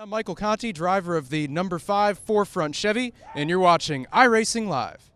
I'm Michael Conti, driver of the number 5 4Front Chevy, and you're watching iRacing Live.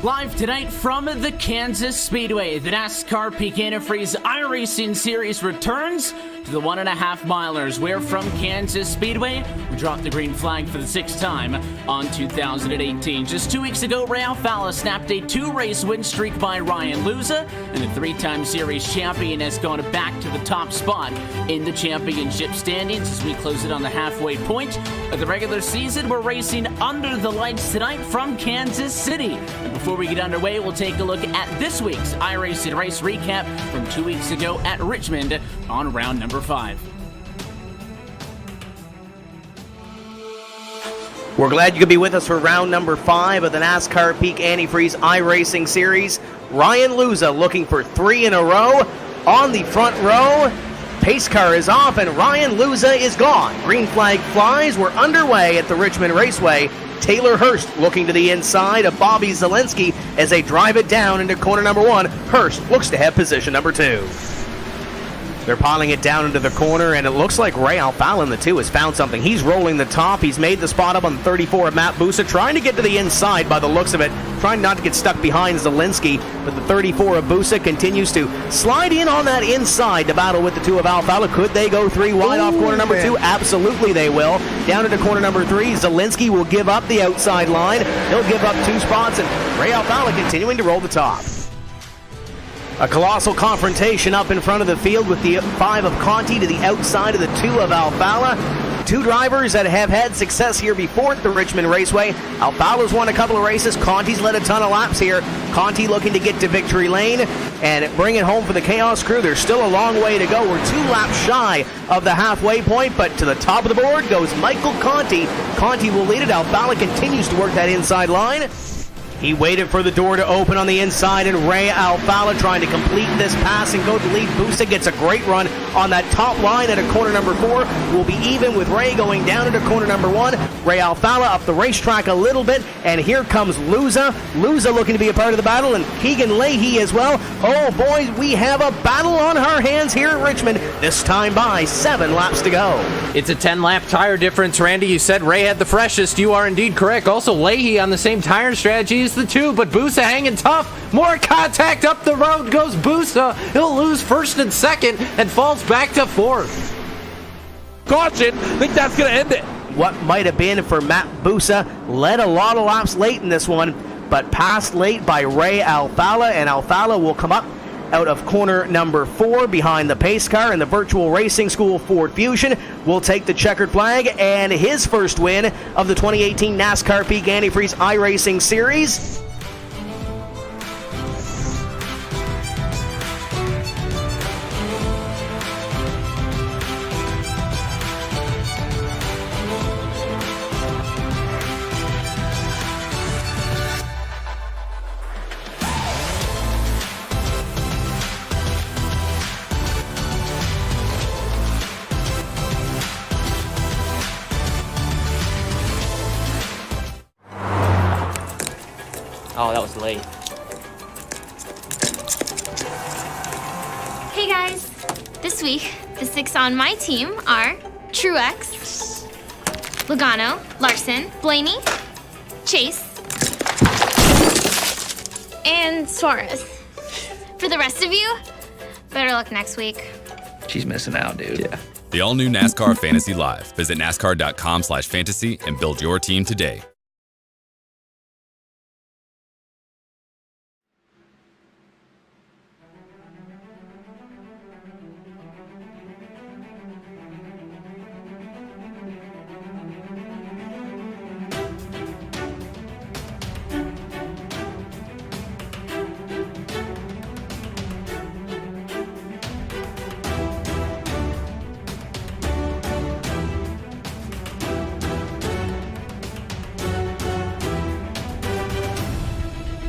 Live tonight from the Kansas Speedway, the NASCAR Peak Antifreeze iRacing Series returns to the 1.5 milers, where from Kansas Speedway, we dropped the green flag for the 6th time on 2018. Just 2 weeks ago, Ray Alfalla snapped a 2-race win streak by Ryan Luza, and the 3-time series champion has gone back to the top spot in the championship standings as we close it on the halfway point of the regular season. We're racing under the lights tonight from Kansas City. And before we get underway, we'll take a look at this week's iRacing race recap from 2 weeks ago at Richmond on round number 5. We're glad you could be with us for round number 5 of the NASCAR Peak Antifreeze iRacing Series. Ryan Luza looking for 3 in a row on the front row. Pace car is off and Ryan Luza is gone. Green flag flies. We're underway at the Richmond Raceway. Taylor Hurst looking to the inside of Bobby Zielinski as they drive it down into corner number 1. Hurst looks to have position number 2. They're piling it down into the corner, and it looks like Ray Alfalla in the 2 has found something. He's rolling the top. He's made the spot up on the 34 of Matt Busa, trying to get to the inside by the looks of it, trying not to get stuck behind Zielinski, but the 34 of Busa continues to slide in on that inside to battle with the 2 of Alfalla. Could they go 3 wide off corner number 2? Absolutely they will. Down into corner number 3, Zielinski will give up the outside line. He'll give up 2 spots, and Ray Alfalla continuing to roll the top. A colossal confrontation up in front of the field with the 5 of Conti to the outside of the 2 of Alfalla. 2 drivers that have had success here before at the Richmond Raceway. Alfalla's won a couple of races. Conti's led a ton of laps here. Conti looking to get to victory lane and bring it home for the Chaos crew. There's still a long way to go. We're 2 laps shy of the halfway point, but to the top of the board goes Michael Conti. Conti will lead it. Alfalla continues to work that inside line. He waited for the door to open on the inside, and Ray Alfalla trying to complete this pass and go to lead. Busa gets a great run on that top line at a corner number 4. Will be even with Ray going down into corner number 1. Ray Alfalla up the racetrack a little bit, and here comes Luza. Luza looking to be a part of the battle, and Keegan Leahy as well. Oh, boys, we have a battle on our hands here at Richmond, this time by 7 laps to go. It's a 10-lap tire difference, Randy. You said Ray had the freshest. You are indeed correct. Also, Leahy on the same tire strategy as the 2, but Busa hanging tough. More contact up the road goes Busa. He'll lose first and second and falls back to 4th. Caution. I think that's going to end it. What might have been for Matt Busa led a lot of laps late in this one, but passed late by Ray Alfalla, and Alfalla will come up out of corner number 4 behind the pace car, and the Virtual Racing School Ford Fusion will take the checkered flag and his first win of the 2018 NASCAR Peak Antifreeze iRacing Series. Oh, that was late. Hey guys! This week, the 6 on my team are Truex, Logano, Larson, Blaney, Chase, and Suarez. For the rest of you, better luck next week. She's missing out, dude. Yeah. The all-new NASCAR Fantasy Live. Visit nascar.com/fantasy and build your team today.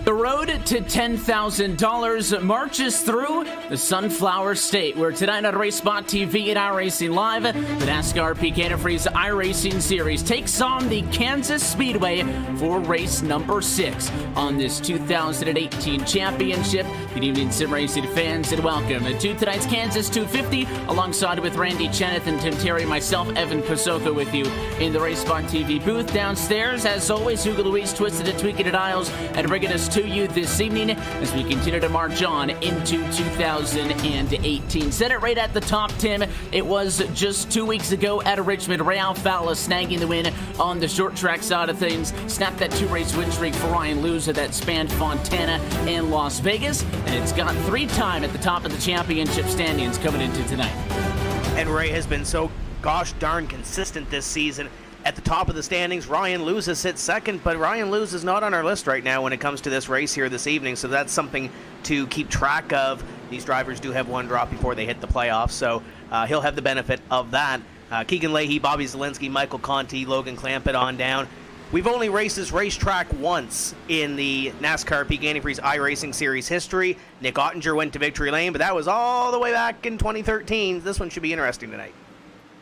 The road to $10,000 marches through the Sunflower State, where tonight on RaceSpot TV and iRacing Live, the NASCAR Peak Antifreeze iRacing Series takes on the Kansas Speedway for race number 6 on this 2018 championship. Good evening, sim racing fans, and welcome to tonight's Kansas 250, alongside with Randy Cheneth and Tim Terry, myself, Evan Pasoko, with you in the RaceSpot TV booth. Downstairs, as always, Hugo Luis, Twisted and Tweaked at Isles, and bringing us to you this evening as we continue to march on into 2018. Set it right at the top, Tim. It was just 2 weeks ago at Richmond. Real Fowler snagging the win on the short track side of things. Snapped that 2-race win streak for Ryan Luza that spanned Fontana and Las Vegas. And it's got 3-time at the top of the championship standings coming into tonight. And Ray has been so gosh darn consistent this season. At the top of the standings, Ryan Luza sits second, but Ryan Luza is not on our list right now when it comes to this race here this evening, so that's something to keep track of. These drivers do have one drop before they hit the playoffs, so he'll have the benefit of that. Keegan Leahy, Bobby Zielinski, Michael Conti, Logan Clampett on down. We've only raced this racetrack once in the NASCAR Peak Antifreeze iRacing Series history. Nick Ottinger went to Victory Lane, but that was all the way back in 2013. This one should be interesting tonight.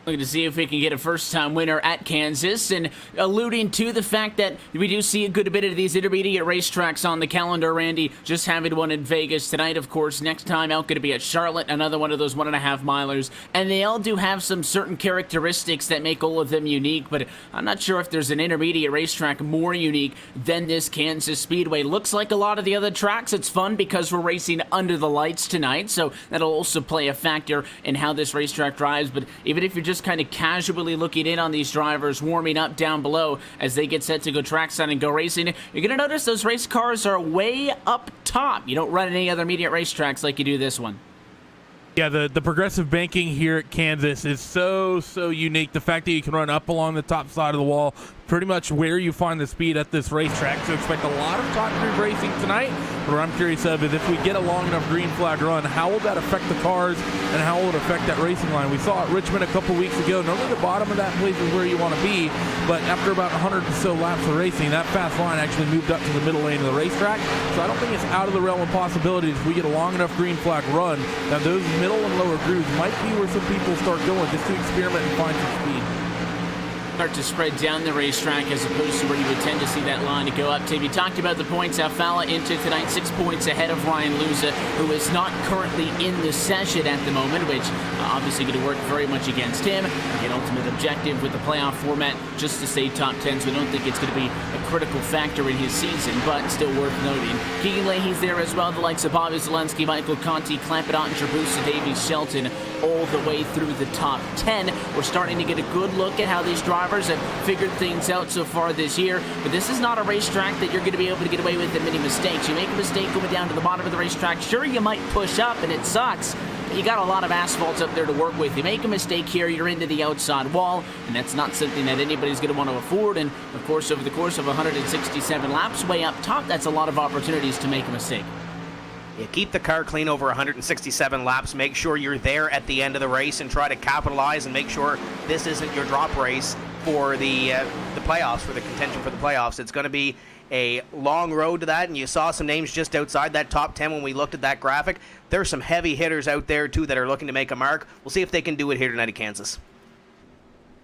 Looking to see if we can get a first-time winner at Kansas, and alluding to the fact that we do see a good bit of these intermediate racetracks on the calendar. Randy, just having one in Vegas tonight, of course. Next time out, going to be at Charlotte, another one of those 1.5 milers. And they all do have some certain characteristics that make all of them unique, but I'm not sure if there's an intermediate racetrack more unique than this Kansas Speedway. Looks like a lot of the other tracks. It's fun because we're racing under the lights tonight, so that'll also play a factor in how this racetrack drives. But even if you're just kind of casually looking in on these drivers warming up down below as they get set to go trackside and go racing, you're going to notice those race cars are way up top. You don't run any other immediate racetracks like you do this one. Yeah, the progressive banking here at Kansas is so unique. The fact that you can run up along the top side of the wall, pretty much where you find the speed at this racetrack. So expect a lot of top group racing tonight. But what I'm curious of is if we get a long enough green flag run, how will that affect the cars and how will it affect that racing line? We saw at Richmond a couple weeks ago. Normally the bottom of that place is where you want to be, but after about 100 or so laps of racing, that fast line actually moved up to the middle lane of the racetrack. So I don't think it's out of the realm of possibilities if we get a long enough green flag run that those middle and lower grooves might be where some people start going just to experiment and find some speed. Start to spread down the racetrack as opposed to where you would tend to see that line to go up. Tim, you talked about the points. Alfala into tonight, 6 points ahead of Ryan Luza, who is not currently in the session at the moment, which obviously going to work very much against him. An ultimate objective with the playoff format, just to stay top 10, so we don't think it's going to be a critical factor in his season, but still worth noting. Keegan Leahy's there as well, the likes of Bobby Zielinski, Michael Conti, Clampett, Ottinger, Boosa, Davies, Shelton, all the way through the top 10. We're starting to get a good look at how these drivers have figured things out so far this year, but this is not a racetrack that you're going to be able to get away with many mistakes. You make a mistake going down to the bottom of the racetrack, sure, you might push up and it sucks, but you got a lot of asphalt up there to work with. You make a mistake here, you're into the outside wall, and that's not something that anybody's going to want to afford. And of course, over the course of 167 laps way up top, that's a lot of opportunities to make a mistake. Yeah, keep the car clean over 167 laps. Make sure you're there at the end of the race and try to capitalize and make sure this isn't your drop race for the playoffs, for the contention for the playoffs. It's going to be a long road to that, and you saw some names just outside that top 10 when we looked at that graphic. There's some heavy hitters out there, too, that are looking to make a mark. We'll see if they can do it here tonight at Kansas.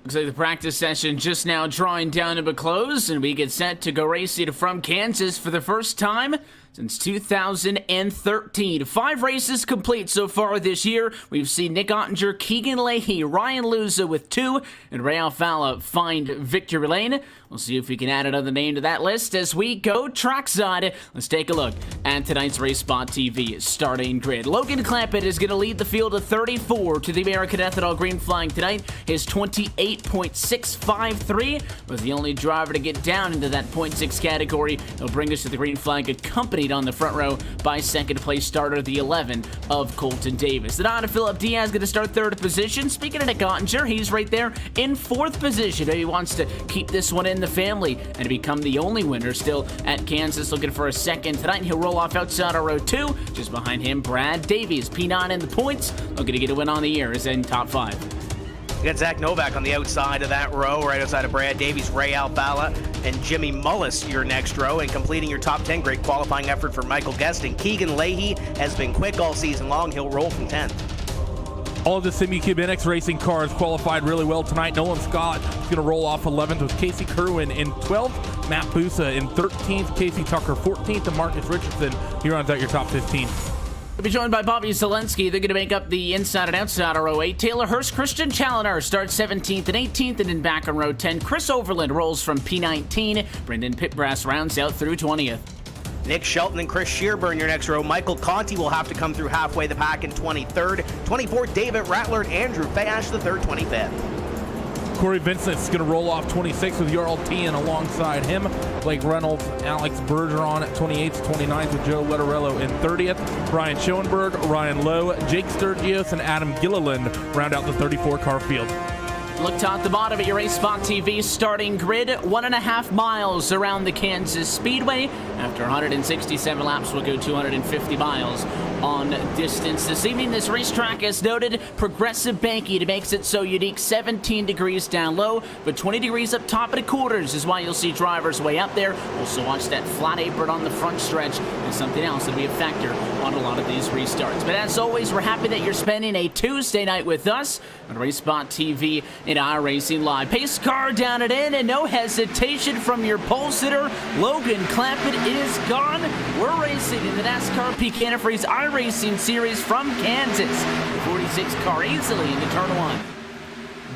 Looks like the practice session just now drawing down to a close, and we get set to go racing from Kansas for the first time since 2013. 5 races complete so far this year. We've seen Nick Ottinger, Keegan Leahy, Ryan Luza with 2, and Ray Alfala find victory lane. We'll see if we can add another name to that list as we go trackside. Let's take a look at tonight's RaceSpot TV starting grid. Logan Clampett is going to lead the field of 34 to the American Ethanol green flag tonight. His 28.653 was the only driver to get down into that 0.6 category. He'll bring us to the green flag, accompanied on the front row by second place starter, the 11 of Colton Davis. The 9 of Philip Diaz going to start 3rd position. Speaking of Nick Ottinger, he's right there in 4th position. He wants to keep this one in the family and to become the only winner still at Kansas, looking for a second tonight. He'll roll off outside of row 2. Just behind him, Brad Davies, P9 in the points, looking to get a win on the year, is in top 5. You got Zach Novak on the outside of that row, right outside of Brad Davies, Ray Alfala, and Jimmy Mullis, your next row. And completing your top 10, great qualifying effort for Michael Guesting. Keegan Leahy has been quick all season long. He'll roll from 10th. All of the Simucube NX racing cars qualified really well tonight. Nolan Scott is going to roll off 11th with Casey Kerwin in 12th, Matt Busa in 13th, Casey Tucker 14th, and Marcus Richardson. He runs out your top 15. We'll be joined by Bobby Zelensky. They're going to make up the inside and outside of row 8. Taylor Hurst, Christian Challoner starts 17th and 18th, and then back on row 10. Chris Overland rolls from P19. Brendan Pitbrass rounds out through 20th. Nick Shelton and Chris Shearburn, your next row. Michael Conti will have to come through halfway the pack in 23rd. 24th, David Rattler and Andrew Fash, the 3rd, 25th. Corey Vincent's going to roll off 26th with Jarl Tien alongside him. Blake Reynolds, Alex Bergeron at 28th, 29th with Joe Letterello in 30th. Brian Schoenberg, Ryan Lowe, Jake Sturgios, and Adam Gilliland round out the 34-car field. Look top to bottom at your RaceSpot TV starting grid. 1.5 miles around the Kansas Speedway. After 167 laps, we'll go 250 miles on distance. This evening, this racetrack, as noted, progressive banking. It makes it so unique. 17 degrees down low, but 20 degrees up top at the quarters is why you'll see drivers way up there. Also watch that flat apron on the front stretch and something else that'll be a factor on a lot of these restarts. But as always, we're happy that you're spending a Tuesday night with us on RaceSpot TV in iRacing Live. Pace car down and in, and no hesitation from your pole sitter. Logan Clampett is gone. We're racing in the NASCAR Peak Antifreeze iRacing Series from Kansas. The 46 car easily into turn 1.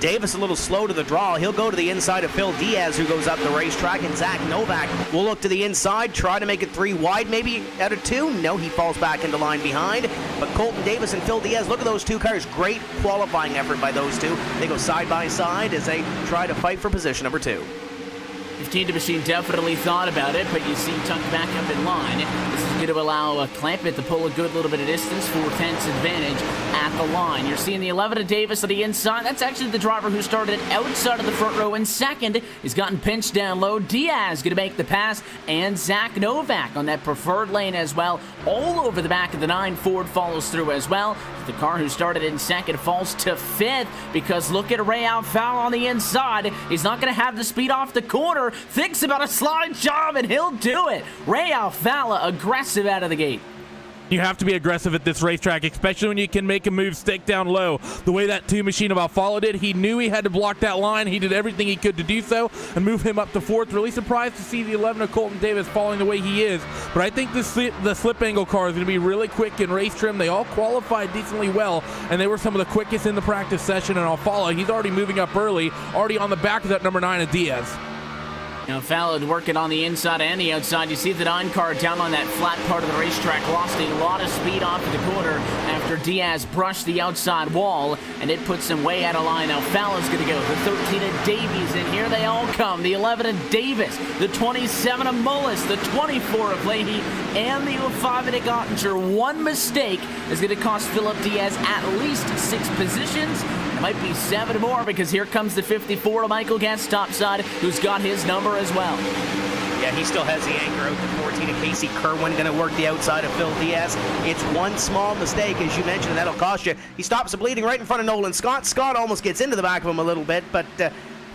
Davis a little slow to the draw. He'll go to the inside of Phil Diaz, who goes up the racetrack, and Zach Novak will look to the inside, try to make it 3 wide, maybe out of 2. No, he falls back into line behind. But Colton Davis and Phil Diaz, look at those 2 cars. Great qualifying effort by those 2. They go side by side as they try to fight for position number 2. 15 to machine definitely thought about it, but you see tucked back up in line. This is going to allow Clampett to pull a good little bit of distance, 4/10 advantage at the line. You're seeing the 11 of Davis on the inside. That's actually the driver who started outside of the front row in second. He's gotten pinched down low. Diaz going to make the pass, and Zach Novak on that preferred lane as well. All over the back of the 9. Ford follows through as well. The car who started in second falls to 5th because look at Ray Alfala on the inside. He's not going to have the speed off the corner. Thinks about a slide job, and he'll do it. Ray Alfala aggressive out of the gate. You have to be aggressive at this racetrack, especially when you can make a move stick down low. The way that 2 machine of Alfala did, he knew he had to block that line. He did everything he could to do so and move him up to 4th. Really surprised to see the 11 of Colton Davis falling the way he is. But I think the slip angle car is going to be really quick in race trim. They all qualified decently well, and they were some of the quickest in the practice session. And Alfala, he's already moving up early, already on the back of that number 9 of Diaz. Now Fallon working on the inside and the outside. You see the 9 car down on that flat part of the racetrack. Lost a lot of speed off of the corner after Diaz brushed the outside wall, and it puts him way out of line. Now Fallon's going to go. The 13 of Davies, and here they all come. The 11 of Davis, the 27 of Mullis, the 24 of Leahy, and the 05 of Nick Ottinger. One mistake is going to cost Philip Diaz at least 6 positions. It might be 7 more because here comes the 54 of Michael Guest topside, who's got his number as well. Yeah, he still has the anchor out. The 14 of Casey Kerwin going to work the outside of Phil Diaz. It's one small mistake, as you mentioned, and that'll cost you. He stops the bleeding right in front of Nolan Scott. Scott almost gets into the back of him a little bit, but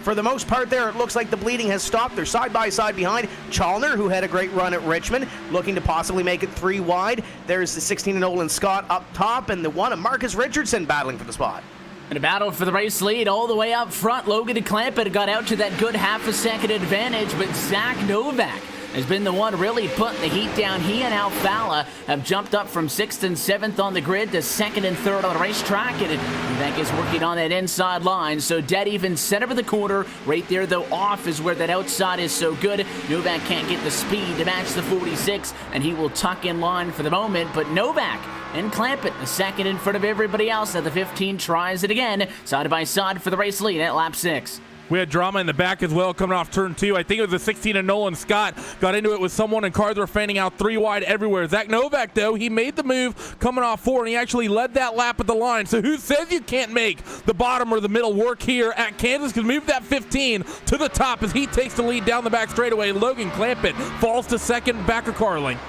for the most part there, it looks like the bleeding has stopped. They're side by side behind. Chalner, who had a great run at Richmond, looking to possibly make it 3 wide. There's the 16 of Nolan Scott up top, and the 1 of Marcus Richardson battling for the spot. In a battle for the race lead all the way up front, Logan Clampett got out to that good half a second advantage, but Zach Novak has been the one really putting the heat down. He and Alfala have jumped up from 6th and 7th on the grid to 2nd and 3rd on the racetrack, and Novak is working on that inside line. So dead even center of the corner. Right there, though, off is where that outside is so good. Novak can't get the speed to match the 46, and he will tuck in line for the moment. But Novak and Clampett, the second in front of everybody else at the 15, tries it again, side by side for the race lead at lap 6. We had drama in the back as well coming off turn 2. I think it was a 16 and Nolan Scott got into it with someone and cars were fanning out 3 wide everywhere. Zach Novak, though, he made the move coming off 4 and he actually led that lap at the line. So who says you can't make the bottom or the middle work here at Kansas? Can move that 15 to the top as he takes the lead down the back straightaway. Logan Clampett falls to second, back of Carling.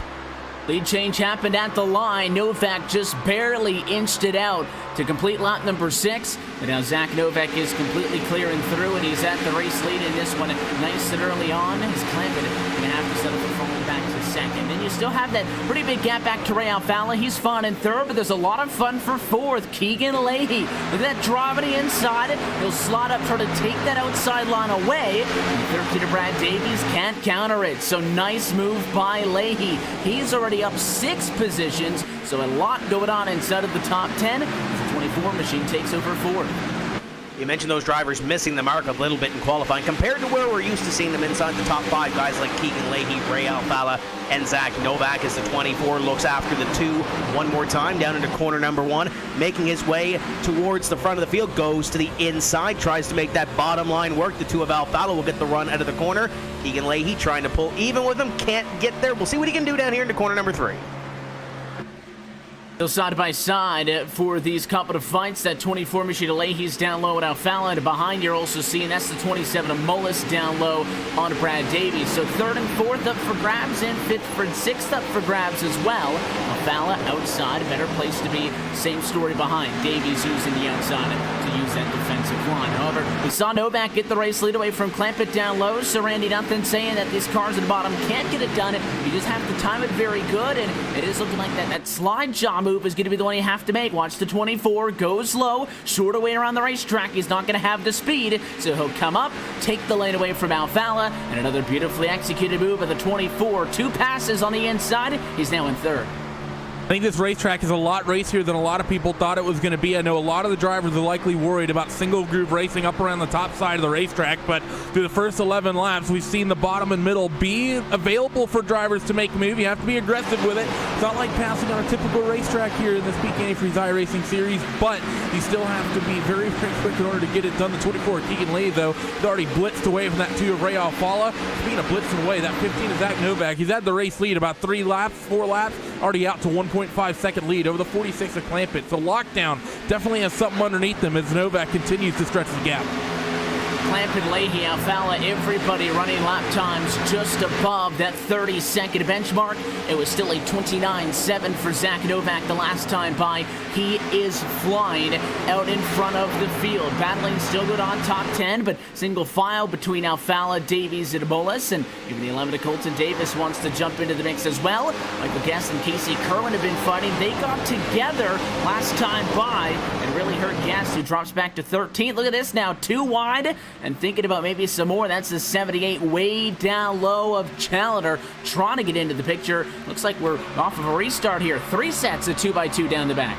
Lead change happened at the line. Novak just barely inched it out to complete lap number 6. But now Zach Novak is completely clearing through, and he's at the race lead in this one nice and early on. His Clampett going to have to settle for falling back to second. And you still have that pretty big gap back to Ray Alfala. He's fun in 3rd, but there's a lot of fun for 4th. Keegan Leahy. Look at that drive on the inside. He'll slot up, try to take that outside line away. And 13 to Brad Davies can't counter it. So nice move by Leahy. He's already up 6 positions, so a lot going on inside of the top 10. The 24 machine takes over 4. You mentioned those drivers missing the mark a little bit in qualifying compared to where we're used to seeing them inside the top 5. Guys like Keegan Leahy, Ray Alfala, and Zach Novak as the 24 looks after the 2 one more time down into corner number 1, making his way towards the front of the field, goes to the inside, tries to make that bottom line work. The 2 of Alfala will get the run out of the corner. Keegan Leahy trying to pull even with him, can't get there. We'll see what he can do down here into corner number 3. So side by side for these couple of fights. That 24 machine of Leahy's down low at Alfala, and behind you're also seeing that's the 27 of Mullis down low on Brad Davies. So 3rd and 4th up for grabs, and 5th and 6th up for grabs as well. Alfala outside, a better place to be. Same story behind. Davies using the outside to use that defensive line. However, we saw Novak get the race lead away from Clampett down low. So Randy, nothing saying that these cars at the bottom can't get it done. You just have to time it very good, and it is looking like that slide job move is going to be the one you have to make. Watch the 24, goes low, short away around the racetrack. He's not going to have the speed, so he'll come up, take the lane away from Alfala, and another beautifully executed move of the 24. 2 passes on the inside. He's now in 3rd. I think this racetrack is a lot racier than a lot of people thought it was going to be. I know a lot of the drivers are likely worried about single groove racing up around the top side of the racetrack, but through the first 11 laps, we've seen the bottom and middle be available for drivers to make a move. You have to be aggressive with it. It's not like passing on a typical racetrack here in this Peak Antifreeze iRacing series, but you still have to be very, very quick in order to get it done. The 24 Keegan Leahy, though, is already blitzed away from that 2 of Ray Alfala. Speaking of blitzing away, that 15 is Zach Novak. He's had the race lead about 4 laps, already out to 1.5 second lead over the 46 of Clampett. So lockdown definitely has something underneath them as Novak continues to stretch the gap. Clampett, Leahy, Alfala, everybody running lap times just above that 30-second benchmark. It was still a 29.7 for Zach Novak the last time by. He is flying out in front of the field. Battling still good on top 10, but single file between Alfala, Davies, and Mullis. And even the 11 of Colton Davis wants to jump into the mix as well. Michael Guest and Casey Kerwin have been fighting. They got together last time by and really hurt Guest, who drops back to 13th. Look at this now, 2 wide. And thinking about maybe some more. That's the 78 way down low of Challenger trying to get into the picture. Looks like we're off of a restart here. 3 sets of 2x2 down the back.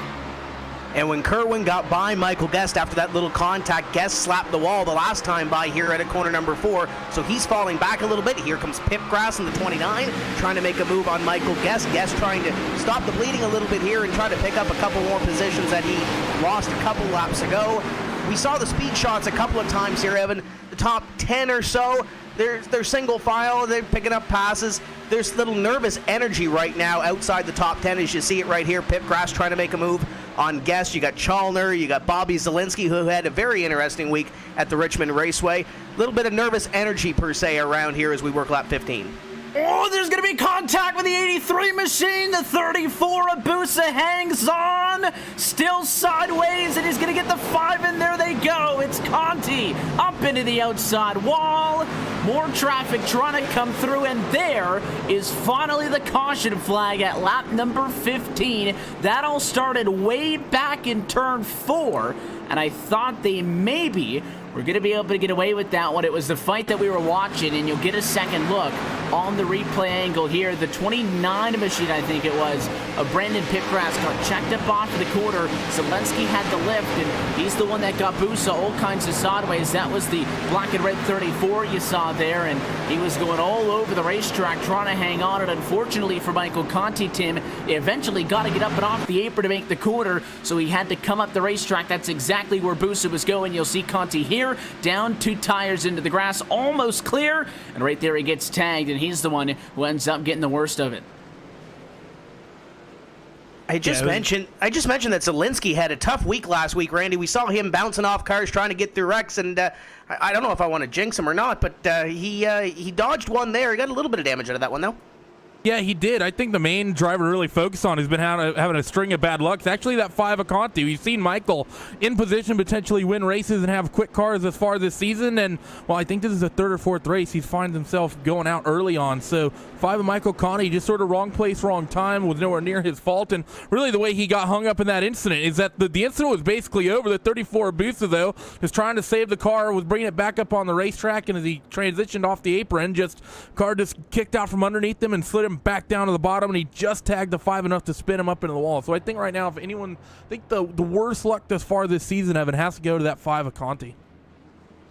And when Kerwin got by Michael Guest after that little contact, Guest slapped the wall the last time by here at corner number 4. So he's falling back a little bit. Here comes Pipgrass in the 29, trying to make a move on Michael Guest. Guest trying to stop the bleeding a little bit here and try to pick up a couple more positions that he lost a couple laps ago. We saw the speed shots a couple of times here, Evan. The top 10 or so, they're single file, they're picking up passes. There's little nervous energy right now outside the top 10, as you see it right here. Pipgrass trying to make a move on Guest. You got Chalner, you got Bobby Zielinski, who had a very interesting week at the Richmond Raceway. A little bit of nervous energy per se around here as we work lap 15. Oh, there's going to be contact with the 83 machine. The 34 of Busa hangs on. Still sideways, and he's going to get the 5, and there they go. It's Conti up into the outside wall. More traffic trying to come through, and there is finally the caution flag at lap number 15. That all started way back in turn 4, and I thought they maybe were going to be able to get away with that one. It was the fight that we were watching, and you'll get a second look on the replay angle here. The 29 machine, I think it was, of Brandon Pipgrass got checked up off of the quarter. Zelensky had the lift, and he's the one that got Busa all kinds of sideways. That was the black and red 34 you saw there, and he was going all over the racetrack trying to hang on. And unfortunately for Michael Conti, Tim, he eventually got to get up and off the apron to make the quarter, so he had to come up the racetrack. That's exactly where Busa was going. You'll see Conti here, down 2 tires into the grass, almost clear, and right there he gets tagged, and he's the one who ends up getting the worst of it. I just mentioned that Zelensky had a tough week last week, Randy. We saw him bouncing off cars trying to get through wrecks, and I don't know if I want to jinx him or not, but he dodged one there. He got a little bit of damage out of that one, though. Yeah, he did. I think the main driver to really focus on has been having a string of bad luck. It's actually that 5 of Conti. We've seen Michael in position potentially win races and have quick cars as far this season. And, well, I think this is the 3rd or 4th race. He finds himself going out early on. So 5 of Michael Conti, just sort of wrong place, wrong time, was nowhere near his fault. And really the way he got hung up in that incident is that the incident was basically over. The 34 Busa, though, is trying to save the car, was bringing it back up on the racetrack, and as he transitioned off the apron, car just kicked out from underneath him and slid him back down to the bottom, and he just tagged the 5 enough to spin him up into the wall. So I think right now, if anyone, I think the worst luck thus far this season, Evan, has to go to that 5 of Conti.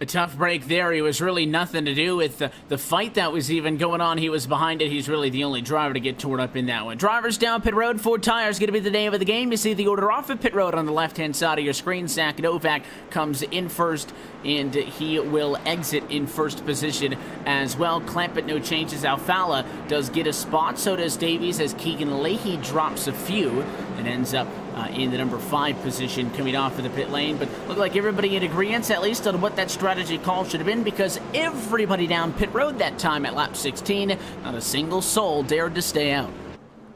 A tough break there. He was really nothing to do with the fight that was even going on. He was behind it. He's really the only driver to get torn up in that one. Drivers down pit road, 4 tires going to be the name of the game. You see the order off of pit road on the left-hand side of your screen. Zach Novak comes in first, and he will exit in first position as well. Clampett, no changes. Alfala does get a spot. So does Davies, as Keegan Leahy drops a few and ends up in the number 5 position coming off of the pit lane. But look like everybody in agreement, at least on what that strategy call should have been, because everybody down pit road that time at lap 16, not a single soul dared to stay out.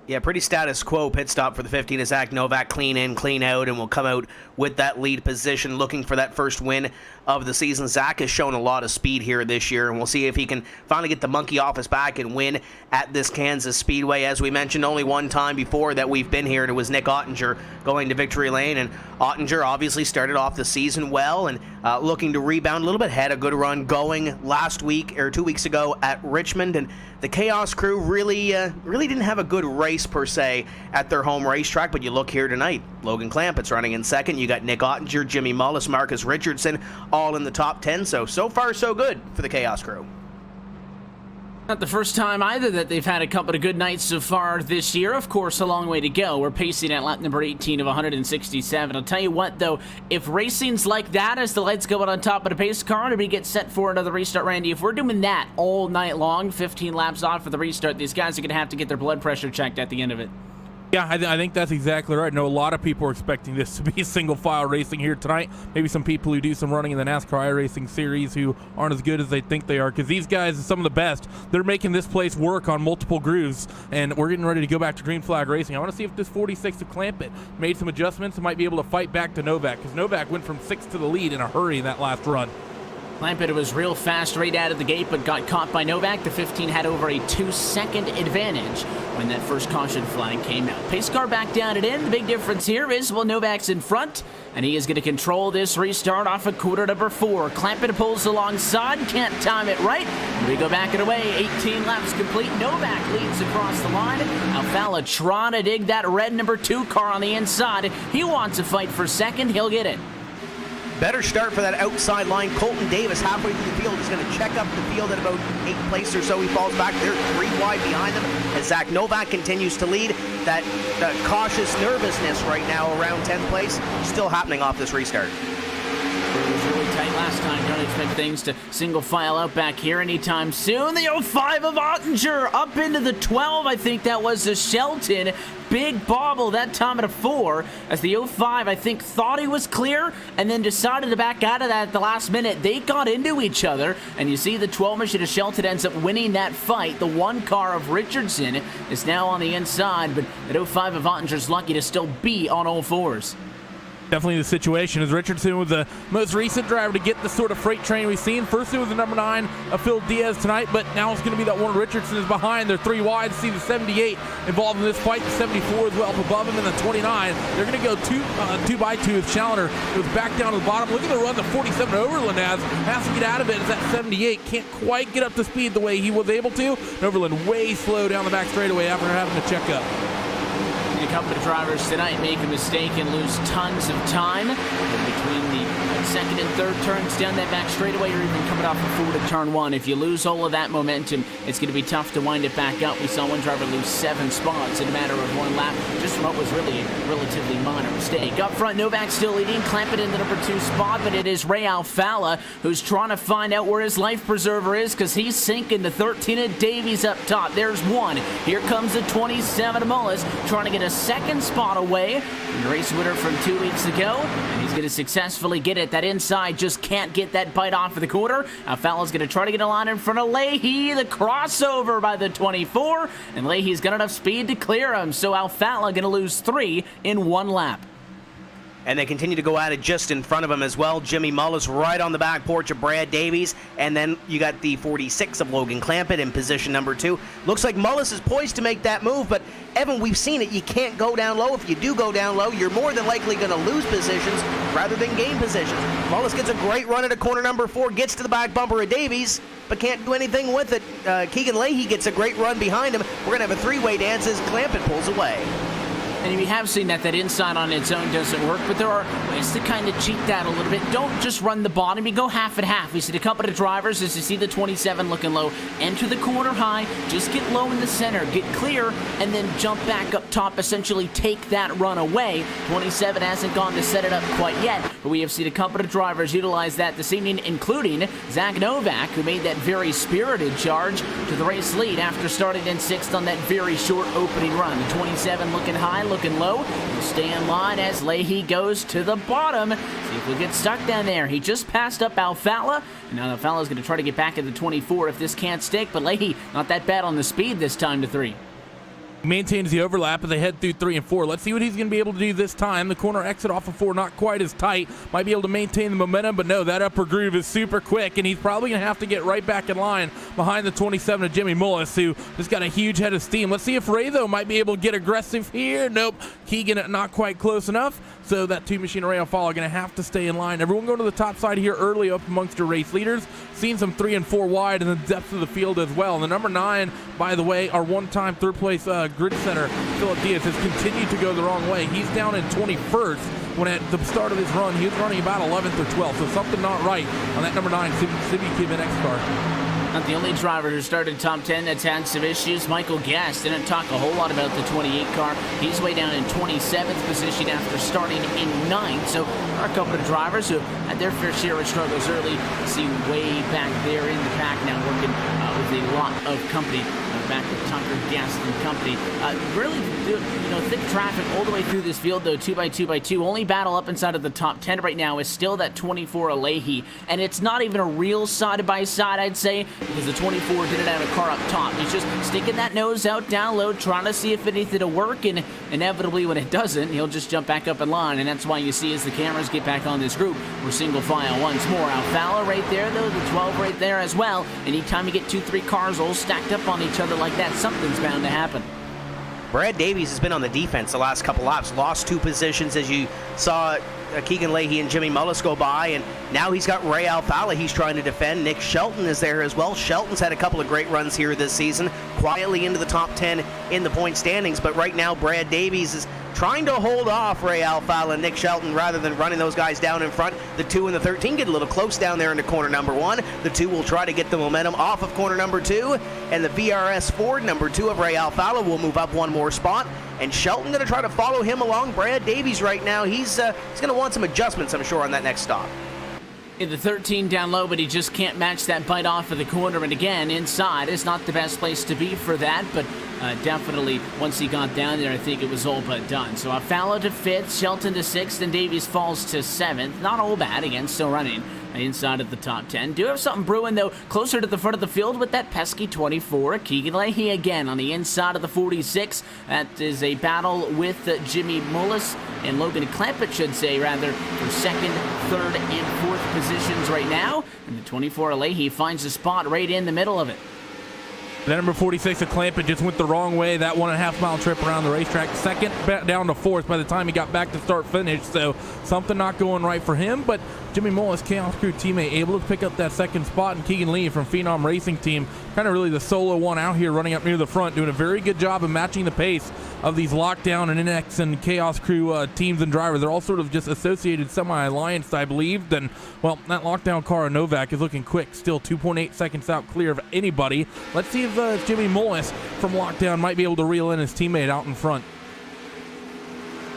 Yeah, pretty status quo pit stop for the 15 of Zach Novak. Clean in, clean out, and will come out with that lead position, looking for that first win of the season. Zach has shown a lot of speed here this year, and we'll see if he can finally get the monkey off his back and win at this Kansas Speedway. As we mentioned, only one time before that we've been here, and it was Nick Ottinger going to victory lane, and Ottinger obviously started off the season well and looking to rebound a little bit. Had a good run going last week or 2 weeks ago at Richmond, and the Chaos crew really didn't have a good race per se at their home racetrack. But you look here tonight, Logan Clampett's running in second. You got Nick Ottinger, Jimmy Mullis, Marcus Richardson, all in the top 10. So far so good for the Chaos crew. Not the first time either that they've had a couple of good nights so far this year. Of course, a long way to go. We're pacing at lap number 18 of 167. I'll tell you what, though, if racing's like that as the lights go out on top of the pace car and we get set for another restart, Randy, if we're doing that all night long, 15 laps off for the restart, these guys are going to have to get their blood pressure checked at the end of it. Yeah, I think that's exactly right. I know a lot of people are expecting this to be single file racing here tonight. Maybe some people who do some running in the NASCAR iRacing series who aren't as good as they think they are, because these guys are some of the best. They're making this place work on multiple grooves, and we're getting ready to go back to green flag racing. I want to see if this 46 of Clampett made some adjustments and might be able to fight back to Novak, because Novak went from 6th to the lead in a hurry in that last run. Clampett was real fast right out of the gate, but got caught by Novak. The 15 had over a 2-second advantage when that first caution flag came out. Pace car back down and in. The big difference here is, well, Novak's in front, and he is going to control this restart off of quarter number 4. Clampett pulls alongside, can't time it right. And we go back and away. 18 laps complete. Novak leads across the line. Alfala trying to dig that red number 2 car on the inside. He wants to fight for second. He'll get it. Better start for that outside line. Colton Davis halfway through the field is going to check up the field at about 8th place or so. He falls back there 3 wide behind them as Zach Novak continues to lead. That cautious nervousness right now around 10th place still happening off this restart. It was really tight tight last time. Don't expect things to single file out back here anytime soon. The 05 of Ottinger up into the 12. I think that was a Shelton. Big bobble that time at a 4, as the 05, I think, thought he was clear and then decided to back out of that at the last minute. They got into each other, and you see the 12 machine of Shelton ends up winning that fight. The 1 car of Richardson is now on the inside, but that 05 of Ottinger's lucky to still be on all 4s. Definitely the situation, as Richardson was the most recent driver to get the sort of freight train we've seen. First it was the number 9 of Phil Diaz tonight, but now it's going to be that one Richardson is behind. They're 3 wide. See the 78 involved in this fight. The 74 is well up above him, and the 29. They're going to go 2 by 2 with Challoner. It was back down to the bottom. Look at the run the 47 Overland has to get out of it, as that 78 can't quite get up to speed the way he was able to. And Overland way slow down the back straightaway after having to check up. A couple of drivers tonight make a mistake and lose tons of time between the second and third turns down that back straightaway, or even coming off the 4 to turn 1. If you lose all of that momentum, it's going to be tough to wind it back up. We saw one driver lose 7 spots in a matter of 1 lap, just from what was really a relatively minor mistake. Up front, Novak still leading, clamping in the number 2 spot, but it is Ray Alfala who's trying to find out where his life preserver is, because he's sinking. The 13 of Davies up top. There's 1. Here comes the 27 of Mullis, trying to get a second spot away from the race winner from 2 weeks ago, and he's going to successfully get it. That inside just can't get that bite off of the quarter. Alfala's going to try to get a line in front of Leahy. The crossover by the 24, and Leahy's got enough speed to clear him, so Alfala going to lose 3 in 1 lap. And they continue to go at it just in front of him as well. Jimmy Mullis right on the back porch of Brad Davies. And then you got the 46 of Logan Clampett in position number 2. Looks like Mullis is poised to make that move, but Evan, we've seen it. You can't go down low. If you do go down low, you're more than likely going to lose positions rather than gain positions. Mullis gets a great run at a corner number 4, gets to the back bumper of Davies, but can't do anything with it. Keegan Leahy gets a great run behind him. We're going to have a 3-way dance as Clampett pulls away. And we have seen that inside on its own doesn't work, but there are ways to kind of cheat that a little bit. Don't just run the bottom, you go half and half. We see a couple of drivers, as you see the 27 looking low, enter the corner high, just get low in the center, get clear, and then jump back up top, essentially take that run away. 27 hasn't gone to set it up quite yet, but we have seen a couple of drivers utilize that this evening, including Zach Novak, who made that very spirited charge to the race lead after starting in 6th on that very short opening run. The 27 looking high, looking low. He'll stay in line as Leahy goes to the bottom. See if we get stuck down there. He just passed up Alfala, and now Alfala's going to try to get back at the 24 if this can't stick, but Leahy not that bad on the speed this time to 3. Maintains the overlap as they head through 3 and 4. Let's see what he's going to be able to do this time. The corner exit off of 4 not quite as tight. Might be able to maintain the momentum, but no, that upper groove is super quick, and he's probably going to have to get right back in line behind the 27 of Jimmy Mullis, who just got a huge head of steam. Let's see if Ray, though, might be able to get aggressive here. Nope. Keegan not quite close enough. So that 2 machine Ray Alfala are going to have to stay in line. Everyone going to the top side here early up amongst your race leaders. Seen some 3 and 4 wide in the depth of the field as well. And the number 9, by the way, our one-time 3rd place grid center, Philip Diaz, has continued to go the wrong way. He's down in 21st when at the start of his run he was running about 11th or 12th. So something not right on that number 9 Civic Kid X car. Not the only driver who started top 10 that's had some issues. Michael Gass didn't talk a whole lot about the 28 car. He's way down in 27th position after starting in 9th. So there are a couple of drivers who had their fair share of struggles early. See way back there in the pack now, working with a lot of company. Back with Tucker, Gas and company. Really, thick traffic all the way through this field, though, 2 by 2 by 2. Only battle up inside of the top 10 right now is still that 24 of Leahy. And it's not even a real side-by-side, I'd say, because the 24 didn't have a car up top. He's just sticking that nose out down low, trying to see if anything will work, and inevitably when it doesn't, he'll just jump back up in line. And that's why you see as the cameras get back on this group, we're single file once more. Alfala right there, though, the 12 right there as well. Anytime you get 2-3 cars all stacked up on each other like that, something's bound to happen. Brad Davies has been on the defense the last couple laps, lost 2 positions as you saw Keegan Leahy and Jimmy Mullis go by, and now he's got Ray Alfala he's trying to defend. Nick Shelton is there as well. Shelton's had a couple of great runs here this season, quietly into the top 10 in the point standings, but right now Brad Davies is trying to hold off Ray Alfala and Nick Shelton rather than running those guys down in front. The 2 and the 13 get a little close down there into corner number 1. The 2 will try to get the momentum off of corner number 2, and the VRS Ford number 2 of Ray Alfala will move up 1 more spot, and Shelton going to try to follow him along. Brad Davies right now, he's going to want some adjustments, I'm sure, on that next stop. In the 13 down low, but he just can't match that bite off of the corner. And again, inside is not the best place to be for that, but definitely once he got down there, I think it was all but done. So Afalo to 5th, Shelton to 6th, and Davies falls to 7th. Not all bad, again, still running inside of the top 10. Do have something brewing, though, closer to the front of the field with that pesky 24. Keegan Leahy again on the inside of the 46. That is a battle with Jimmy Mullis and Logan Clampett, should say, rather, for 2nd, 3rd, and 4th positions right now. And the 24 Leahy finds a spot right in the middle of it. The number 46 of Clampett just went the wrong way. That 1.5 mile trip around the racetrack. 2nd, back down to 4th by the time he got back to start finish. So something not going right for him. But Jimmy Mullis, Chaos Crew teammate, able to pick up that 2nd spot. And Keegan Lee from Phenom Racing Team, kind of really the solo one out here running up near the front, doing a very good job of matching the pace of these Lockdown and NX and Chaos Crew teams and drivers. They're all sort of just associated semi-alliance, I believe. And, well, that Lockdown car of Novak is looking quick. Still 2.8 seconds out clear of anybody. Let's see if Jimmy Mullis from Lockdown might be able to reel in his teammate out in front.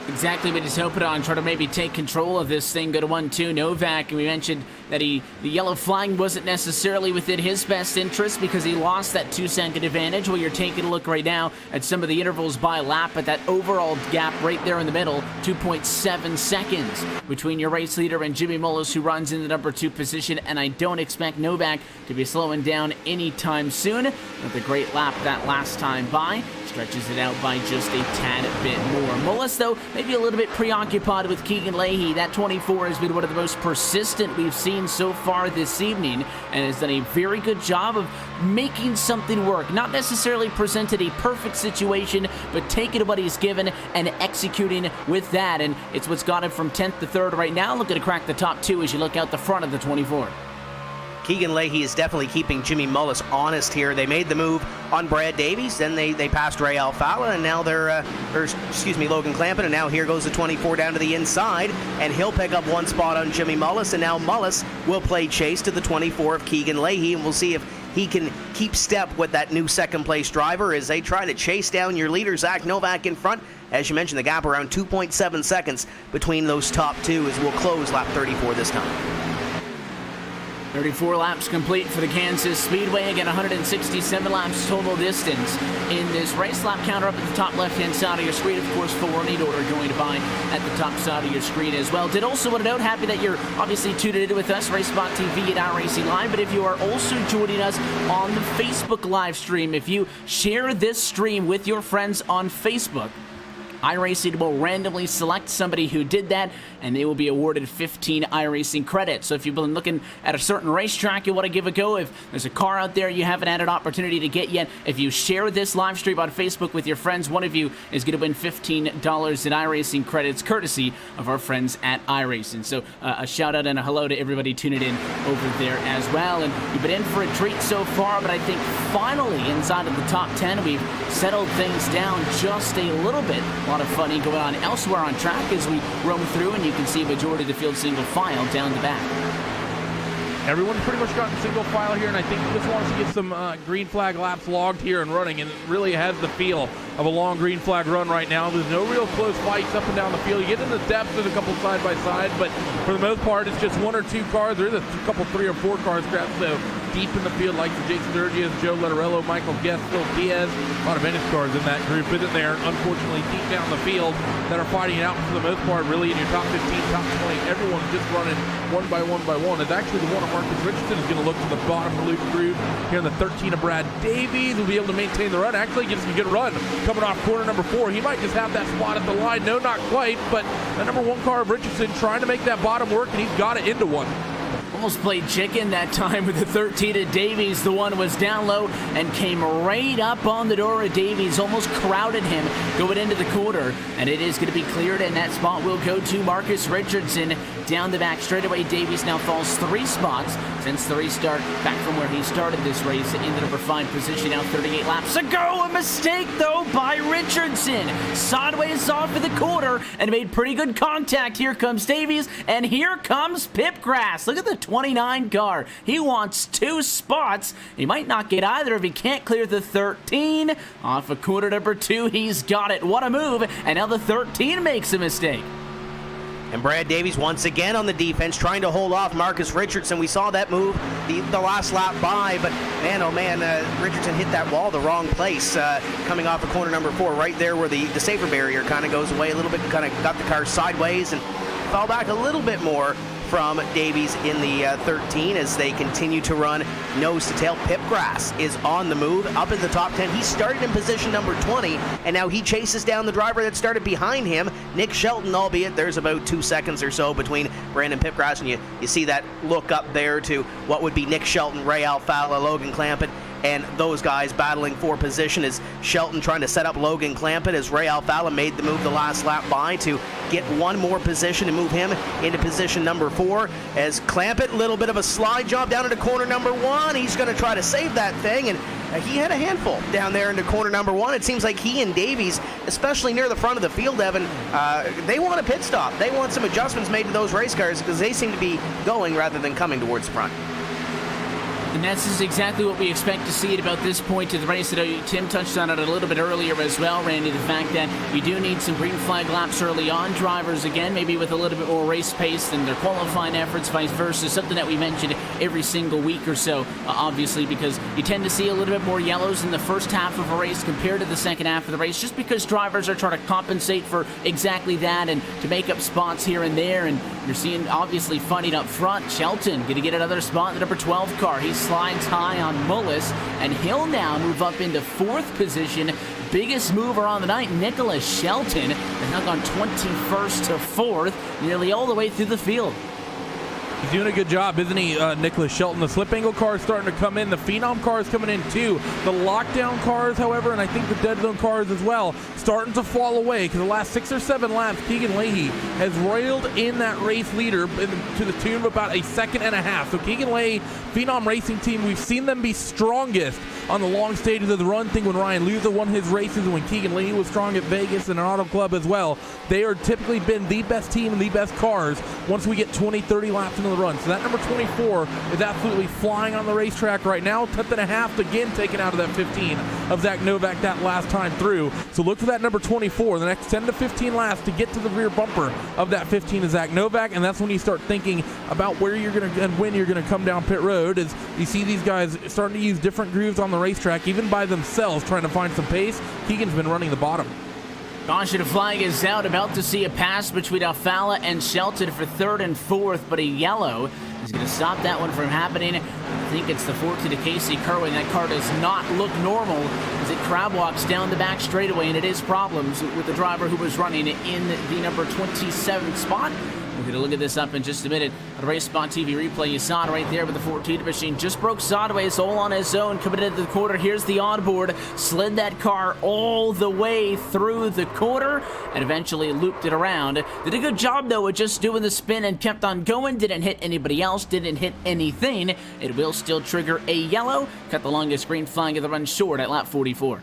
Exactly what he's hoping on, try to maybe take control of this thing, go to 1-2. Novak, and we mentioned that the yellow flag wasn't necessarily within his best interest because he lost that 2-second advantage. Well, you're taking a look right now at some of the intervals by lap, but that overall gap right there in the middle, 2.7 seconds between your race leader and Jimmy Mullis, who runs in the number 2 position, and I don't expect Novak to be slowing down anytime soon. With a great lap that last time by, stretches it out by just a tad bit more. Mullis, though, maybe a little bit preoccupied with Keegan Leahy. That 24 has been one of the most persistent we've seen so far this evening and has done a very good job of making something work. Not necessarily presented a perfect situation, but taking what he's given and executing with that. And it's what's got him from 10th to 3rd right now. Looking to crack the top 2 as you look out the front of the 24. Keegan Leahy is definitely keeping Jimmy Mullis honest here. They made the move on Brad Davies, then they passed Ray Alfala, and now they're, Logan Clampett, and now here goes the 24 down to the inside, and he'll pick up 1 spot on Jimmy Mullis, and now Mullis will play chase to the 24 of Keegan Leahy, and we'll see if he can keep step with that new 2nd place driver as they try to chase down your leader, Zach Novak, in front. As you mentioned, the gap around 2.7 seconds between those top 2 as we'll close lap 34 this time. 34 laps complete for the Kansas Speedway. Again, 167 laps total distance in this race. Lap counter up at the top left-hand side of your screen. Of course, full running order going by at the top side of your screen as well. Did also want to note, happy that you're obviously tuned in with us, RaceSpot TV at iRacing Live. But if you are also joining us on the Facebook live stream, if you share this stream with your friends on Facebook, iRacing will randomly select somebody who did that, and they will be awarded 15 iRacing credits. So if you've been looking at a certain racetrack you want to give a go, if there's a car out there you haven't had an opportunity to get yet, if you share this live stream on Facebook with your friends, one of you is going to win $15 in iRacing credits, courtesy of our friends at iRacing. So a shout out and a hello to everybody tuning in over there as well. And you've been in for a treat so far, but I think finally inside of the top 10, we've settled things down just a little bit. A lot of funny going on elsewhere on track as we roam through, and you can see majority of the field single file down the back. Everyone's pretty much gotten single file here, and I think he just wants to get some green flag laps logged here and running, and it really has the feel of a long green flag run right now. There's no real close fights up and down the field. You get in the depth, there's a couple side by side, but for the most part, it's just 1 or 2 cars. There's a couple 3 or 4 cars scrapped, so deep in the field, like Jason Sturgis, Joe Letterello, Michael Guest, Phil Diaz. A lot of NASCAR cars in that group, isn't there? Unfortunately, deep down the field that are fighting it out for the most part, really in your top 15, top 20. Everyone's just running one by one. It's actually the one of Marcus Richardson is going to look to the bottom of Luke Groove here in the 13 of Brad Davies. Will be able to maintain the run. Actually gets a good run coming off corner number 4. He might just have that spot at the line. No, not quite, but the number 1 car of Richardson trying to make that bottom work, and he's got it into one. Almost played chicken that time with the 13 of Davies. The one was down low and came right up on the door of Davies, almost crowded him going into the corner, and it is going to be cleared, and that spot will go to Marcus Richardson down the back straightaway. Davies now falls 3 spots since the restart back from where he started this race in the number 5 position. Now 38 laps ago. A mistake though by Richardson. Sideways off of the corner and made pretty good contact. Here comes Davies, and here comes Pipgrass. Look at the 29 car. He wants 2 spots. He might not get either if he can't clear the 13. Off of corner number 2, he's got it. What a move. And now the 13 makes a mistake. And Brad Davies once again on the defense, trying to hold off Marcus Richardson. We saw that move the last lap by, but man, oh man, Richardson hit that wall the wrong place, coming off of corner number 4, right there where the safer barrier kind of goes away a little bit, kind of got the car sideways and fell back a little bit more from Davies in the 13 as they continue to run nose to tail. Pip Grass is on the move, up in the top 10. He started in position number 20, and now he chases down the driver that started behind him, Nick Shelton, albeit there's about 2 seconds or so between Brandon Pipgrass, and you see that look up there to what would be Nick Shelton, Ray Alfalla, Logan Clampett, and those guys battling for position as Shelton trying to set up Logan Clampett as Ray Alfalla made the move the last lap by to get one more position and move him into position number 4 as Clampett, a little bit of a slide job down into corner number 1. He's going to try to save that thing, and he had a handful down there into corner number 1. It seems like he and Davies, especially near the front of the field, Evan, they want a pit stop. They want some adjustments made to those race cars because they seem to be going rather than coming towards the front. And that's just exactly what we expect to see at about this point of the race. Tim touched on it a little bit earlier as well, Randy, the fact that you do need some green flag laps early on. Drivers, again, maybe with a little bit more race pace than their qualifying efforts, vice versa. Something that we mentioned every single week or so, obviously, because you tend to see a little bit more yellows in the first half of a race compared to the second half of the race, just because drivers are trying to compensate for exactly that and to make up spots here and there. And you're seeing, obviously, funny up front. Shelton going to get another spot in the number 12 car. He slides high on Mullis, and he'll now move up into 4th position. Biggest mover on the night, Nicholas Shelton, has now gone 21st to 4th, nearly all the way through the field. He's doing a good job, isn't he, Nicholas Shelton? The slip angle car is starting to come in. The Phenom car is coming in too. The lockdown cars, however, and I think the dead zone cars as well, starting to fall away because the last 6 or 7 laps, Keegan Leahy has railed in that race leader to the tune of about 1.5 seconds. So Keegan Leahy, Phenom Racing Team, we've seen them be strongest on the long stages of the run. Think when Ryan Luza won his races and when Keegan Leahy was strong at Vegas and an auto club as well, they are typically been the best team and the best cars once we get 20, 30 laps into the run. So that number 24 is absolutely flying on the racetrack right now. 10.5 again taken out of that 15 of Zach Novak that last time through. So look for that number 24, the next 10 to 15 laps to get to the rear bumper of that 15 of Zach Novak, and that's when you start thinking about where you're going to and when you're going to come down pit road. As you see these guys starting to use different grooves on the racetrack, even by themselves, trying to find some pace. Keegan's been running the bottom. Caution flag is out. About to see a pass between Alfalla and Shelton for 3rd and 4th, but a yellow is going to stop that one from happening. I think it's the 14 to Casey Kerwin. That car does not look normal as it crab walks down the back straightaway, and it is problems with the driver who was running in the number 27 spot. We're going to look at this up in just a minute. On RaceSpot TV replay, you saw it right there with the 14 machine. Just broke sideways, all on his own, coming into the corner. Here's the onboard. Slid that car all the way through the corner and eventually looped it around. Did a good job, though, with just doing the spin and kept on going. Didn't hit anybody else. Didn't hit anything. It will still trigger a yellow. Cut the longest green flag of the run short at lap 44.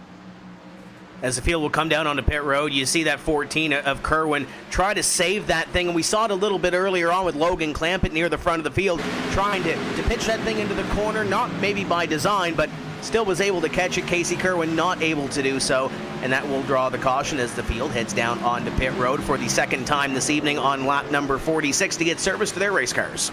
As the field will come down onto pit road, you see that 14 of Kerwin try to save that thing, and we saw it a little bit earlier on with Logan Clampett near the front of the field, trying to pitch that thing into the corner, not maybe by design, but still was able to catch it. Casey Kerwin not able to do so, and that will draw the caution as the field heads down onto pit road for the second time this evening on lap number 46 to get service to their race cars.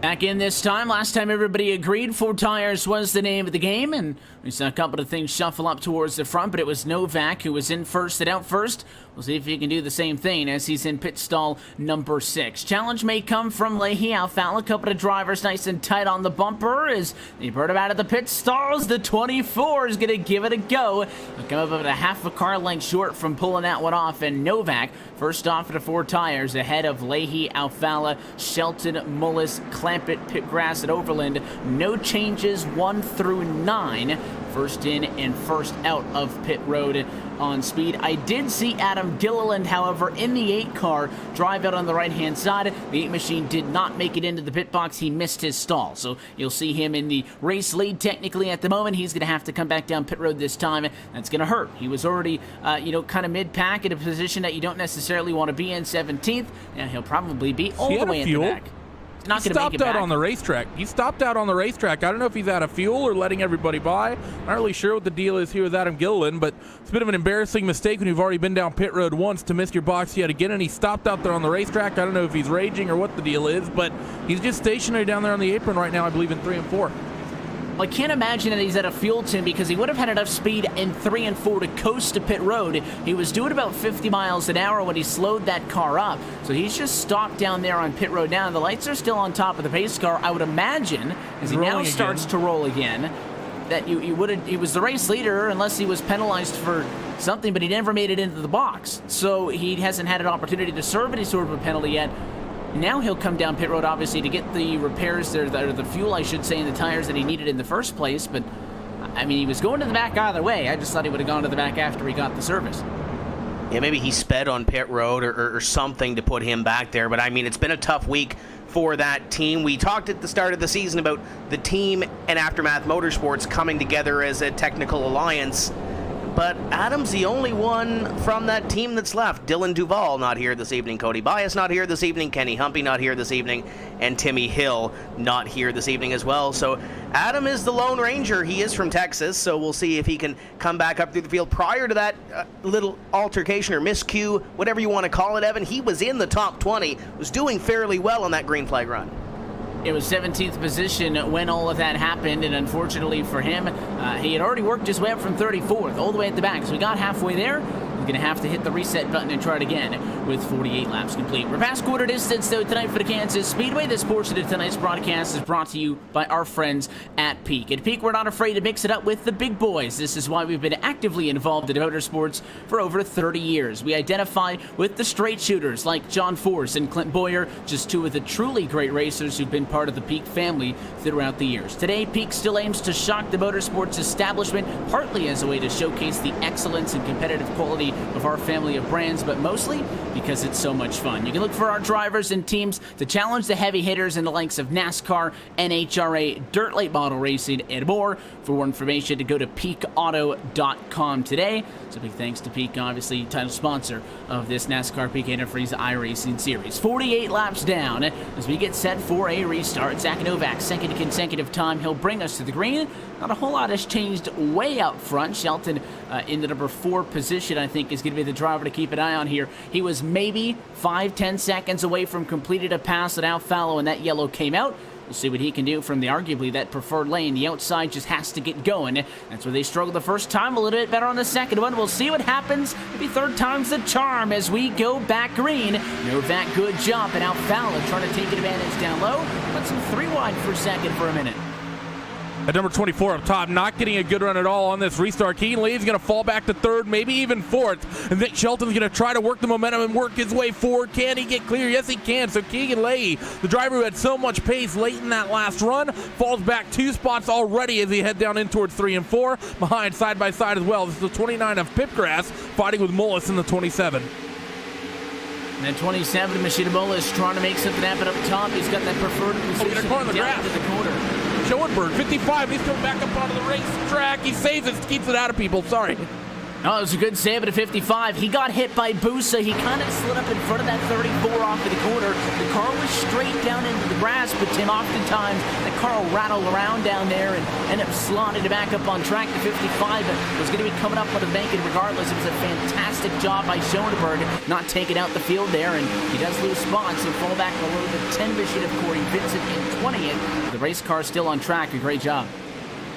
Back in this time. Last time everybody agreed 4 tires was the name of the game, and we saw a couple of things shuffle up towards the front, but it was Novak who was in first and out first. We'll see if he can do the same thing as he's in pit stall number 6. Challenge may come from Leahy. Alfalla, a couple of drivers nice and tight on the bumper as they burn him out of the pit stalls. The 24 is going to give it a go. He'll come up about a half a car length short from pulling that one off, and Novak first off of the 4 tires ahead of Leahy, Alfalla, Shelton, Mullis, Clampett, Pipgrass, and Overland. No changes 1 through 9. First in and first out of pit road on speed. I did see Adam Gilliland, however, in the 8 car drive out on the right-hand side. The 8 machine did not make it into the pit box. He missed his stall. So you'll see him in the race lead technically at the moment. He's going to have to come back down pit road this time. That's going to hurt. He was already, kind of mid-pack in a position that you don't necessarily want to be in, 17th. And he'll probably be all the way in the back. not going to make it stopped out back. on the racetrack. He stopped out on the racetrack. I don't know if he's out of fuel or letting everybody by. Not really sure what the deal is here with Adam Gilliland, but it's a bit of an embarrassing mistake when you've already been down pit road once to miss your box yet again, and he stopped out there on the racetrack. I don't know if he's raging or what the deal is, but he's just stationary down there on the apron right now, I believe, in 3 and 4. I can't imagine that he's at a fuel tin because he would have had enough speed in 3 and 4 to coast to pit road. He was doing about 50 miles an hour when he slowed that car up. So he's just stopped down there on pit road now. The lights are still on top of the pace car. I would imagine, as he now starts to roll again, that he was the race leader unless he was penalized for something, but he never made it into the box. So he hasn't had an opportunity to serve any sort of a penalty yet. Now he'll come down pit road, obviously, to get the repairs there, or the fuel, I should say, in the tires that he needed in the first place. But, I mean, he was going to the back either way. I just thought he would have gone to the back after he got the service. Yeah, maybe he sped on pit road or something to put him back there. But, I mean, it's been a tough week for that team. We talked at the start of the season about the team and Aftermath Motorsports coming together as a technical alliance. But Adam's the only one from that team that's left. Dylan Duval not here this evening. Cody Bias not here this evening. Kenny Humpy not here this evening. And Timmy Hill not here this evening as well. So Adam is the Lone Ranger. He is from Texas, so we'll see if he can come back up through the field. Prior to that little altercation or miscue, whatever you want to call it, Evan, he was in the top 20, was doing fairly well on that green flag run. It was 17th position when all of that happened, and unfortunately for him, he had already worked his way up from 34th all the way at the back. So we got halfway there. He's going to have to hit the reset button and try it again with 48 laps complete. We're past quarter distance, though, tonight for the Kansas Speedway. This portion of tonight's broadcast is brought to you by our friends at Peak. At Peak, we're not afraid to mix it up with the big boys. This is why we've been actively involved in motorsports for over 30 years. We identify with the straight shooters like John Force and Clint Boyer, just two of the truly great racers who've been part of the Peak family throughout the years. Today, Peak still aims to shock the motorsports establishment, partly as a way to showcase the excellence and competitive quality of our family of brands, but mostly because it's so much fun. You can look for our drivers and teams to challenge the heavy hitters in the likes of NASCAR, NHRA, Dirt Late Model Racing, and more. For more information, to go to peakauto.com today. So big thanks to Peak, obviously title sponsor of this NASCAR Peak Antifreeze iRacing series. 48 laps down as we get set for a restart. Zach Novak's second consecutive time he'll bring us to the green. Not a whole lot has changed way up front. Shelton in the number 4 position, I think, is going to be the driver to keep an eye on here. He was maybe 5-10 seconds away from completing a pass at Al Fallow, and that yellow came out. We'll see what he can do from the arguably that preferred lane. The outside just has to get going. That's where they struggled the first time, a little bit better on the second one. We'll see what happens. Maybe third time's the charm as we go back green. Novak, good job, and Al Fallow trying to take advantage down low. Went some 3 wide for second for a minute. At number 24 up top, not getting a good run at all on this restart. Keegan Lee is going to fall back to 3rd, maybe even 4th. And Nick Shelton's going to try to work the momentum and work his way forward. Can he get clear? Yes, he can. So Keegan Lee, the driver who had so much pace late in that last run, falls back 2 spots already as he head down in towards 3 and 4. Behind side by side as well. This is the 29 of Pipgrass fighting with Mullis in the 27. And then 27, Machida Mullis trying to make something happen up top. He's got that preferred position down to the corner. Schoenberg, 55, he's coming back up onto the racetrack. He saves it, keeps it out of people. Sorry. Oh, it was a good save at a 55. He got hit by Busa. He kind of slid up in front of that 34 off to the corner. The car was straight down into the grass, but Tim, oftentimes the car will rattle around down there and end up slotting it back up on track to 55. But it was going to be coming up on the banking regardless. It was a fantastic job by Schoenberg not taking out the field there, and he does lose spots and fall back below the 10 mission of Corey Vincent in 20th. The race car still on track. A great job.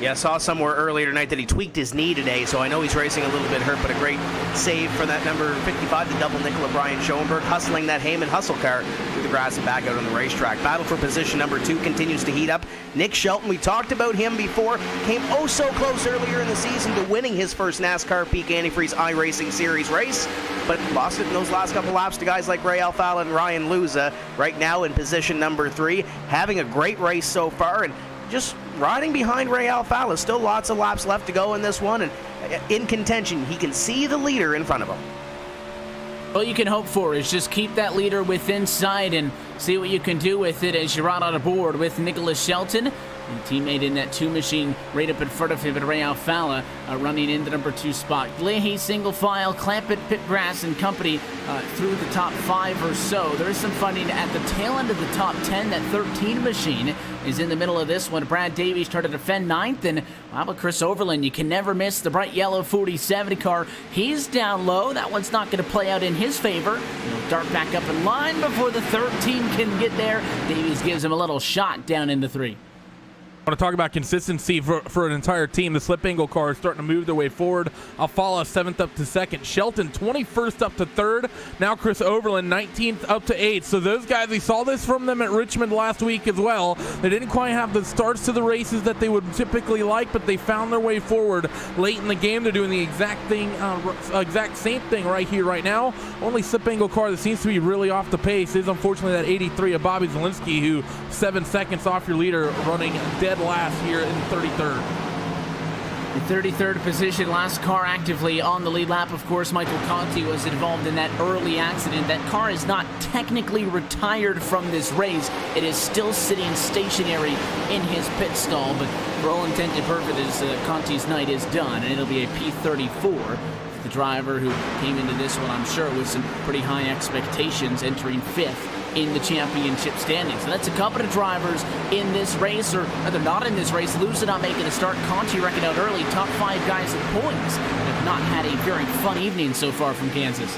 Yeah, I saw somewhere earlier tonight that he tweaked his knee today, so I know he's racing a little bit hurt, but a great save for that number 55, the double nickel of Brian Schoenberg, hustling that Heyman hustle car through the grass and back out on the racetrack. Battle for position number 2 continues to heat up. Nick Shelton, we talked about him before, came oh so close earlier in the season to winning his first NASCAR Peak Antifreeze iRacing Series race, but lost it in those last couple laps to guys like Ray Alfala and Ryan Luza. Right now in position number 3, having a great race so far, and just riding behind Ray Alfala. Still lots of laps left to go in this one, and in contention. He can see the leader in front of him. All you can hope for is just keep that leader within sight, and see what you can do with it as you're out on a board with Nicholas Shelton. And teammate in that 2 machine right up in front of him, and Ray Alfala running in the number 2 spot. Leahy single file, Clampett, Pitgrass, and company through the top 5 or so. There is some fighting at the tail end of the top 10. That 13 machine is in the middle of this one. Brad Davies trying to defend 9th, and how about Chris Overland? You can never miss the bright yellow 47 car. He's down low. That one's not going to play out in his favor. He'll dart back up in line before the 13 can get there. Davies gives him a little shot down in the 3. I want to talk about consistency for an entire team. The slip angle car is starting to move their way forward. Alfala 7th up to 2nd. Shelton 21st up to 3rd. Now Chris Overland 19th up to 8th. So those guys, we saw this from them at Richmond last week as well. They didn't quite have the starts to the races that they would typically like, but they found their way forward late in the game. They're doing the exact same thing right here, right now. Only slip angle car that seems to be really off the pace is unfortunately that 83 of Bobby Zielinski, who 7 seconds off your leader, running dead last here in 33rd. The 33rd position, last car actively on the lead lap. Of course, Michael Conti was involved in that early accident. That car is not technically retired from this race. It is still sitting stationary in his pit stall, but for all intents and purposes, Conti's night is done, and it'll be a P34. The driver who came into this one, I'm sure, with some pretty high expectations, entering 5th in the championship standings. So that's a couple of drivers in this race, or rather not in this race. Luza not making a start. Conti wrecking out early. Top 5 guys at points have not had a very fun evening so far from Kansas.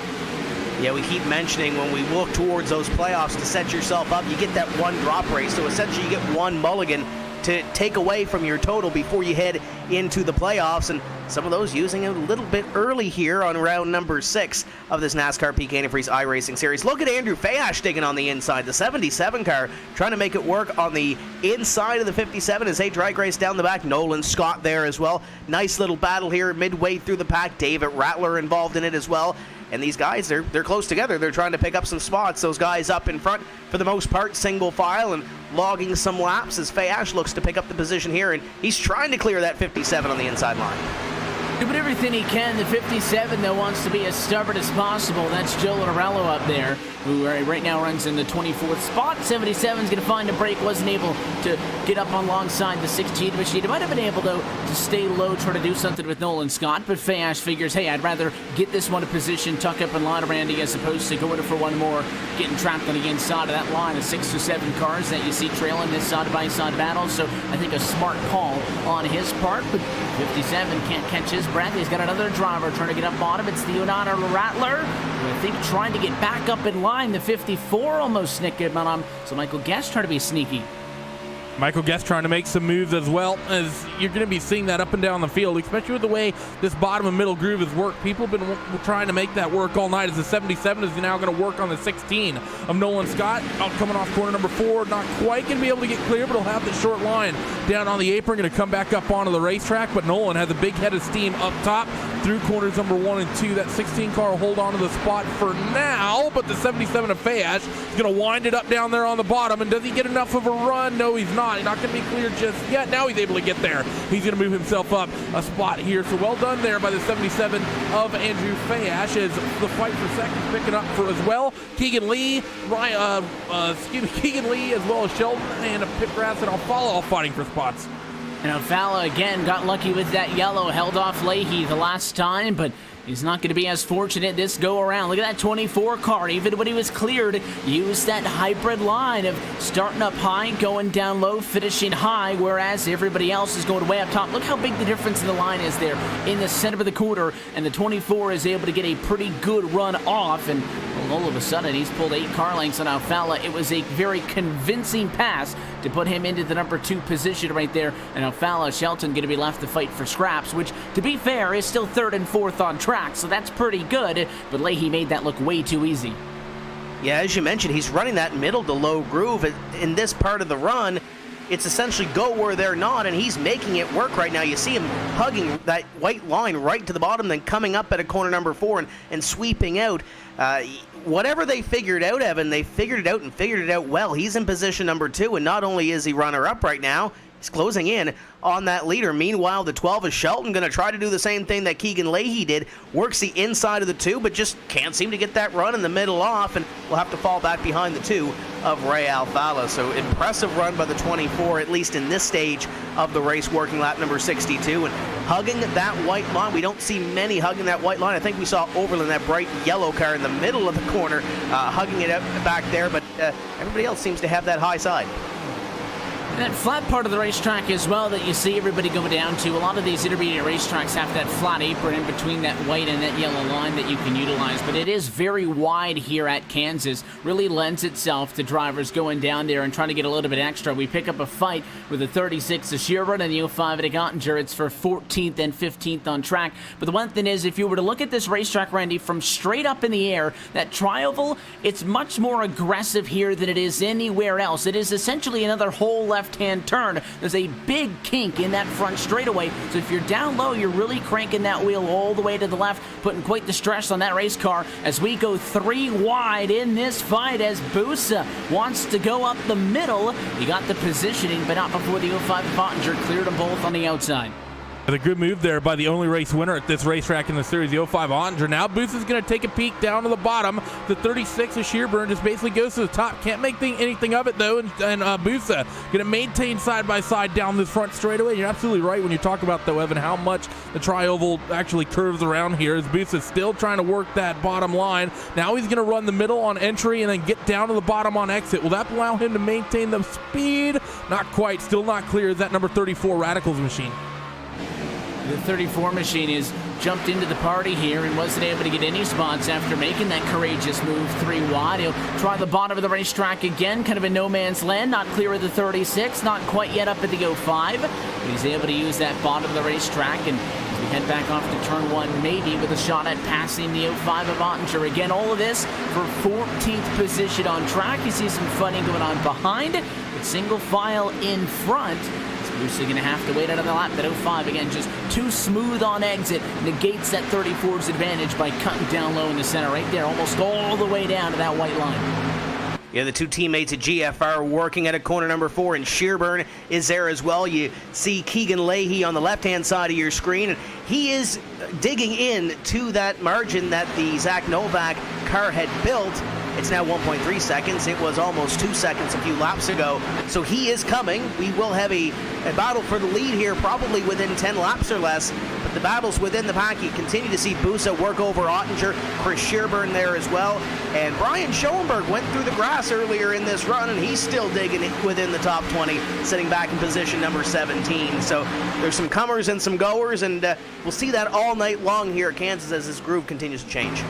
Yeah, we keep mentioning when we look towards those playoffs to set yourself up, you get that one drop race. So essentially you get one mulligan to take away from your total before you head into the playoffs, and some of those using a little bit early here on round number 6 of this NASCAR Peak Antifreeze iRacing series. Look at Andrew Fayash digging on the inside, the 77 car, trying to make it work on the inside of the 57 as they drag race down the back. Nolan Scott there as well. Nice little battle here midway through the pack. David Rattler involved in it as well. And these guys, they're close together. They're trying to pick up some spots. Those guys up in front, for the most part, single file and logging some laps as Fayash looks to pick up the position here. And he's trying to clear that 57 on the inside line. Doing everything he can. The 57, though, wants to be as stubborn as possible. That's Joe Lorello up there, who right now runs in the 24th spot. 77's going to find a break. Wasn't able to get up alongside the 16 machine. He might have been able, though, to stay low, try to do something with Nolan Scott. But Fayash figures, hey, I'd rather get this one in position, tuck up in line of Randy, as opposed to going for one more, getting trapped on the inside of that line of 6 or 7 cars that you see trailing this side-by-side battle. So I think a smart call on his part. But 57 can't catch his breath. He's got another driver trying to get up bottom. It's Leonardo Rattler, who I think trying to get back up in line. The 54 almost snicked him on him. So Michael Guest trying to be sneaky. Michael Guest trying to make some moves as well, as you're going to be seeing that up and down the field, especially with the way this bottom and middle groove has worked. People have been trying to make that work all night, as the 77 is now going to work on the 16 of Nolan Scott. Out coming off corner number 4, not quite going to be able to get clear, but he'll have the short line down on the apron, going to come back up onto the racetrack. But Nolan has a big head of steam up top through corners number 1 and 2. That 16 car will hold on to the spot for now, but the 77 of Fayash is going to wind it up down there on the bottom. And does he get enough of a run? No, he's not. He's not going to be clear just yet. Now he's able to get there. He's going to move himself up a spot here. So well done there by the 77 of Andrew Fayash, as the fight for second picking up for as well. Keegan Lee, Keegan Lee, as well as Sheldon and Pitgrass and Alfala all fighting for spots. And Alfala again got lucky with that yellow, held off Leahy the last time, but he's not going to be as fortunate this go around. Look at that 24 car. Even when he was cleared, used that hybrid line of starting up high, going down low, finishing high, whereas everybody else is going way up top. Look how big the difference in the line is there in the center of the quarter, and the 24 is able to get a pretty good run off, and all of a sudden he's pulled 8 car lengths on Alfala. It was a very convincing pass to put him into the number 2 position right there, and Alfala Shelton going to be left to fight for scraps, which, to be fair, is still 3rd and 4th on track, so that's pretty good, but Leahy made that look way too easy. Yeah, as you mentioned, he's running that middle to low groove. In this part of the run, it's essentially go where they're not, and he's making it work right now. You see him hugging that white line right to the bottom, then coming up at a corner number 4 and sweeping out. Whatever they figured out, Evan, they figured it out and figured it out well. He's in position number 2, and not only is he runner-up right now, He's closing in on that leader. Meanwhile, the 12 is Shelton, going to try to do the same thing that Keegan Leahy did. Works the inside of the 2, but just can't seem to get that run in the middle off, and will have to fall back behind the 2 of Ray Alfala. So impressive run by the 24, at least in this stage of the race, working lap number 62. And hugging that white line, we don't see many hugging that white line. I think we saw Overland, that bright yellow car in the middle of the corner, hugging it up back there, but everybody else seems to have that high side. That flat part of the racetrack as well that you see everybody going down to. A lot of these intermediate racetracks have that flat apron in between that white and that yellow line that you can utilize, but it is very wide here at Kansas. Really lends itself to drivers going down there and trying to get a little bit extra. We pick up a fight with the 36 of Shearburn and the 05 at Gottinger. It's for 14th and 15th on track. But the one thing is, if you were to look at this racetrack, Randy, from straight up in the air, that tri-oval, it's much more aggressive here than it is anywhere else. It is essentially another whole left-hand turn. There's a big kink in that front straightaway, so if you're down low, you're really cranking that wheel all the way to the left, putting quite the stress on that race car as we go 3 wide in this fight as Busa wants to go up the middle. He got the positioning, but not before the 05 Pottinger cleared them both on the outside. A good move there by the only race winner at this racetrack in the series, the 05 Ottinger. Now Booth is going to take a peek down to the bottom. The 36 of Shearburn just basically goes to the top. Can't make anything of it, though, and Busa going to maintain side-by-side down this front straightaway. You're absolutely right when you talk about, though, Evan, how much the tri-oval actually curves around here as Busa still trying to work that bottom line. Now he's going to run the middle on entry and then get down to the bottom on exit. Will that allow him to maintain the speed? Not quite. Still not clear. Is that number 34 Radicals machine? The 34 machine has jumped into the party here and wasn't able to get any spots after making that courageous move 3 wide. He'll try the bottom of the racetrack again, kind of in no man's land. Not clear of the 36, not quite yet up at the 05. But he's able to use that bottom of the racetrack, and as we head back off to turn 1, maybe with a shot at passing the 05 of Ottinger. Again, all of this for 14th position on track. You see some funning going on behind, but single file in front. Busa going to have to wait another lap. That 05, again, just too smooth on exit. Negates that 34's advantage by cutting down low in the center right there, almost all the way down to that white line. Yeah, the 2 teammates at GFR working at a corner number 4, and Shearburn is there as well. You see Keegan Leahy on the left-hand side of your screen, and he is digging in to that margin that the Zach Novak car had built. It's now 1.3 seconds. It was almost 2 seconds a few laps ago. So he is coming. We will have a battle for the lead here, probably within 10 laps or less. But the battle's within the pack. You continue to see Busa work over Ottinger, Chris Shearburn there as well. And Brian Schoenberg went through the grass earlier in this run, and he's still digging it within the top 20, sitting back in position number 17. So there's some comers and some goers, and we'll see that all night long here at Kansas as this groove continues to change.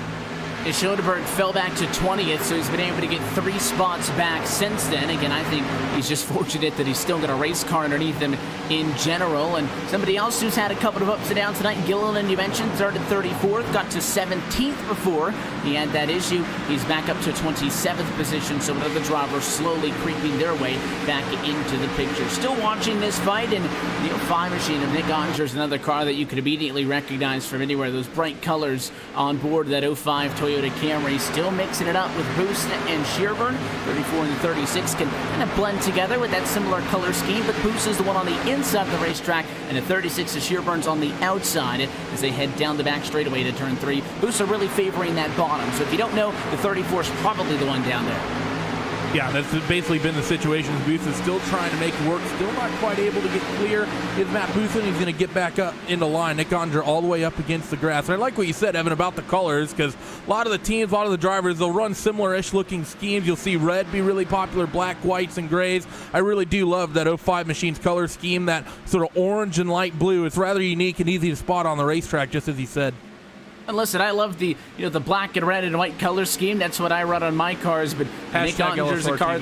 Schoenberg fell back to 20th, so he's been able to get 3 spots back since then. Again, I think he's just fortunate that he's still got a race car underneath him in general. And somebody else who's had a couple of ups and downs tonight, Gilliland, you mentioned, started 34th, got to 17th before he had that issue. He's back up to 27th position, so another driver slowly creeping their way back into the picture. Still watching this fight, and the 05 machine of Nick Ottinger is another car that you could immediately recognize from anywhere. Those bright colors on board that 05 Toyota Camry, still mixing it up with Busa and Shearburn. 34 and the 36 can kind of blend together with that similar color scheme, but Busa is the one on the inside of the racetrack, and the 36 of Shearburn's on the outside as they head down the back straightaway to turn 3. Busa really favoring that bottom, so if you don't know, the 34 is probably the one down there. Yeah, that's basically been the situation. Booth is still trying to make it work, still not quite able to get clear. Is Matt Booth, and he's going to get back up into line. Nick Ottinger all the way up against the grass. And I like what you said, Evan, about the colors, because a lot of the teams, a lot of the drivers, they'll run similar-ish looking schemes. You'll see red be really popular, black, whites, and grays. I really do love that 05 machine's color scheme, that sort of orange and light blue. It's rather unique and easy to spot on the racetrack, just as he said. And listen, I love the the black and red and white color scheme. That's what I run on my cars. But Nick Ottinger's a car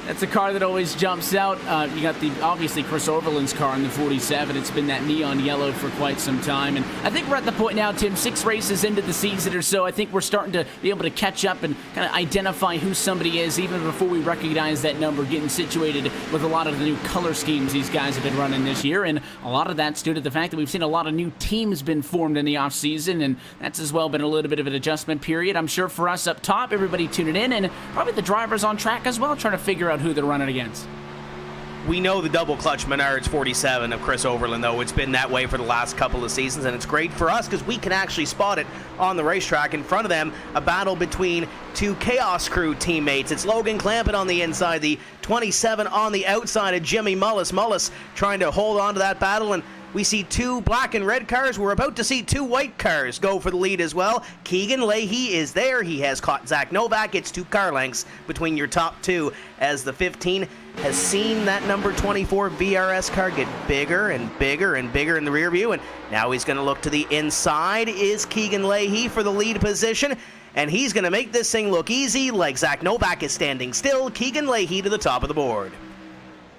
that's a car that always jumps out. You got obviously Chris Overland's car in the 47. It's been that neon yellow for quite some time. And I think we're at the point now, Tim, 6 races into the season or so, I think we're starting to be able to catch up and kind of identify who somebody is even before we recognize that number, getting situated with a lot of the new color schemes these guys have been running this year. And a lot of that's due to the fact that we've seen a lot of new teams been formed in the offseason, and that's as well been a little bit of an adjustment period, I'm sure, for us up top, everybody tuning in, and probably the drivers on track as well, trying to figure out who they're running against. We know the double clutch Menards 47 of Chris Overland, though. It's been that way for the last couple of seasons, and it's great for us because we can actually spot it on the racetrack. In front of them, a battle between two Chaos Crew teammates. It's Logan Clampett on the inside, the 27 on the outside of Jimmy Mullis. Mullis trying to hold on to that battle, and we see two black and red cars. We're about to see two white cars go for the lead as well. Keegan Leahy is there. He has caught Zach Novak. It's 2 car lengths between your top two as the 15 has seen that number 24 VRS car get bigger and bigger and bigger in the rear view. And now he's going to look to the inside. Is Keegan Leahy for the lead position? And he's going to make this thing look easy like Zach Novak is standing still. Keegan Leahy to the top of the board.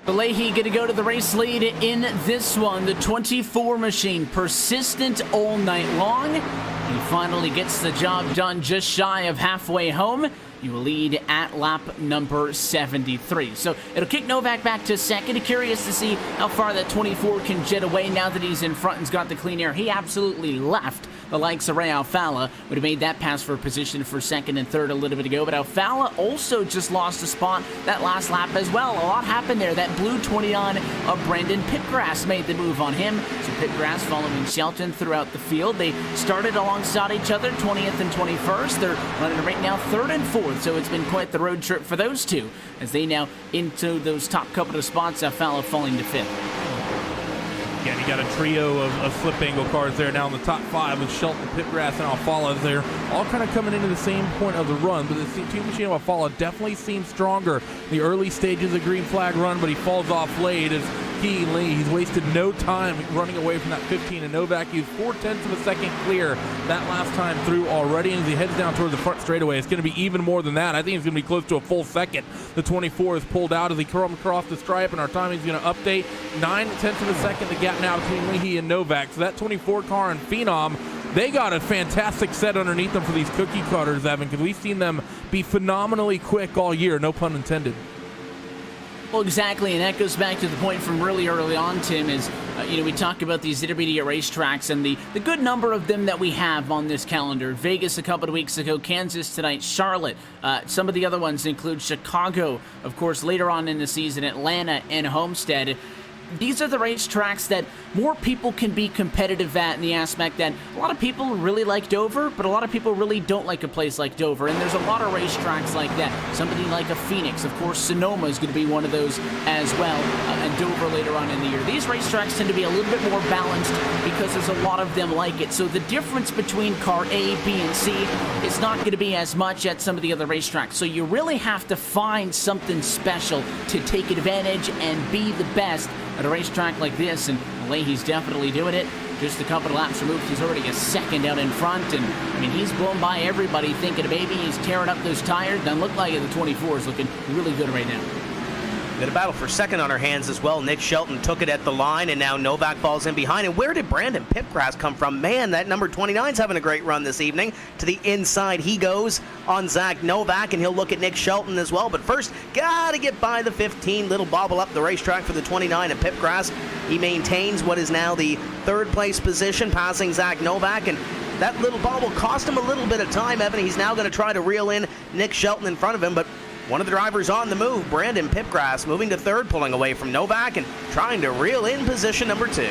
Leahy going to go to the race lead in this one. The 24 machine, persistent all night long. He finally gets the job done just shy of halfway home. You will lead at lap number 73. So it'll kick Novak back to second. Curious to see how far that 24 can jet away now that he's in front and's got the clean air. He absolutely left the likes of Ray Alfala. Would have made that pass for position for second and third a little bit ago, but Alfala also just lost a spot that last lap as well. A lot happened there. That blue 29 of Brendan Pipgrass made the move on him. So Pipgrass following Shelton throughout the field. They started alongside each other, 20th and 21st. They're running right now third and fourth, so it's been quite the road trip for those two as they now into those top couple of spots. Alfala falling to fifth. Again, you got a trio of slip angle cars there now in the top 5 with Shelton, Pipgrass, and Alfala. They're all kind of coming into the same point of the run, but the team machine of Alfala definitely seems stronger in the early stages of green flag run, but he falls off late as Keegan Lee. He's wasted no time running away from that 15, and Novak used 0.4 of a second clear that last time through already, and as he heads down towards the front straightaway, it's going to be even more than that. I think it's going to be close to a full second. The 24 is pulled out as he comes across the stripe, and our timing is going to update 0.9 of a second, the gap now between Leahy and Novak. So that 24 car and Phenom, they got a fantastic set underneath them for these cookie cutters, Evan, because we've seen them be phenomenally quick all year, no pun intended. Well, exactly, and that goes back to the point from really early on, Tim, is, we talk about these intermediate racetracks and the good number of them that we have on this calendar. Vegas a couple of weeks ago, Kansas tonight, Charlotte. Some of the other ones include Chicago, of course, later on in the season, Atlanta and Homestead. These are the racetracks that more people can be competitive at in the aspect that a lot of people really like Dover, but a lot of people really don't like a place like Dover. And there's a lot of racetracks like that. Somebody like a Phoenix, of course, Sonoma is going to be one of those as well, and Dover later on in the year. These racetracks tend to be a little bit more balanced because there's a lot of them like it. So the difference between car A, B, and C is not going to be as much at some of the other racetracks. So you really have to find something special to take advantage and be the best at a racetrack like this, and Leahy's definitely doing it. Just a couple of laps removed, he's already a second out in front, and he's blown by everybody thinking maybe he's tearing up those tires. Doesn't look like it. The 24 is looking really good right now. Got a battle for second on our hands as well. Nick Shelton took it at the line, and now Novak falls in behind. And where did Brandon Pipgrass come from? Man, that number 29's having a great run this evening. To the inside he goes on Zach Novak, and he'll look at Nick Shelton as well. But first, gotta get by the 15. Little bobble up the racetrack for the 29 of Pipgrass. He maintains what is now the third place position, passing Zach Novak, and that little bobble cost him a little bit of time, Evan. He's now going to try to reel in Nick Shelton in front of him, but one of the drivers on the move, Brandon Pipgrass, moving to third, pulling away from Novak and trying to reel in position number 2.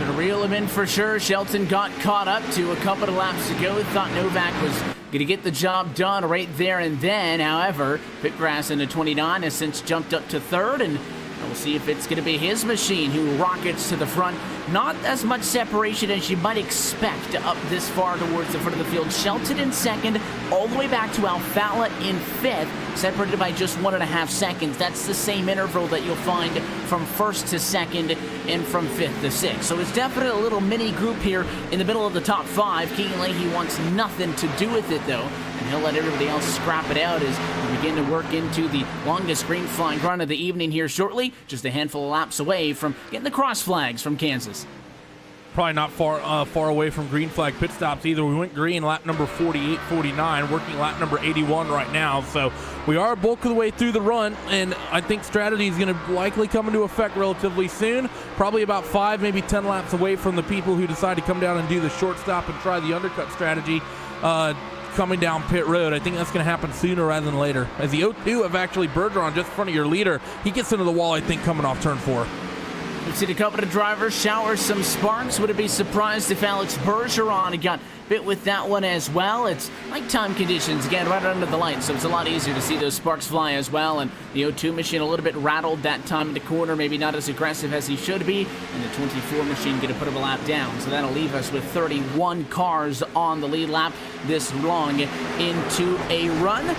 Gonna reel him in for sure. Shelton got caught up to a couple of laps ago. Thought Novak was gonna get the job done right there and then. However, Pipgrass in the 29 has since jumped up to third, and we'll see if it's gonna be his machine who rockets to the front. Not as much separation as you might expect up this far towards the front of the field. Shelton in second, all the way back to Alfala in fifth, separated by just 1.5 seconds. That's the same interval that you'll find from first to second and from fifth to sixth. So it's definitely a little mini group here in the middle of the top 5. Keegan Leahy wants nothing to do with it though, and he'll let everybody else scrap it out as we begin to work into the longest green flag run of the evening here shortly, just a handful of laps away from getting the cross flags from Kansas. Probably not far away from green flag pit stops either. We went green lap number 48, 49, working lap number 81 right now. So we are a bulk of the way through the run, and I think strategy is going to likely come into effect relatively soon. Probably about 5, maybe 10 laps away from the people who decide to come down and do the short stop and try the undercut strategy. coming down pit road. I think that's going to happen sooner rather than later. As the 02 of actually Bergeron just in front of your leader, he gets into the wall, I think, coming off turn 4. We've seen a couple of drivers shower some sparks. Would it be surprised if Alex Bergeron got bit with that one as well? It's nighttime conditions, again, right under the light, so it's a lot easier to see those sparks fly as well. And the 02 machine a little bit rattled that time in the corner, maybe not as aggressive as he should be. And the 24 machine going to put him a lap down. So that'll leave us with 31 cars on the lead lap this long into a run.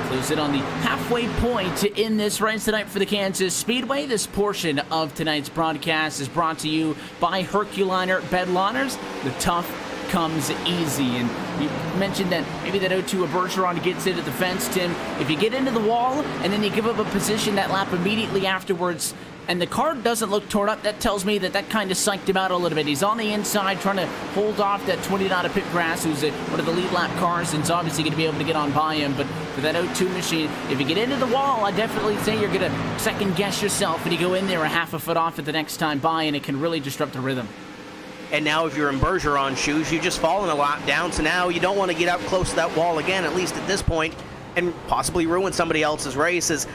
Close it on the halfway point in this race tonight for the Kansas Speedway. This portion of tonight's broadcast is brought to you by Herculiner Bedliners. The tough comes easy. And you mentioned that maybe that 02 of Bergeron gets into the fence, Tim. If you get into the wall and then you give up a position that lap immediately afterwards, and the car doesn't look torn up, that tells me that kind of psyched him out a little bit. He's on the inside trying to hold off that 29 of Pit Grass, who's one of the lead lap cars, and is obviously going to be able to get on by him. But for that 02 machine, if you get into the wall, I definitely say you're going to second guess yourself and you go in there a half a foot off at the next time by, and it can really disrupt the rhythm. And now if you're in Bergeron's shoes, you just fallen a lap down, so now you don't want to get up close to that wall again, at least at this point, and possibly ruin somebody else's races.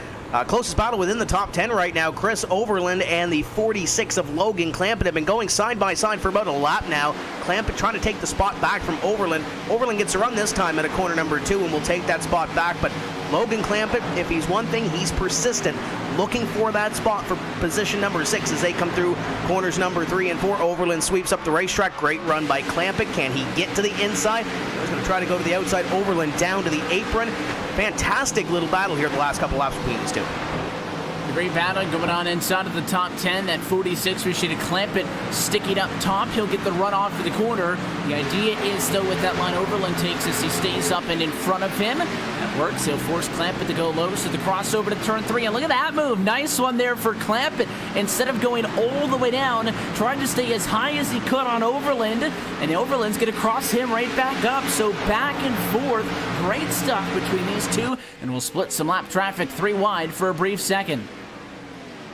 Closest battle within the top 10 right now, Chris Overland and the 46 of Logan Clampett have been going side by side for about a lap now. Clampett trying to take the spot back from Overland. Overland gets a run this time at a corner number 2 and will take that spot back, but Logan Clampett, if he's one thing, he's persistent, looking for that spot for position number 6 as they come through corners number 3 and 4. Overland sweeps up the racetrack. Great run by Clampett. Can he get to the inside? He's going to try to go to the outside. Overland down to the apron. Fantastic little battle here the last couple laps between these two. A great battle going on inside of the top 10. That 46 Rashida Clampett sticking up top. He'll get the run off for the corner. The idea is, though, with that line Overland takes as he stays up and in front of him. That works. He'll force Clampett to go low. So the crossover to turn 3. And look at that move. Nice one there for Clampett. Instead of going all the way down, trying to stay as high as he could on Overland. And Overland's going to cross him right back up. So back and forth. Great stuff between these two. And we'll split some lap traffic 3 wide for a brief second.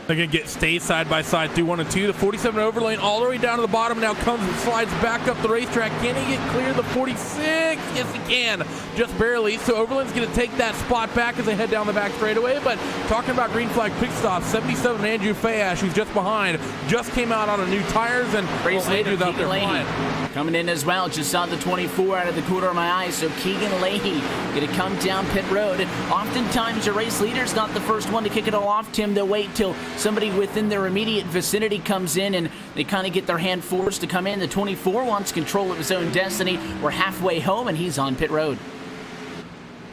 They're going to stay side by side through 1 and 2. The 47 Overlane all the way down to the bottom now comes and slides back up the racetrack. Can he get clear? The 46? Yes, he can. Just barely. So Overland's going to take that spot back as they head down the back straightaway. But talking about green flag pit stop, 77 Andrew Fayash, who's just behind, just came out on a new tires, and Andrew's out there flying. Coming in as well, just saw the 24 out of the corner of my eye. So Keegan Leahy going to come down pit road. Oftentimes your race leader's not the first one to kick it all off, Tim. They'll wait till somebody within their immediate vicinity comes in and they kind of get their hand forced to come in. The 24 wants control of his own destiny. We're halfway home and he's on pit road.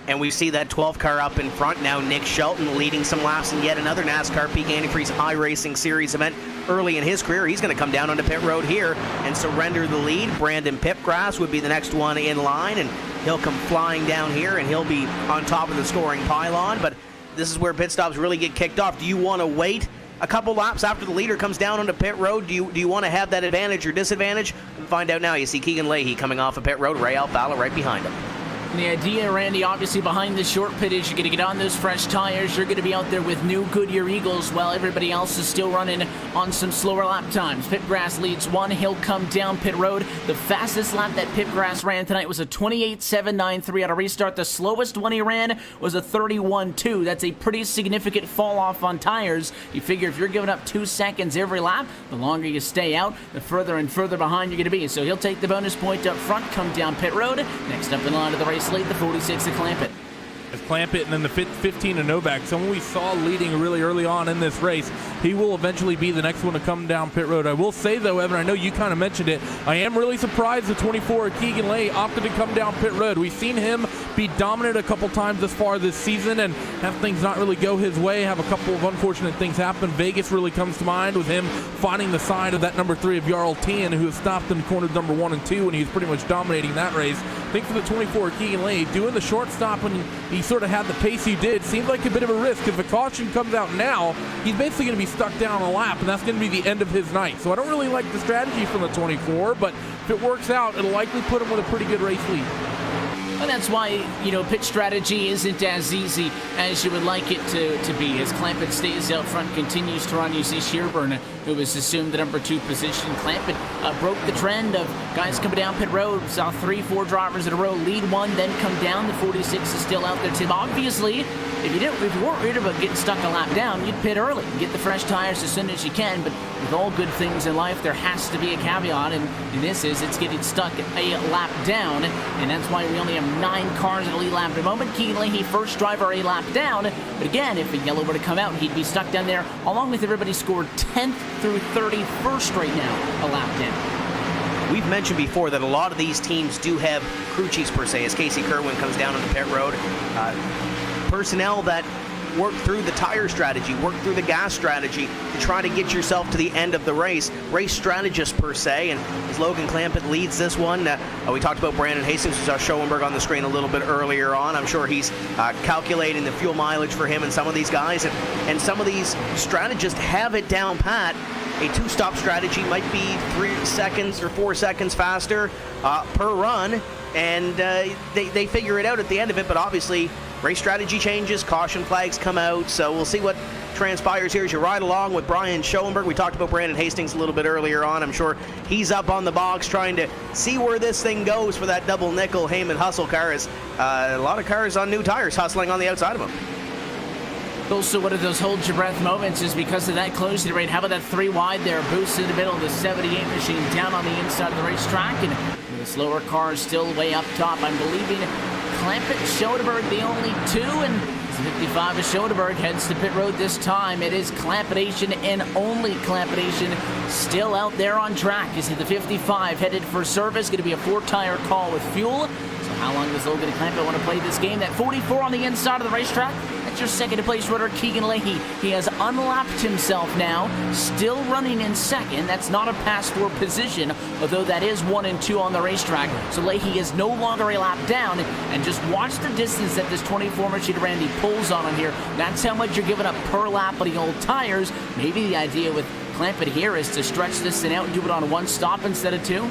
And we see that 12 car up in front now. Nick Shelton leading some laps in yet another NASCAR Peak Antifreeze iRacing Series event early in his career. He's going to come down onto pit road here and surrender the lead. Brandon Pipgrass would be the next one in line, and he'll come flying down here and he'll be on top of the scoring pylon. But this is where pit stops really get kicked off. Do you want to wait a couple laps after the leader comes down onto pit road? Do you want to have that advantage or disadvantage? We'll find out now. You see Keegan Leahy coming off of pit road. Ray Alfala right behind him. And the idea, Randy, obviously behind the short pit is you're going to get on those fresh tires. You're going to be out there with new Goodyear Eagles while everybody else is still running on some slower lap times. Pipgrass leads 1. He'll come down pit road. The fastest lap that Pipgrass ran tonight was a 28.793 at a restart. The slowest one he ran was a 31.2. That's a pretty significant fall off on tires. You figure if you're giving up 2 seconds every lap, the longer you stay out, the further and further behind you're going to be. So he'll take the bonus point up front, come down pit road. Next up in line of the race lead, the 46 of Clampett. It's Clampett and then the 15 of Novak. Someone we saw leading really early on in this race. He will eventually be the next one to come down pit road. I will say, though, Evan, I know you kind of mentioned it, I am really surprised the 24 of Keegan Leahy opted to come down pit road. We've seen him be dominant a couple times this far this season and have things not really go his way, have a couple of unfortunate things happen. Vegas really comes to mind with him finding the side of that number 3 of Jarl Tien, who has stopped in corners number 1 and 2, and he's pretty much dominating that race. I think for the 24 of Keegan Leahy, doing the short stop when he sort of had the pace he did seemed like a bit of a risk. If the caution comes out now, he's basically going to be stuck down a lap, and that's going to be the end of his night. So I don't really like the strategy from the 24, but if it works out, it'll likely put him with a pretty good race lead. And that's why, pit strategy isn't as easy as you would like it to be. As Clampett stays out front, continues to run. You see Shearburn, who has assumed the number 2 position. Clampett broke the trend of guys coming down pit road. Saw 3-4 drivers in a row lead one, then come down. The 46 is still out there, Tim. Obviously, if you weren't worried about getting stuck a lap down, you'd pit early and get the fresh tires as soon as you can. But with all good things in life, there has to be a caveat, and this is it's getting stuck a lap down, and that's why we only have 9 cars in the lead lap at the moment. Keegan Leahy, first driver, a lap down. But again, if a yellow were to come out, he'd be stuck down there, along with everybody scored 10th through 31st right now, a lap down. We've mentioned before that a lot of these teams do have crew chiefs per se, as Casey Kerwin comes down on the pit road. Personnel that work through the tire strategy, work through the gas strategy to try to get yourself to the end of the race. Race strategists per se, and as Logan Clampett leads this one, we talked about Brandon Hastings. We saw Schoenberg on the screen a little bit earlier on. I'm sure he's calculating the fuel mileage for him and some of these guys, and some of these strategists have it down pat. A 2-stop strategy might be 3 seconds or 4 seconds faster per run, and they figure it out at the end of it. But obviously, race strategy changes, caution flags come out, so we'll see what transpires here as you ride along with Brian Schoenberg. We talked about Brandon Hastings a little bit earlier on. I'm sure he's up on the box trying to see where this thing goes for that double nickel Heyman hustle car. As a lot of cars on new tires hustling on the outside of them. Also, one of those hold your breath moments is because of that closing rate. How about that 3 wide there? Boost in the middle of the 78 machine down on the inside of the racetrack, and the slower car is still way up top. I'm believing Clampett, Schoenberg, the only 2, and 55 of Schoenberg heads to pit road this time. It is Clampettation and only Clampettation still out there on track. Is it the 55 headed for service? Going to be a 4-tire call with fuel. So how long does Logan Clampett want to play this game? That 44 on the inside of the racetrack. That's your second place runner, Keegan Leahy. He has unlapped himself now, still running in second. That's not a pass for position, although that is 1 and 2 on the racetrack. So Leahy is no longer a lap down, and just watch the distance that this 24 machine Randy pulls on him here. That's how much you're giving up per lap on the old tires. Maybe the idea with Clampett here is to stretch this thing out and do it on 1 stop instead of 2.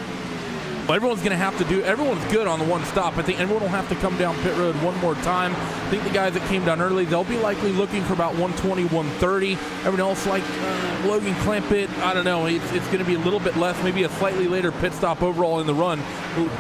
Well, everyone's going to have to do, everyone's good on the 1 stop. I think everyone will have to come down pit road one more time. I think the guys that came down early, they'll be likely looking for about 120, 130. Everyone else, like Logan Clampett, I don't know, it's going to be a little bit less, maybe a slightly later pit stop overall in the run,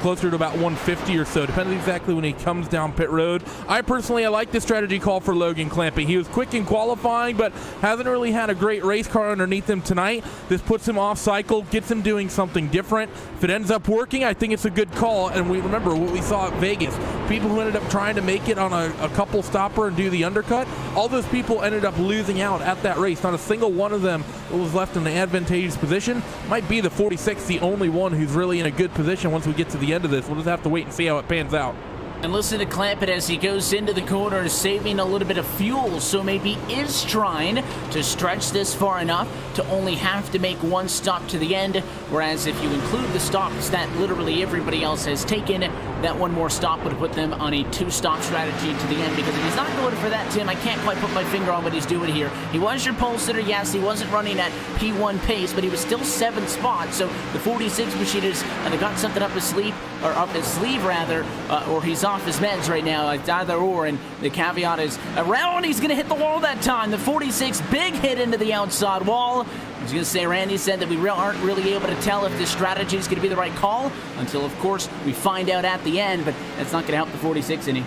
closer to about 150 or so, depending exactly when he comes down pit road. I like this strategy call for Logan Clampett. He was quick in qualifying, but hasn't really had a great race car underneath him tonight. This puts him off cycle, gets him doing something different. If it ends up working, I think it's a good call. And we remember what we saw at Vegas. People who ended up trying to make it on a couple stopper and do the undercut, all those people ended up losing out at that race. Not a single one of them was left in an advantageous position. Might be the 46 the only one who's really in a good position once we get to the end of this. We'll just have to wait and see how it pans out. And listen to Clampett as he goes into the corner, saving a little bit of fuel, so maybe is trying to stretch this far enough to only have to make 1 stop to the end, whereas if you include the stops that literally everybody else has taken, that 1 more stop would put them on a 2-stop strategy to the end, because if he's not going for that, Tim, I can't quite put my finger on what he's doing here. He was your pole sitter, yes, he wasn't running at P1 pace, but he was still 7th spot, so the 46 machine has got something up his sleeve, or he's off his meds right now, either or, and the caveat is around. He's going to hit the wall that time. The 46 big hit into the outside wall. I was going to say, Randy said that we aren't really able to tell if this strategy is going to be the right call until, of course, we find out at the end, but that's not going to help the 46 any.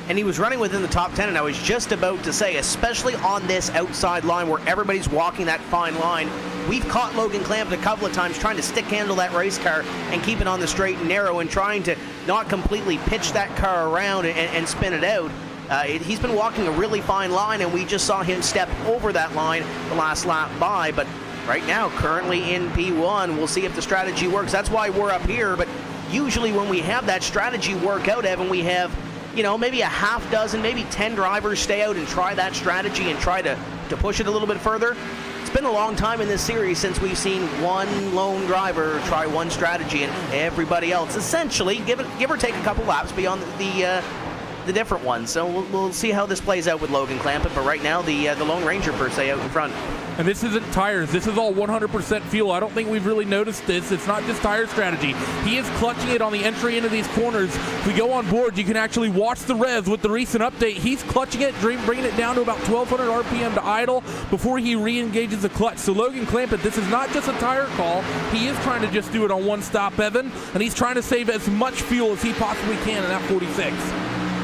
And he was running within the top 10, and I was just about to say, especially on this outside line where everybody's walking that fine line, we've caught Logan Clampett a couple of times trying to stick handle that race car and keep it on the straight and narrow and trying to not completely pitch that car around and spin it out. He's been walking a really fine line, and we just saw him step over that line the last lap by, but right now, currently in P1, we'll see if the strategy works. That's why we're up here, but usually when we have that strategy work out, Evan, we have maybe a half dozen, maybe 10 drivers stay out and try that strategy and try to push it a little bit further. It's been a long time in this series since we've seen one lone driver try one strategy and everybody else essentially give or take a couple laps beyond the different ones. So we'll see how this plays out with Logan Clampett, but right now the Lone Ranger per se out in front. And this isn't tires. This is all 100% fuel. I don't think we've really noticed this. It's not just tire strategy. He is clutching it on the entry into these corners. If we go on board, you can actually watch the revs with the recent update. He's clutching it, bringing it down to about 1,200 RPM to idle before he re-engages the clutch. So Logan Clampett, this is not just a tire call. He is trying to just do it on one stop, Evan, and he's trying to save as much fuel as he possibly can in that 46.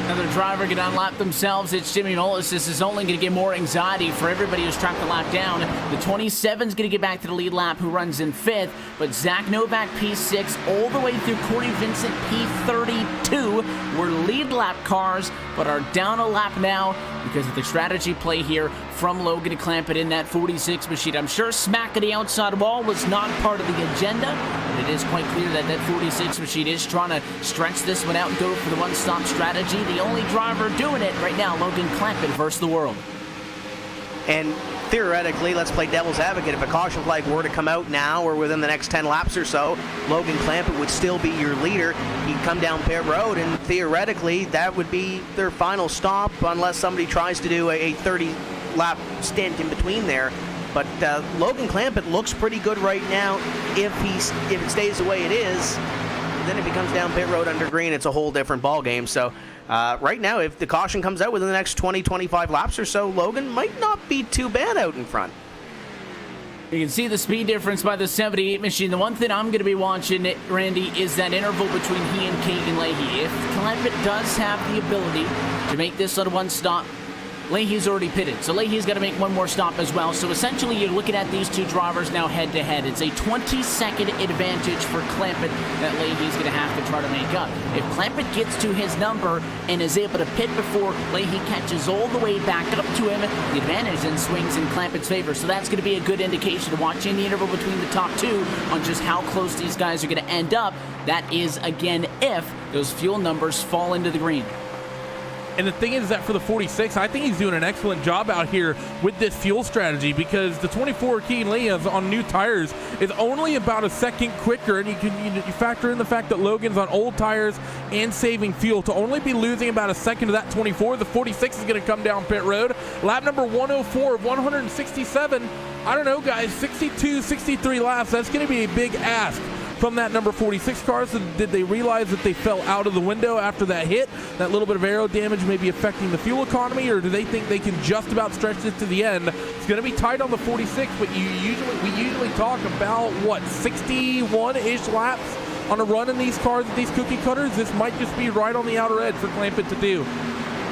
Another driver going to unlap themselves. It's Jimmy Mullis. This is only going to get more anxiety for everybody who's tracked the lap down. The 27 is going to get back to the lead lap, who runs in 5th. But Zach Novak, P6, all the way through Corey Vincent, P32, were lead lap cars, but are down a lap now because of the strategy play here from Logan Clampett in that 46 machine. I'm sure smack of the outside wall was not part of the agenda, but it is quite clear that that 46 machine is trying to stretch this one out and go for the one-stop strategy. The only driver doing it right now, Logan Clampett versus the world. And theoretically, let's play devil's advocate. If a caution flag were to come out now or within the next 10 laps or so, Logan Clampett would still be your leader. He'd come down pit road, and theoretically, that would be their final stop unless somebody tries to do a 30-lap stint in between there. But Logan Clampett looks pretty good right now. If it stays the way it is, then if he comes down pit road under green, it's a whole different ball game. So right now, if the caution comes out within the next 20-25 laps or so, Logan might not be too bad out in front. You can see the speed difference by the 78 machine. The one thing I'm going to be watching, Randy, is that interval between he and Keegan Leahy. If Clampett does have the ability to make this on one stop, Leahy's already pitted, so Leahy's got to make one more stop as well. So essentially, you're looking at these two drivers now head-to-head. It's a 20-second advantage for Clampett that Leahy's going to have to try to make up. If Clampett gets to his number and is able to pit before Leahy catches all the way back up to him, the advantage then swings in Clampett's favor. So that's going to be a good indication to watching the interval between the top two on just how close these guys are going to end up. That is, again, if those fuel numbers fall into the green. And the thing is that for the 46, I think he's doing an excellent job out here with this fuel strategy, because the 24 Keegan Leahy on new tires is only about a second quicker, and you factor in the fact that Logan's on old tires and saving fuel. To only be losing about a second to that 24, the 46 is going to come down pit road. Lap number 104 of 167. I don't know, guys, 62, 63 laps. That's going to be a big ask from that number 46 car. So did they realize that they fell out of the window after that hit? That little bit of aero damage may be affecting the fuel economy, or do they think they can just about stretch this to the end? It's going to be tight on the 46, but we usually talk about, what, 61-ish laps on a run in these cars with these cookie cutters. This might just be right on the outer edge for Clampett to do.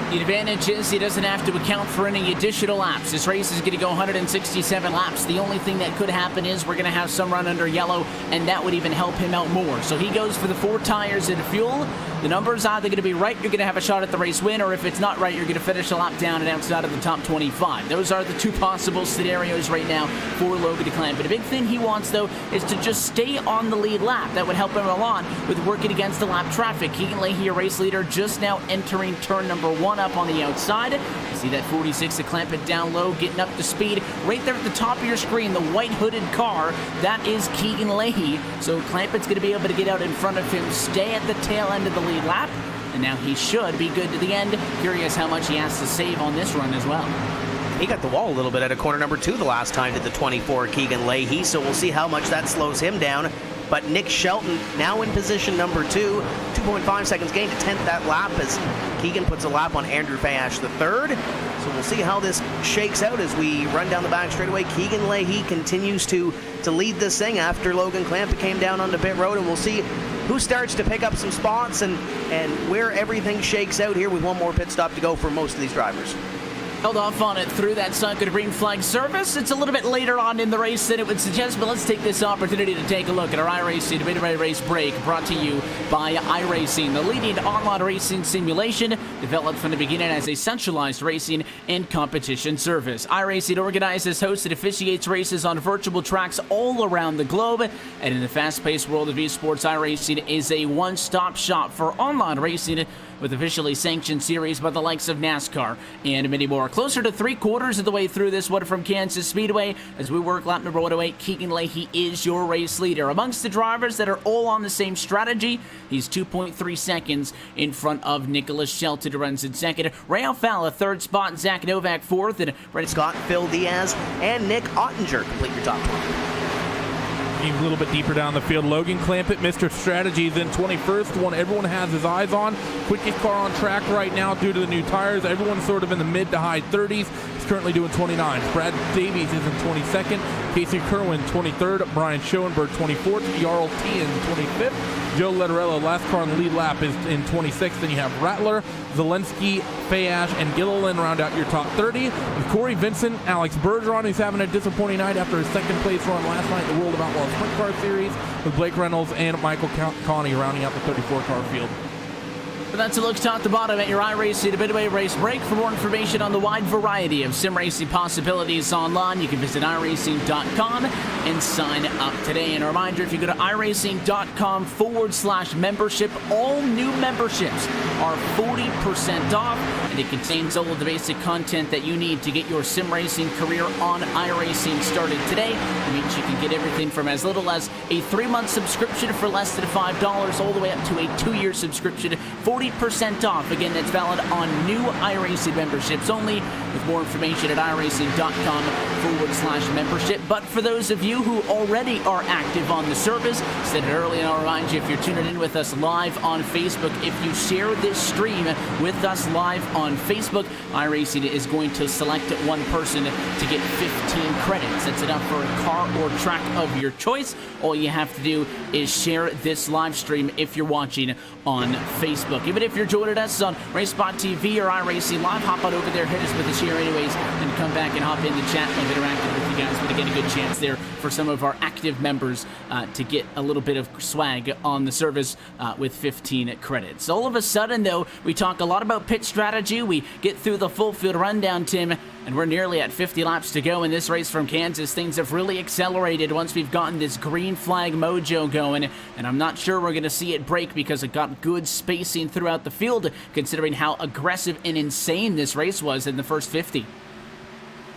The advantage is he doesn't have to account for any additional laps. This race is going to go 167 laps. The only thing that could happen is we're going to have some run under yellow, and that would even help him out more. So he goes for the 4 tires and fuel. The number's either going to be right, you're going to have a shot at the race win, or if it's not right, you're going to finish a lap down and outside of the top 25. Those are the two possible scenarios right now for Logan Clampett. But a big thing he wants, though, is to just stay on the lead lap. That would help him a lot with working against the lap traffic. Keegan Leahy, a race leader, just now entering turn number 1 up on the outside. You see that 46 of Clampett down low, getting up to speed. Right there at the top of your screen, the white hooded car, that is Keegan Leahy. So Clampett's going to be able to get out in front of him, stay at the tail end of the lead lap, and now he should be good to the end. Curious how much he has to save on this run as well. He got the wall a little bit at a corner number 2 the last time, did the 24 Keegan Leahy, so we'll see how much that slows him down. But Nick Shelton now in position number 2, 2.5 seconds gain to 10th that lap as Keegan puts a lap on Andrew Fayash the 3rd. So we'll see how this shakes out as we run down the back straightaway. Keegan Leahy continues to lead this thing after Logan Clampett came down onto pit road, and we'll see who starts to pick up some spots and where everything shakes out here with one more pit stop to go for most of these drivers. Held off on it through that sunken green flag service. It's a little bit later on in the race than it would suggest, but let's take this opportunity to take a look at our iRacing midway race break, brought to you by iRacing, the leading online racing simulation developed from the beginning as a centralized racing and competition service. iRacing organizes, hosts, and officiates races on virtual tracks all around the globe, and in the fast-paced world of esports, iRacing is a one-stop shop for online racing with officially sanctioned series by the likes of NASCAR and many more. Closer to 3/4 of the way through this one from Kansas Speedway. As we work lap number 108, Keegan Leahy is your race leader. Amongst the drivers that are all on the same strategy, he's 2.3 seconds in front of Nicholas Shelton, who runs in second. Ray Alfala, third spot. Zach Novak, fourth. And Scott, Phil Diaz, and Nick Ottinger complete your top 20. A little bit deeper down the field, Logan Clampett, Mr. Strategies in 21st, one everyone has his eyes on. Quickest car on track right now due to the new tires. Everyone's sort of in the mid to high 30s. He's currently doing 29. Brad Davies is in 22nd. Casey Kerwin 23rd. Brian Schoenberg 24th. Jarl T in 25th. Joe Letterello, last car on the lead lap, is in 26th. Then you have Rattler, Zelensky, Fayash, and Gilliland round out your top 30. With Corey Vincent, Alex Bergeron, who's having a disappointing night after his second place run last night in the World of Outlaws Sprint Car Series, with Blake Reynolds and Michael Connie rounding out the 34-car field. But that's a look top to bottom at your iRacing Midway Race Break. For more information on the wide variety of sim racing possibilities online, you can visit iRacing.com and sign up today. And a reminder, if you go to iRacing.com/membership, all new memberships are 40% off, and it contains all of the basic content that you need to get your sim racing career on iRacing started today. It means you can get everything from as little as a 3-month subscription for less than $5 all the way up to a 2-year subscription, 40% off. Again, that's valid on new iRacing memberships only. With more information at iRacing.com/membership. But for those of you who already are active on the service, said it earlier, and I'll remind you, if you're tuning in with us live on Facebook, if you share this stream with us live on Facebook, iRacing is going to select one person to get 15 credits. That's enough for a car or track of your choice. All you have to do is share this live stream if you're watching on Facebook. Even if you're joining us on RaceSpot TV or iRacing Live, hop on over there, hit us with a share anyways, and come back and hop in the chat and interactive with you guys. But again, a good chance there for some of our active members to get a little bit of swag on the service with 15 credits. All of a sudden, though, we talk a lot about pit strategy. We get through the full field rundown, Tim, and we're nearly at 50 laps to go in this race from Kansas. Things have really accelerated once we've gotten this green flag mojo going, and I'm not sure we're going to see it break because it got good spacing throughout the field, considering how aggressive and insane this race was in the first 50.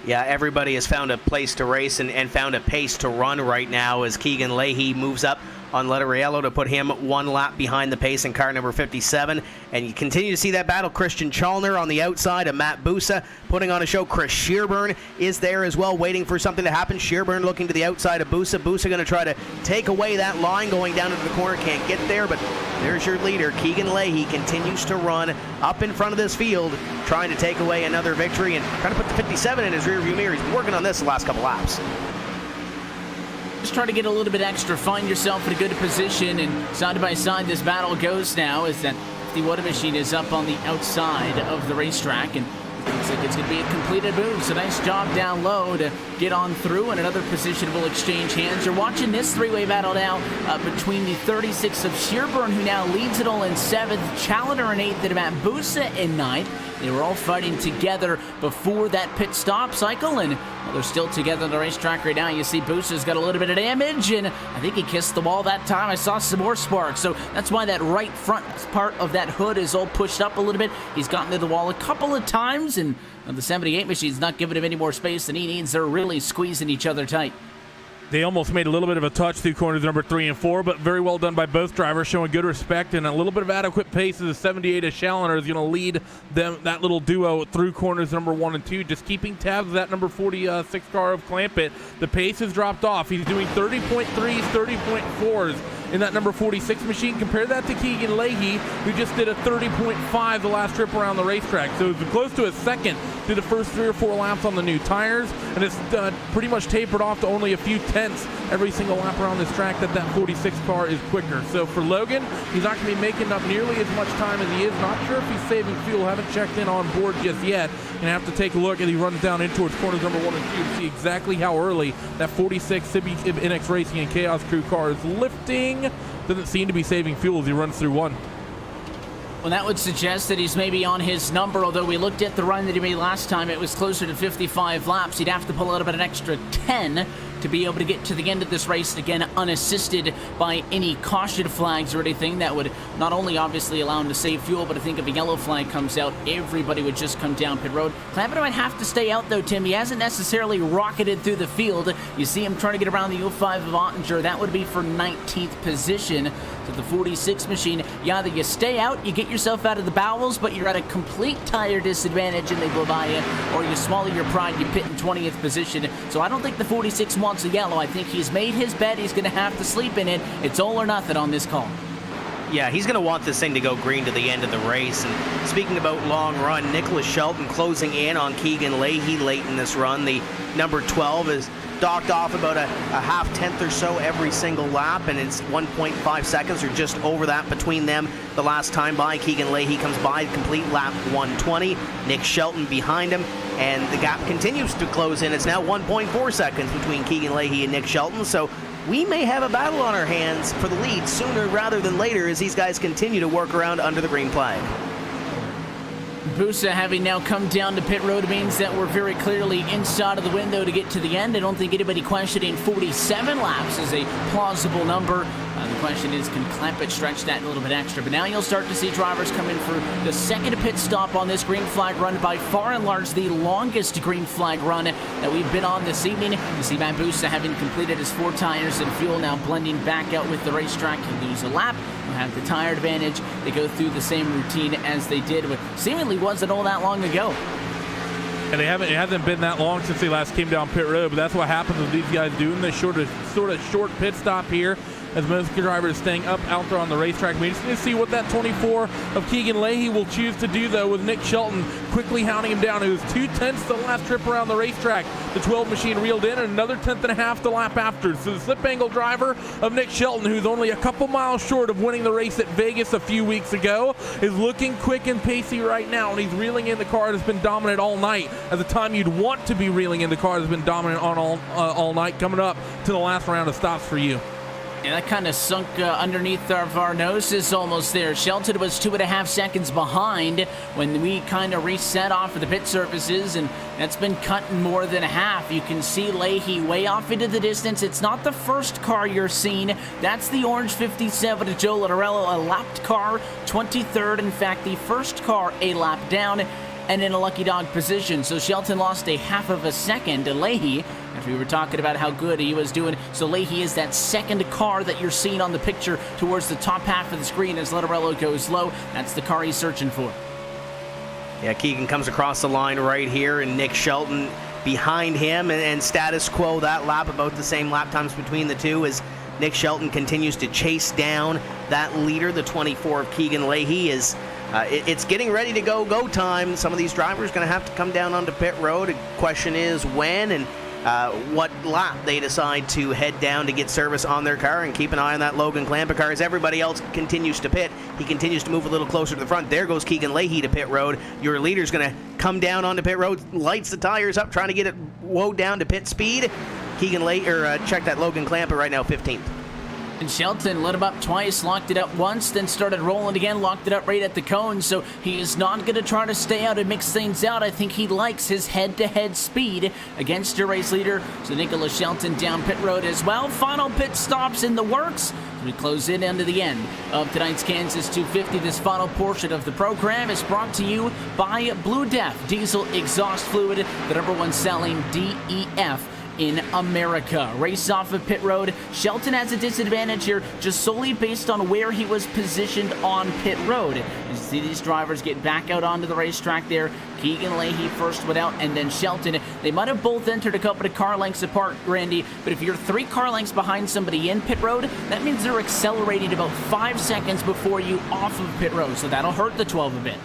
Yeah, everybody has found a place to race and found a pace to run right now as Keegan Leahy moves up on Letteriello to put him one lap behind the pace in car number 57. And you continue to see that battle. Christian Chalner on the outside of Matt Busa putting on a show. Chris Shearburn is there as well, waiting for something to happen. Shearburn looking to the outside of Busa. Busa going to try to take away that line going down into the corner. Can't get there, but there's your leader. Keegan Leahy continues to run up in front of this field, trying to take away another victory and trying to put the 57 in his rearview mirror. He's been working on this the last couple laps. Just try to get a little bit extra, find yourself in a good position, and side by side this battle goes now as that 51 machine is up on the outside of the racetrack, and it looks like it's going to be a completed move. So nice job down low to get on through, and another position will exchange hands. You're watching this three-way battle now between the 36 of Shearburn, who now leads it all in 7th, Challenger in 8th, and Matt Busa in 9th. They were all fighting together before that pit stop cycle, and they're still together on the racetrack right now. You see Busa's got a little bit of damage, and I think he kissed the wall that time. I saw some more sparks, so that's why that right front part of that hood is all pushed up a little bit. He's gotten to the wall a couple of times, and the 78 machine's not giving him any more space than he needs. They're really squeezing each other tight. They almost made a little bit of a touch through corners number 3 and 4, but very well done by both drivers, showing good respect and a little bit of adequate pace as the 78 of Challenger is going to lead them, that little duo through corners number 1 and 2, just keeping tabs of that number 46 car of Clampett. The pace has dropped off. He's doing 30.3s, 30.4s in that number 46 machine. Compare that to Keegan Leahy, who just did a 30.5 the last trip around the racetrack. So it's close to a second through the first 3 or 4 laps on the new tires, and it's pretty much tapered off to only a few tenths every single lap around this track that 46 car is quicker. So for Logan, he's not going to be making up nearly as much time as he is. Not sure if he's saving fuel. Haven't checked in on board just yet. Going to have to take a look as he runs down in towards corners number 1 and 2 to see exactly how early that 46 Civic NX Racing and Chaos Crew car is lifting. Doesn't seem to be saving fuel as he runs through 1. Well, that would suggest that he's maybe on his number, although we looked at the run that he made last time. It was closer to 55 laps. He'd have to pull out about an extra 10 to be able to get to the end of this race, again, unassisted by any caution flags or anything that would not only obviously allow him to save fuel, but I think if a yellow flag comes out, everybody would just come down pit road. Clampett might have to stay out though, Tim. He hasn't necessarily rocketed through the field. You see him trying to get around the 05 of Ottinger. That would be for 19th position. So the 46 machine, either you stay out, you get yourself out of the bowels, but you're at a complete tire disadvantage and they go by you, or you swallow your pride, you pit in 20th position. So I don't think the 46 wants a yellow. I think he's made his bet. He's going to have to sleep in it. It's all or nothing on this call. Yeah, he's going to want this thing to go green to the end of the race. And speaking about long run, Nicholas Shelton closing in on Keegan Leahy late in this run. The number 12 is docked off about a half-tenth or so every single lap, and it's 1.5 seconds or just over that between them the last time by. Keegan Leahy comes by, complete lap 120. Nick Shelton behind him, and the gap continues to close in. It's now 1.4 seconds between Keegan Leahy and Nick Shelton, so we may have a battle on our hands for the lead sooner rather than later as these guys continue to work around under the green flag. Busa having now come down to pit road means that we're very clearly inside of the window to get to the end. I don't think anybody questioning 47 laps is a plausible number. The question is, can Clampett stretch that a little bit extra? But now you'll start to see drivers come in for the second pit stop on this green flag run, by far and large the longest green flag run that we've been on this evening. You see Matt Busa having completed his 4 tires and fuel, now blending back out with the racetrack. He'll lose a lap. He'll have the tire advantage. They go through the same routine as they did, what seemingly wasn't all that long ago. And it hasn't been that long since they last came down pit road, but that's what happens with these guys doing this sort of short pit stop here, as most drivers staying up out there on the racetrack. We just need to see what that 24 of Keegan Leahy will choose to do, though, with Nick Shelton quickly hounding him down. It was 2/10 the last trip around the racetrack. The 12 machine reeled in, and another 1/10.5 the lap after. So the slip angle driver of Nick Shelton, who's only a couple miles short of winning the race at Vegas a few weeks ago, is looking quick and pacey right now, and he's reeling in the car that's been dominant all night. At the time you'd want to be reeling in the car that's been dominant on all night, coming up to the last round of stops for you. And that kind of sunk underneath our noses almost there. Shelton was 2.5 seconds behind when we kind of reset off of the pit surfaces, and that's been cut in more than half. You can see Leahy way off into the distance. It's not the first car you're seeing. That's the orange 57 to Joe Lottarello, a lapped car, 23rd. In fact, the first car a lap down and in a lucky dog position. So Shelton lost a half of a second to Leahy after we were talking about how good he was doing. So Leahy is that second car that you're seeing on the picture towards the top half of the screen as Lottarello goes low. That's the car he's searching for. Yeah, Keegan comes across the line right here, and Nick Shelton behind him, and status quo that lap, about the same lap times between the two, as Nick Shelton continues to chase down that leader. The 24 of Keegan Leahy is it's getting ready to go time. Some of these drivers going to have to come down onto pit road. The question is when and what lap they decide to head down to get service on their car, and keep an eye on that Logan Clampett car as everybody else continues to pit. He continues to move a little closer to the front. There goes Keegan Leahy to pit road. Your leader's going to come down onto pit road, lights the tires up, trying to get it woe down to pit speed. Keegan Leahy, check that Logan Clampett right now, 15th. And Shelton let him up twice, locked it up once, then started rolling again, locked it up right at the cone. So he is not going to try to stay out and mix things out. I think he likes his head-to-head speed against your race leader. So Nicholas Shelton down pit road as well. Final pit stops in the works. We close in into the end of tonight's Kansas 250. This final portion of the program is brought to you by Blue Def Diesel Exhaust Fluid, the #1 selling DEF in America. Race off of pit road. Shelton has a disadvantage here just solely based on where he was positioned on pit road. You see these drivers get back out onto the racetrack there. Keegan Leahy first went out, and then Shelton. They might have both entered a couple of car lengths apart, Randy, but if you're 3 car lengths behind somebody in pit road, that means they're accelerating about 5 seconds before you off of pit road, so that'll hurt the 12 a bit.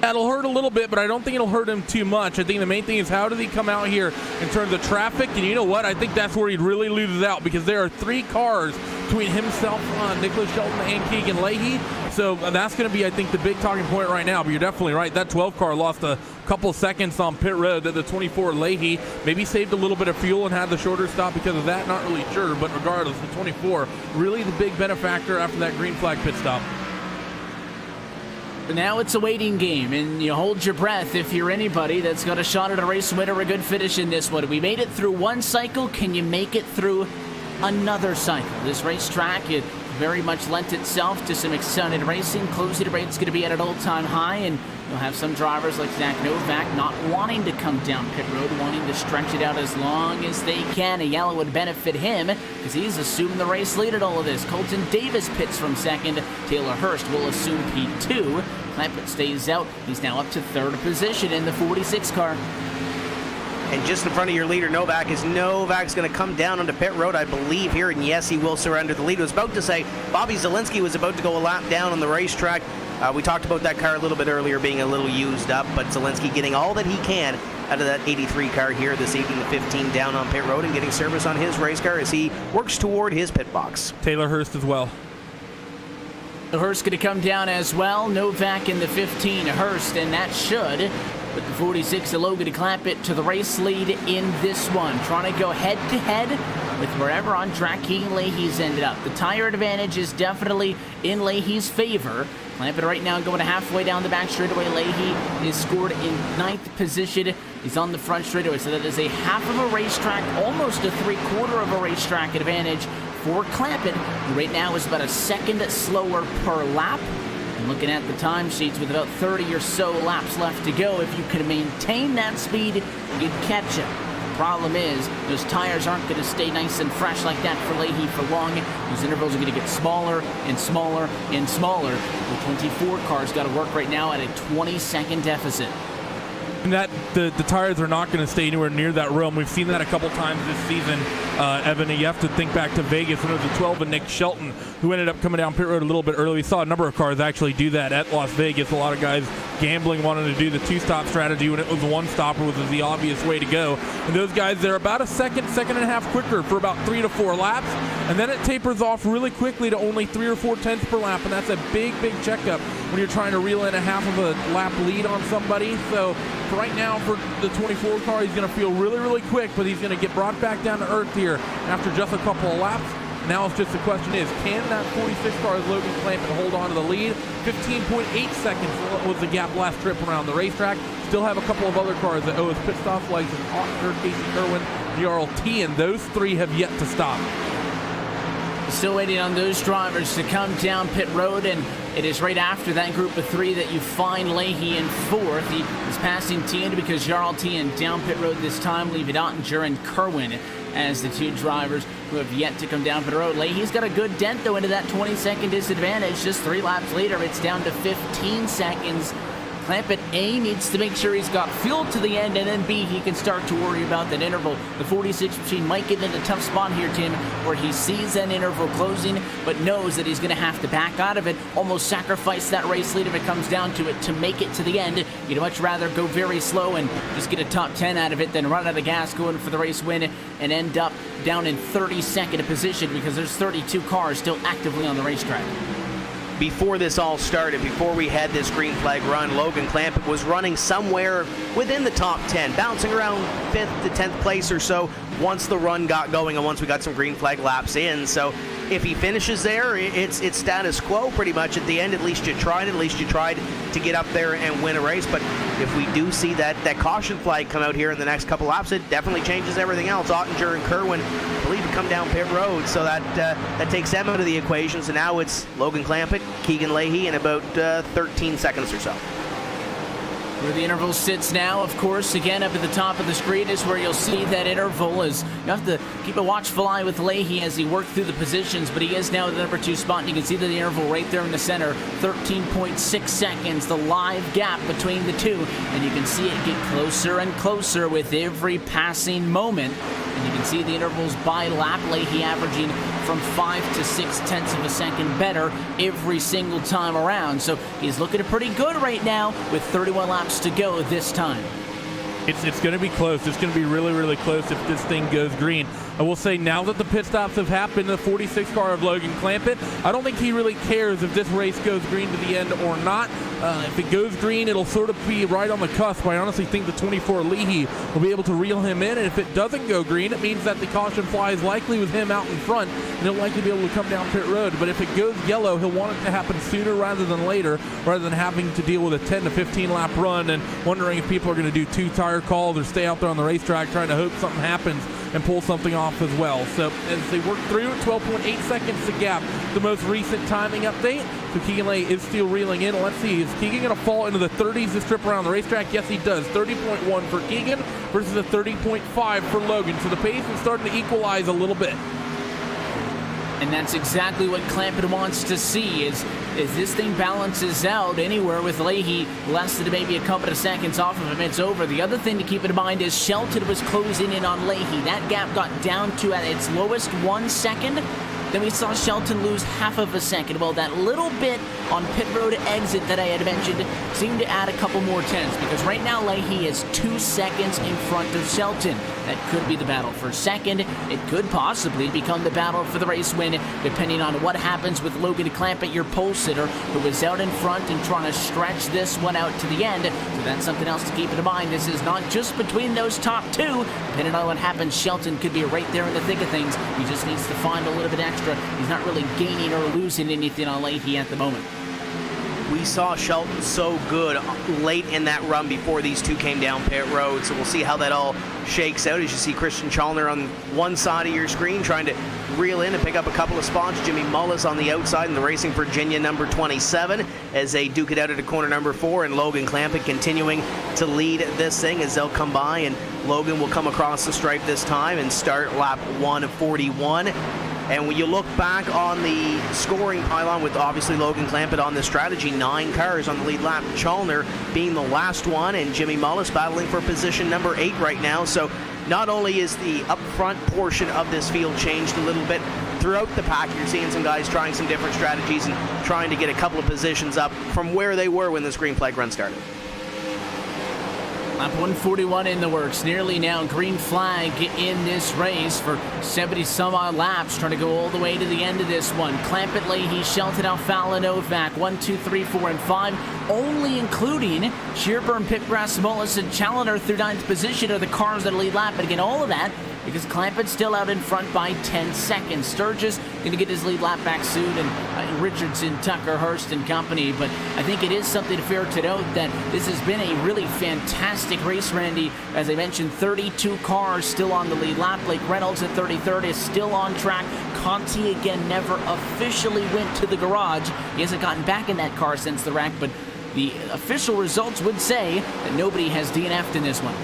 That'll hurt a little bit, but I don't think it'll hurt him too much. I think the main thing is, how did he come out here in terms of traffic? And you know what? I think that's where he really loses out, because there are 3 cars between himself, Nicholas Shelton, and Keegan Leahy. So that's going to be, I think, the big talking point right now. But you're definitely right. That 12 car lost a couple seconds on pit road. That the 24 Leahy maybe saved a little bit of fuel and had the shorter stop because of that. Not really sure, but regardless, the 24 really the big benefactor after that green flag pit stop. But now it's a waiting game, and you hold your breath if you're anybody that's got a shot at a race win or a good finish in this one. We made it through one cycle. Can you make it through another cycle? This racetrack, it very much lent itself to some exciting racing. Closing rate's going to be at an all-time high, and you'll have some drivers like Zach Novak not wanting to come down pit road, wanting to stretch it out as long as they can. A yellow would benefit him because he's assuming the race lead at all of this. Colton Davis pits from second. Taylor Hurst will assume P2. Clampett stays out. He's now up to third position in the 46 car. And just in front of your leader, Novak's going to come down onto pit road, I believe, here. And yes, he will surrender the lead. I was about to say, Bobby Zielinski was about to go a lap down on the racetrack. We talked about that car a little bit earlier being a little used up, but Zielinski getting all that he can out of that 83 car here this evening, the 15 down on pit road, and getting service on his race car as he works toward his pit box. Taylor Hurst as well. Hurst going to come down as well. Novak in the 15, Hurst, and that should with the 46 of Logan Clampett to the race lead in this one. Trying to go head-to-head with wherever on track Keegan Leahy's ended up. The tire advantage is definitely in Leahy's favor. Clampett right now going halfway down the back straightaway. Leahy is scored in 9th position. He's on the front straightaway, so that is a half of a racetrack, almost a 3/4 of a racetrack advantage for Clampett, who right now is about a second slower per lap. And looking at the time sheets with about 30 or so laps left to go, if you can maintain that speed, you'd catch him. The problem is, those tires aren't going to stay nice and fresh like that for Leahy for long. Those intervals are going to get smaller and smaller and smaller. The 24 car's got to work right now at a 20-second deficit. And that the tires are not going to stay anywhere near that rim. We've seen that a couple times this season, Evan. You have to think back to Vegas when it was the 12 of Nick Shelton, who ended up coming down pit road a little bit early. We saw a number of cars actually do that at Las Vegas. A lot of guys gambling, wanting to do the two-stop strategy when it was a one-stopper was the obvious way to go. And those guys, they're about a second and a half quicker for about 3 to 4 laps. And then it tapers off really quickly to only 3 or 4 tenths per lap. And that's a big checkup when you're trying to reel in a half of a lap lead on somebody. So for right now, for the 24 car, he's going to feel really quick, but he's going to get brought back down to earth here after just a couple of laps. Now it's just the question is, can that 46 car as Logan Clampett hold on to the lead? 15.8 seconds was the gap last trip around the racetrack. Still have a couple of other cars that owe us pit stop license, Ottinger, Casey Kerwin, GRLT, and those 3 have yet to stop. Still waiting on those drivers to come down pit road, and it is right after that group of 3 that you find Leahy in 4th. He is passing Tienda because Jarl Tienda down pit road this time, leaving Ottinger and Kerwin as the 2 drivers who have yet to come down pit road. Leahy's got a good dent, though, into that 20-second disadvantage. Just 3 laps later, it's down to 15 seconds. Clampett, A, needs to make sure he's got fuel to the end, and then B, he can start to worry about that interval. The 46 machine might get in a tough spot here, Tim, where he sees that interval closing, but knows that he's going to have to back out of it, almost sacrifice that race lead if it comes down to it to make it to the end. You'd much rather go very slow and just get a top 10 out of it than run out of gas going for the race win and end up down in 32nd position because there's 32 cars still actively on the racetrack. Before this all started, before we had this green flag run, Logan Clampett was running somewhere within the top 10, bouncing around 5th to 10th place or so once the run got going and once we got some green flag laps in. So if he finishes there, it's status quo pretty much at the end. At least you tried to get up there and win a race. But if we do see that caution flag come out here in the next couple laps, it definitely changes everything else. Ottinger and Kerwin, I believe, come down pit road, so that takes them out of the equation. So now it's Logan Clampett, Keegan Leahy in about 13 seconds or so. Where the interval sits now, of course, again up at the top of the screen is where you'll see that interval. Is you have to keep a watchful eye with Leahy as he works through the positions, but he is now at the number 2 spot, and you can see that the interval right there in the center, 13.6 seconds, the live gap between the 2, and you can see it get closer and closer with every passing moment. And you can see the intervals by lap, Leahy averaging from 5 to 6 tenths of a second better every single time around. So he's looking pretty good right now with 31 laps to go this time. It's going to be close. It's going to be really close if this thing goes green. I will say now that the pit stops have happened, the 46 car of Logan Clampett, I don't think he really cares if this race goes green to the end or not. If it goes green, it'll sort of be right on the cusp. I honestly think the 24 Leahy will be able to reel him in, and if it doesn't go green, it means that the caution flies likely with him out in front, and he'll likely be able to come down pit road. But if it goes yellow, he'll want it to happen sooner rather than later, rather than having to deal with a 10 to 15 lap run and wondering if people are going to do 2 tire calls or stay out there on the racetrack trying to hope something happens and pull something off as well. So as they work through, 12.8 seconds to gap, the most recent timing update. So Keegan Lay is still reeling in. Let's see, is Keegan going to fall into the 30s this trip around the racetrack? Yes, he does. 30.1 for Keegan versus a 30.5 for Logan. So the pace is starting to equalize a little bit. And that's exactly what Clampett wants to see, is this thing balances out anywhere with Leahy less than maybe a couple of seconds off of him, it's over. The other thing to keep in mind is Shelton was closing in on Leahy. That gap got down to at its lowest 1 second. Then we saw Shelton lose half of a second. Well, that little bit on pit road exit that I had mentioned seemed to add a couple more tenths, because right now Leahy is 2 seconds in front of Shelton. That could be the battle for second. It could possibly become the battle for the race win, depending on what happens with Logan Clampett, your pole sitter, who is out in front and trying to stretch this one out to the end. So that's something else to keep in mind. This is not just between those top two. Depending on what happens, Shelton could be right there in the thick of things. He just needs to find a little bit extra. He's not really gaining or losing anything on Leahy at the moment. We saw Shelton so good late in that run before these two came down pit road, so we'll see how that all shakes out. As you see Christian Chalner on one side of your screen trying to reel in and pick up a couple of spots. Jimmy Mullis on the outside in the Racing Virginia number 27 as they duke it out at a corner number 4, and Logan Clampett continuing to lead this thing as they'll come by, and Logan will come across the stripe this time and start lap 141. And when you look back on the scoring pylon with obviously Logan Clampett on the strategy, 9 cars on the lead lap, Chalner being the last one, and Jimmy Mullis battling for position number 8 right now. So not only is the up front portion of this field changed a little bit, throughout the pack you're seeing some guys trying some different strategies and trying to get a couple of positions up from where they were when this green flag run started. Lap 141 in the works. Nearly now green flag in this race for 70 some odd laps. Trying to go all the way to the end of this one. Clampett, Leahy, Shelton, Alfala, Novak. 1, 2, 3, 4, and 5. Only including Shearburn, Pipgrass, Mullis, and Challenger through 9th position are the cars that lead lap. But again, all of that because Clampett's still out in front by 10 seconds. Sturgis going to get his lead lap back soon, and Richardson, Tucker, Hurst, and company. But I think it is something fair to note that this has been a really fantastic race, Randy. As I mentioned, 32 cars still on the lead lap. Blake Reynolds at 33rd is still on track. Conti, again, never officially went to the garage. He hasn't gotten back in that car since the wreck, but the official results would say that nobody has DNF'd in this one.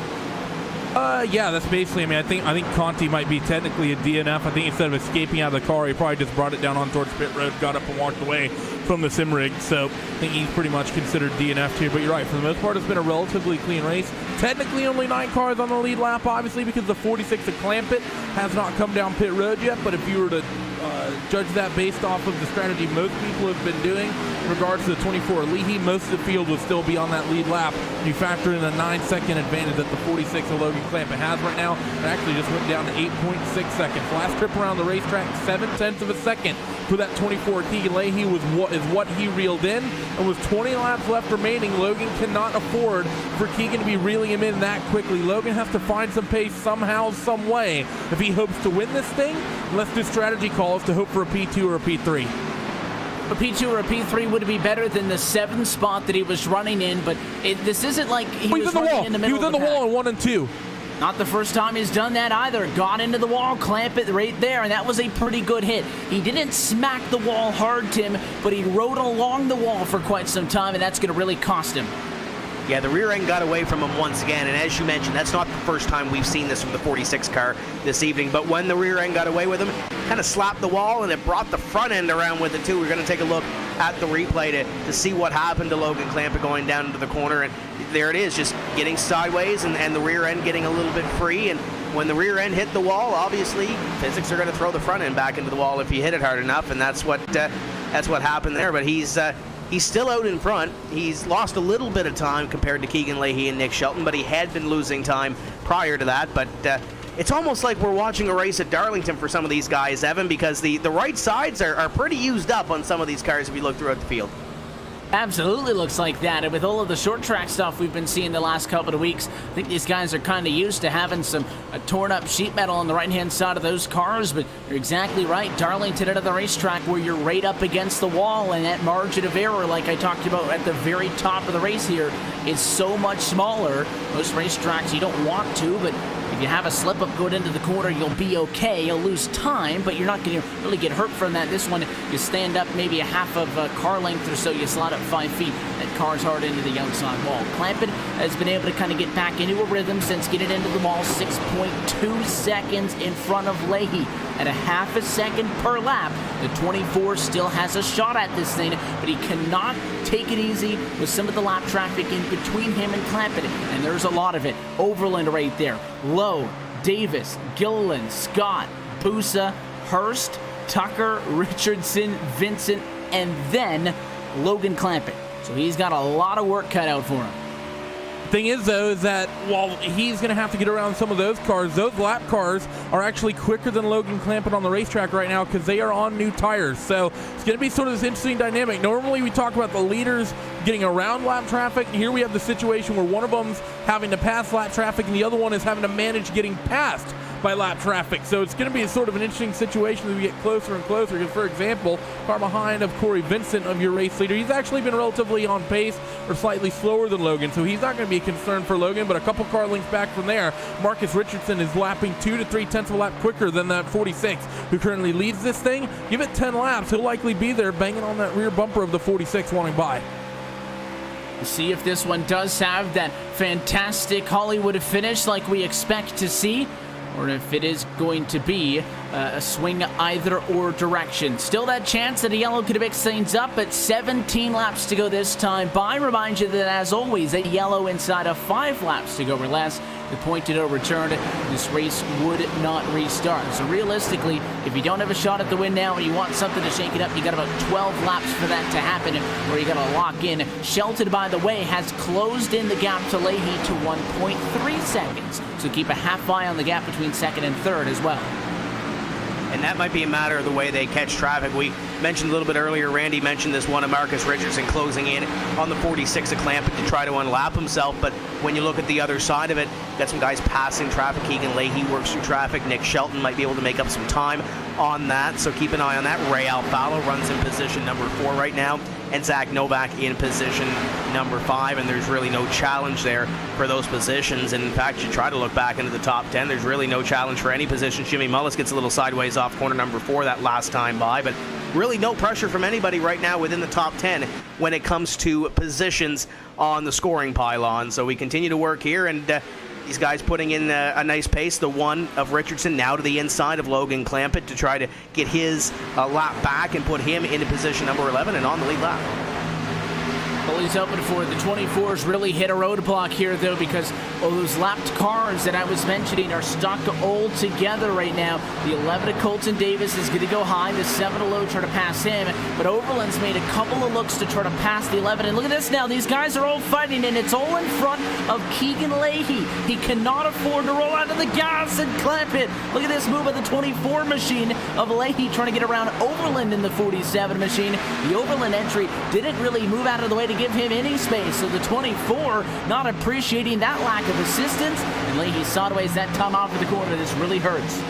Yeah, that's basically, I think Conti might be technically a DNF. I think instead of escaping out of the car, he probably just brought it down on towards pit road, got up and walked away from the sim rig. So I think he's pretty much considered DNF here. But you're right, for the most part, it's been a relatively clean race. Technically only 9 cars on the lead lap, obviously, because the 46 of Clampett has not come down pit road yet. But if you were to judge that based off of the strategy most people have been doing in regards to the 24 Leahy, most of the field would still be on that lead lap. You factor in a 9-second advantage that the 46 of Logan Clampett has right now. It actually just went down to 8.6 seconds. Last trip around the racetrack, 0.7 of a second for that 24 Keegan Leahy was what he reeled in. And with 20 laps left remaining, Logan cannot afford for Keegan to be reeling him in that quickly. Logan has to find some pace somehow, some way, if he hopes to win this thing. Unless this strategy calls to hope for a P2 or a P3. A P2 or a P3 would be better than the 7th spot that he was running in, but this isn't like he was running in the middle of the pack. He was in the wall in 1 and 2. Not the first time he's done that either. Got into the wall, Clampett right there, and that was a pretty good hit. He didn't smack the wall hard, Tim, but he rode along the wall for quite some time, and that's going to really cost him. Yeah, the rear end got away from him once again, and as you mentioned, that's not the first time we've seen this from the 46 car this evening, but when the rear end got away with him, kind of slapped the wall, and it brought the front end around with it too. We're going to take a look at the replay to see what happened to Logan Clampett going down into the corner, and there it is, just getting sideways and the rear end getting a little bit free, and when the rear end hit the wall, obviously, physics are going to throw the front end back into the wall if you hit it hard enough, and that's what happened there, but he's still out in front. He's lost a little bit of time compared to Keegan Leahy and Nick Shelton, but he had been losing time prior to that. But it's almost like we're watching a race at Darlington for some of these guys, Evan, because the right sides are pretty used up on some of these cars if you look throughout the field. Absolutely looks like that, and with all of the short track stuff we've been seeing the last couple of weeks, I think these guys are kind of used to having some torn up sheet metal on the right hand side of those cars. But you're exactly right, Darlington at the racetrack where you're right up against the wall, and that margin of error, like I talked about at the very top of the race here, is so much smaller. Most racetracks you don't want to, but if you have a slip up going into the corner, you'll be okay. You'll lose time, but you're not going to really get hurt from that. This one, you stand up maybe a half of a car length or so, you slide up 5 feet. That car's hard into the outside wall. Clampett has been able to kind of get back into a rhythm since getting into the wall. 6.2 seconds in front of Leahy at a half a second per lap. The 24 still has a shot at this thing, but he cannot take it easy with some of the lap traffic in between him and Clampett, and there's a lot of it. Overland right there. Lowe, Davis, Gilliland, Scott, Busa, Hurst, Tucker, Richardson, Vincent, and then Logan Clampett. So he's got a lot of work cut out for him. Thing is, though, is that while he's going to have to get around some of those cars, those lap cars are actually quicker than Logan Clampett on the racetrack right now because they are on new tires. So it's going to be sort of this interesting dynamic. Normally we talk about the leaders getting around lap traffic. Here we have the situation where one of them's having to pass lap traffic and the other one is having to manage getting past by lap traffic. So it's going to be a sort of an interesting situation as we get closer and closer. Because, for example, car behind of Corey Vincent, of your race leader, he's actually been relatively on pace or slightly slower than Logan. So he's not going to be a concern for Logan, but a couple car lengths back from there, Marcus Richardson is lapping 2 to 3 tenths of a lap quicker than that 46, who currently leads this thing. Give it 10 laps, he'll likely be there banging on that rear bumper of the 46 wanting by. See if this one does have that fantastic Hollywood finish like we expect to see, or if it is going to be a swing either or direction. Still that chance that a yellow could mix things up, but 17 laps to go this time by. Remind you that, as always, a yellow inside of 5 laps to go or less. The point to no return, this race would not restart. So realistically, if you don't have a shot at the win now and you want something to shake it up, you got about 12 laps for that to happen, where you got to lock in. Shelton, by the way, has closed in the gap to Leahy to 1.3 seconds. So keep a half eye on the gap between second and third as well. And that might be a matter of the way they catch traffic. We mentioned a little bit earlier, Randy mentioned this one of Marcus Richardson closing in on the 46 of Clampett to try to unlap himself, but when you look at the other side of it, got some guys passing traffic. Keegan Leahy works through traffic. Nick Shelton might be able to make up some time on that, so keep an eye on that. Ray Alfalo runs in position number 4 right now, and Zach Novak in position number 5, and there's really no challenge there for those positions. And in fact, you try to look back into the top 10, there's really no challenge for any position. Jimmy Mullis gets a little sideways off corner number 4 that last time by, but really no pressure from anybody right now within the top 10 when it comes to positions on the scoring pylon. So we continue to work here, and these guys putting in a nice pace. The one of Richardson now to the inside of Logan Clampett to try to get his lap back and put him into position number 11 and on the lead lap. Well, he's hoping for the 24s really hit a roadblock here, though, because those lapped cars that I was mentioning are stuck all together right now. The 11 of Colton Davis is going to go high. The 7 of Lowe try to pass him, but Overland's made a couple of looks to try to pass the 11. And look at this now. These guys are all fighting, and it's all in front of Keegan Leahy. He cannot afford to roll out of the gas and clamp it. Look at this move of the 24 machine of Leahy trying to get around Overland in the 47 machine. The Overland entry didn't really move out of the way to give him any space, so the 24 not appreciating that lack of assistance, and Leahy sideways that time off of the corner. This really hurts.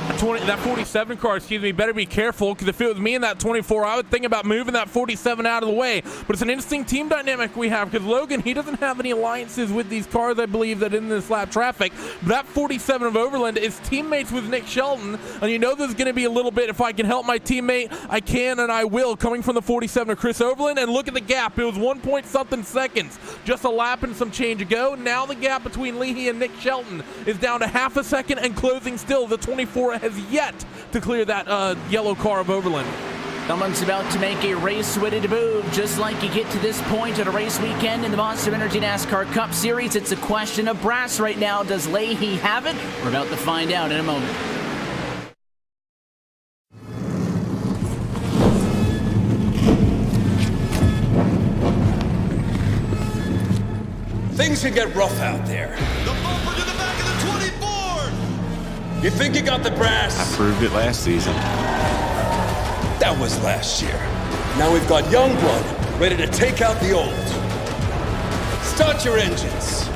That 47 car, better be careful, because if it was me in that 24, I would think about moving that 47 out of the way. But it's an interesting team dynamic we have, because Logan, he doesn't have any alliances with these cars, I believe, that in this lap traffic. But that 47 of Overland is teammates with Nick Shelton, and you know there's going to be a little bit, if I can help my teammate, I can and I will, coming from the 47 of Chris Overland. And look at the gap. It was 1 point something seconds, just a lap and some change ago. Now the gap between Leahy and Nick Shelton is down to half a second and closing still. The 24 has yet to clear that yellow car of Overland. Someone's about to make a race-witted move, just like you get to this point at a race weekend in the Monster Energy NASCAR Cup Series. It's a question of brass right now. Does Leahy have it? We're about to find out in a moment. Things can get rough out there. The bumper to the back of the 24! You think you got the brass? I proved it last season. That was last year. Now we've got young blood ready to take out the old. Start your engines.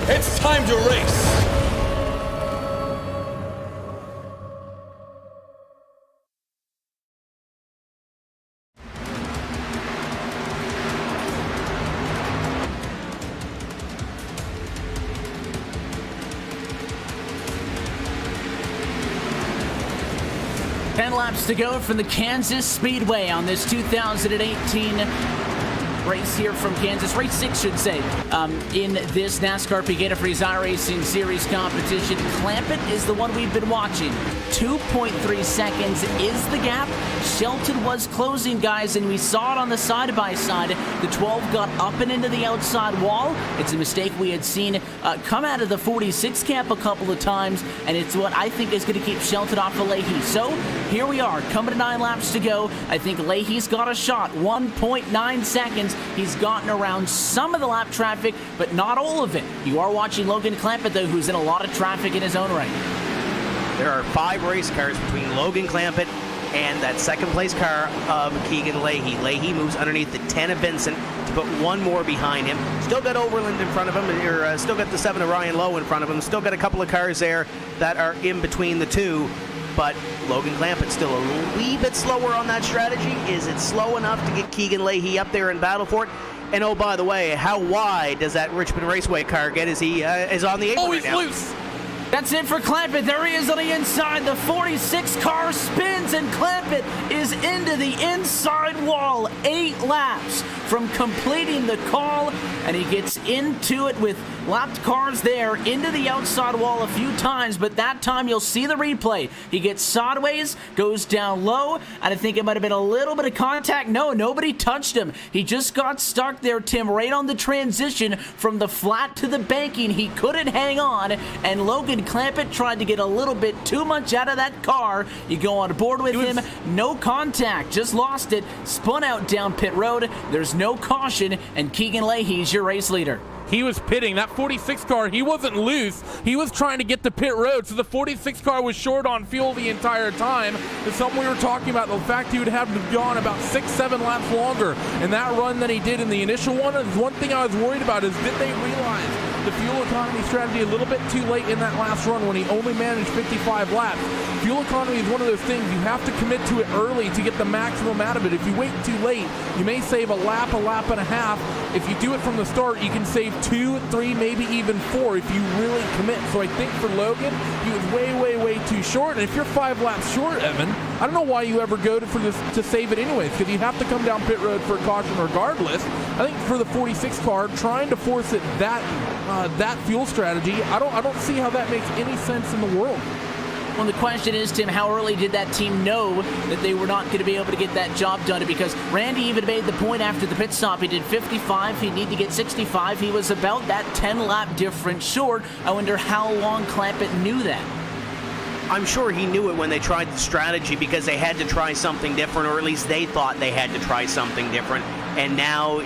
It's time to race. Laps to go from the Kansas Speedway on this 2018 race here from Kansas. Race 6, should say, in this NASCAR Peak Antifreeze iRacing Series competition. Clampett is the one we've been watching. 2.3 seconds is the gap. Shelton was closing, guys, and we saw it on the side-by-side. The 12 got up and into the outside wall. It's a mistake we had seen come out of the 46 camp a couple of times, and it's what I think is going to keep Shelton off of Leahy. So here we are, coming to 9 laps to go. I think Leahy's got a shot. 1.9 seconds. He's gotten around some of the lap traffic, but not all of it. You are watching Logan Clampett, though, who's in a lot of traffic in his own right. There are 5 race cars between Logan Clampett and that second place car of Keegan Leahy. Leahy moves underneath the 10 of Vincent to put one more behind him. Still got Overland in front of him, or still got the 7 of Ryan Lowe in front of him. Still got a couple of cars there that are in between the two. But Logan Clampett's still a wee bit slower on that strategy. Is it slow enough to get Keegan Leahy up there in battle for it? And oh, by the way, how wide does that Richmond Raceway car get as he is on the apron right now? Loose. That's it for Clampett. There he is on the inside. The 46 car spins, and Clampett is into the inside wall. 8 laps from completing the call, and he gets into it with lapped cars there, into the outside wall a few times, but that time you'll see the replay. He gets sideways, goes down low, and I think it might have been a little bit of contact. No, nobody touched him. He just got stuck there, Tim, right on the transition from the flat to the banking. He couldn't hang on, and Logan Clampett tried to get a little bit too much out of that car. You go on board with him, no contact, just lost it, spun out down pit road. There's no caution, and Keegan Leahy's your race leader. He was pitting. That 46 car, he wasn't loose. He was trying to get to pit road, so the 46 car was short on fuel the entire time. It's something we were talking about, the fact he would have gone about 6-7 laps longer in that run than he did in the initial one. And one thing I was worried about is, did they realize the fuel economy strategy a little bit too late in that last run when he only managed 55 laps? Fuel economy is one of those things you have to commit to it early to get the maximum out of it. If you wait too late, you may save a lap and a half. If you do it from the start, you can save 2, 3, maybe even 4 if you really commit. So I think for Logan, he was way too short. And if you're 5 laps short, Evan, I don't know why you ever go for this to save it anyways, because you have to come down pit road for a caution regardless. I think for the 46 car, trying to force it that fuel strategy, I don't see how that makes any sense in the world. Well, the question is, Tim, how early did that team know that they were not going to be able to get that job done? Because Randy even made the point after the pit stop. He did 55. He'd need to get 65. He was about that 10-lap difference short. I wonder how long Clampett knew that. I'm sure he knew it when they tried the strategy, because they had to try something different, or at least they thought they had to try something different. And now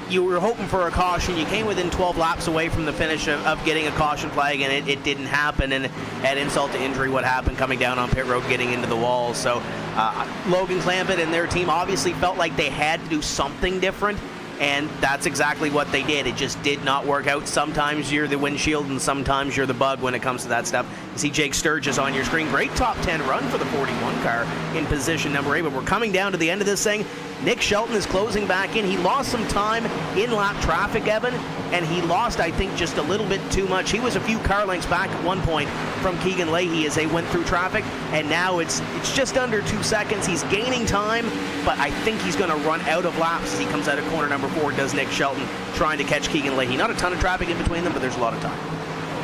you were hoping for a caution. You came within 12 laps away from the finish of getting a caution flag, and it didn't happen. And at insult to injury, what happened coming down on pit road, getting into the wall. So Logan Clampett and their team obviously felt like they had to do something different, and that's exactly what they did. It just did not work out. Sometimes you're the windshield, and sometimes you're the bug when it comes to that stuff. You see Jake Sturgis on your screen. Great top 10 run for the 41 car in position number 8, but we're coming down to the end of this thing. Nick Shelton is closing back in. He lost some time in lap traffic, Evan, and he lost, I think, just a little bit too much. He was a few car lengths back at one point from Keegan Leahy as they went through traffic, and now it's just under 2 seconds. He's gaining time, but I think he's going to run out of laps as he comes out of corner number 4, does Nick Shelton, trying to catch Keegan Leahy. Not a ton of traffic in between them, but there's a lot of time.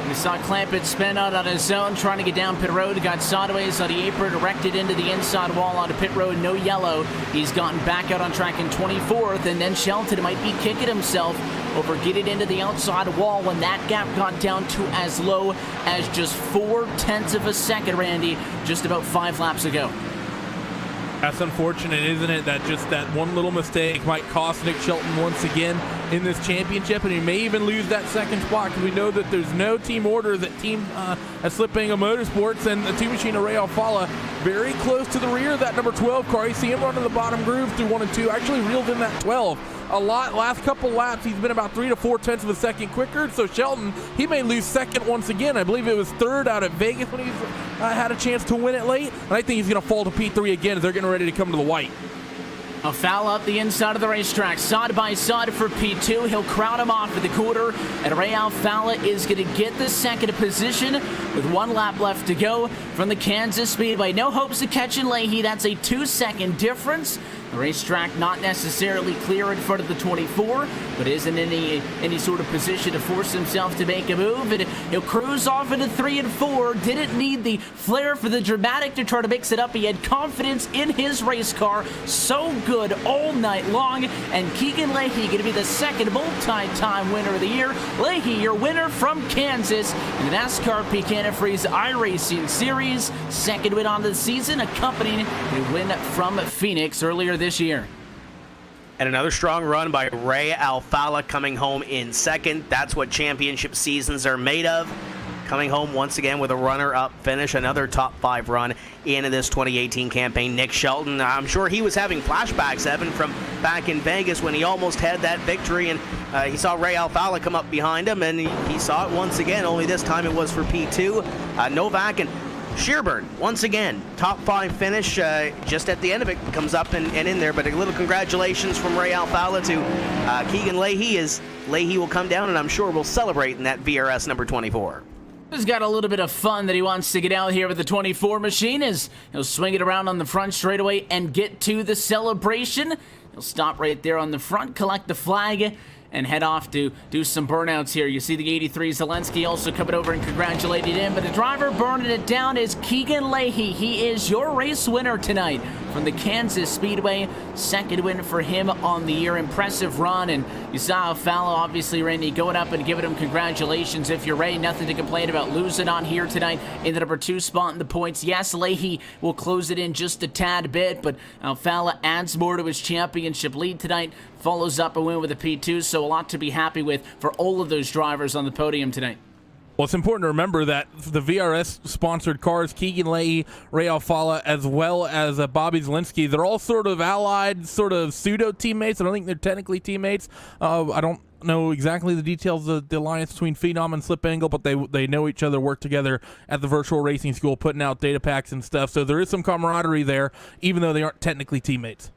We saw Clampett spin out on his own, trying to get down pit road. Got sideways on the apron, erected into the inside wall onto pit road. No yellow. He's gotten back out on track in 24th, and then Shelton might be kicking himself over getting into the outside wall when that gap got down to as low as just 0.4 of a second, Randy, just about 5 laps ago. That's unfortunate, isn't it? That just that one little mistake might cost Nick Shelton once again. in this championship, and he may even lose that second spot because we know that there's no team orders at Slip Angle Motorsports, and the Two Machine of Ray Alfala very close to the rear of that number 12 car. You see him running the bottom groove through 1 and 2, actually reeled in that 12 a lot. Last couple laps, he's been about 3 to 4 tenths of a second quicker. So Shelton, he may lose second once again. I believe it was third out at Vegas when he's had a chance to win it late. And I think he's going to fall to P3 again as they're getting ready to come to the white. A foul up the inside of the racetrack, side by side for P2. He'll crowd him off at the quarter, and Ray Alfala is going to get the second position with 1 lap left to go from the Kansas Speedway. No hopes of catching Leahy. That's a 2-second difference. The racetrack not necessarily clear in front of the 24, but isn't in any sort of position to force himself to make a move. And he'll cruise off into 3 and 4. Didn't need the flair for the dramatic to try to mix it up. He had confidence in his race car. So good all night long. And Keegan Leahy going to be the second multi-time winner of the year. Leahy, your winner from Kansas in the NASCAR Peak Antifreeze iRacing Series. Second win on the season, accompanying a win from Phoenix earlier this year. And another strong run by Ray Alfala coming home in second. That's what championship seasons are made of. Coming home once again with a runner-up finish, another top 5 run in this 2018 campaign. Nick Shelton, I'm sure he was having flashbacks, Evan, from back in Vegas when he almost had that victory, and he saw Ray Alfala come up behind him, and he saw it once again, only this time it was for P2. Novak and Shearburn, once again, top 5 finish. Just at the end of it, comes up and in there. But a little congratulations from Ray Alfala to Keegan Leahy, as Leahy will come down and I'm sure will celebrate in that VRS number 24. He's got a little bit of fun that he wants to get out here with the 24 machine as he'll swing it around on the front straightaway and get to the celebration. He'll stop right there on the front, collect the flag, and head off to do some burnouts here. You see the 83 Zelensky also coming over and congratulating him, but the driver burning it down is Keegan Leahy. He is your race winner tonight from the Kansas Speedway. Second win for him on the year. Impressive run, and you saw Alfala, obviously, Randy, going up and giving him congratulations. If you're Ray, nothing to complain about losing on here tonight in the number 2 spot in the points. Yes, Leahy will close it in just a tad bit, but Alfala adds more to his championship lead tonight, follows up a win with a P2, so a lot to be happy with for all of those drivers on the podium tonight. Well, it's important to remember that the VRS-sponsored cars, Keegan Leahy, Ray Alfala, as well as Bobby Zelensky, they're all sort of allied, sort of pseudo-teammates. I don't think they're technically teammates. I don't know exactly the details of the alliance between Phenom and Slip Angle, but they know each other, work together at the virtual racing school, putting out data packs and stuff. So there is some camaraderie there, even though they aren't technically teammates.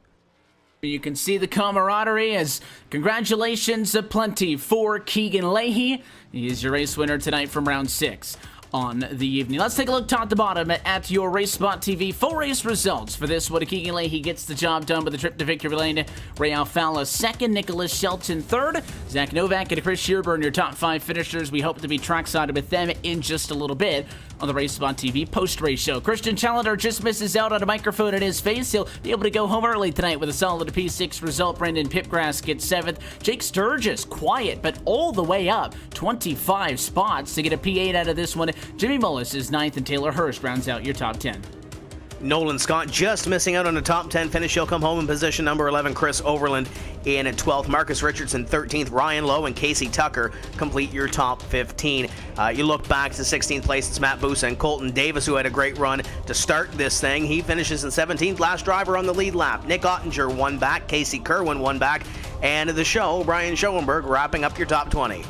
You can see the camaraderie as congratulations aplenty for Keegan Leahy. He is your race winner tonight from round 6 on the evening. Let's take a look top to bottom at your RaceSpot TV full race results for this one. Keegan Leahy gets the job done with the trip to victory lane. Ray Alfala second, Nicholas Shelton third, Zach Novak and Chris Shearburn your top 5 finishers. We hope to be trackside with them in just a little bit on the RaceSpot TV post-race show. Christian Challenger just misses out on a microphone in his face. He'll be able to go home early tonight with a solid P6 result. Brendan Pipgrass gets 7th. Jake Sturgis, quiet, but all the way up 25 spots to get a P8 out of this one. Jimmy Mullis is 9th, and Taylor Hurst rounds out your top 10. Nolan Scott just missing out on a top 10 finish. He'll come home in position number 11. Chris Overland in at 12th. Marcus Richardson 13th. Ryan Lowe and Casey Tucker complete your top 15. You look back to 16th place. It's Matt Busa and Colton Davis, who had a great run to start this thing. He finishes in 17th. Last driver on the lead lap. Nick Ottinger won back. Casey Kerwin won back. And the show, Brian Schoenberg wrapping up your top 20.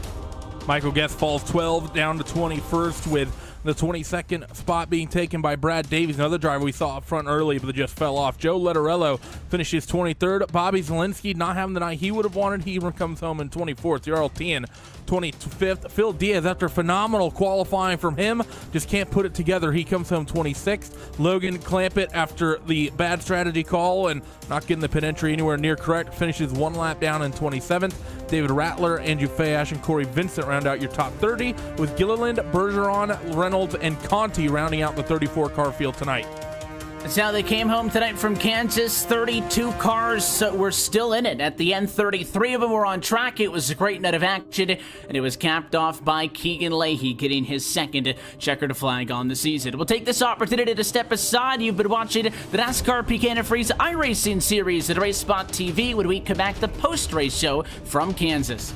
Michael Guest falls 12 down to 21st, with the 22nd spot being taken by Brad Davies, another driver we saw up front early but just fell off. Joe Letterello finishes 23rd. Bobby Zelensky not having the night he would have wanted. He comes home in 24th. Jarl Tien 25th. Phil Diaz, after phenomenal qualifying from him, just can't put it together. He comes home 26th. Logan Clampett, after the bad strategy call and not getting the pit entry anywhere near correct, finishes 1 lap down in 27th. David Rattler, Andrew Fayash, and Corey Vincent round out your top 30, with Gilliland, Bergeron, Reynolds, and Conti rounding out the 34 car field tonight. That's how they came home tonight from Kansas. 32 cars were still in it. At the end, 33 of them were on track. It was a great night of action, and it was capped off by Keegan Leahy getting his second checkered flag on the season. We'll take this opportunity to step aside. You've been watching the NASCAR PEAK Antifreeze iRacing series at RaceSpot TV. When we come back, the post-race show from Kansas.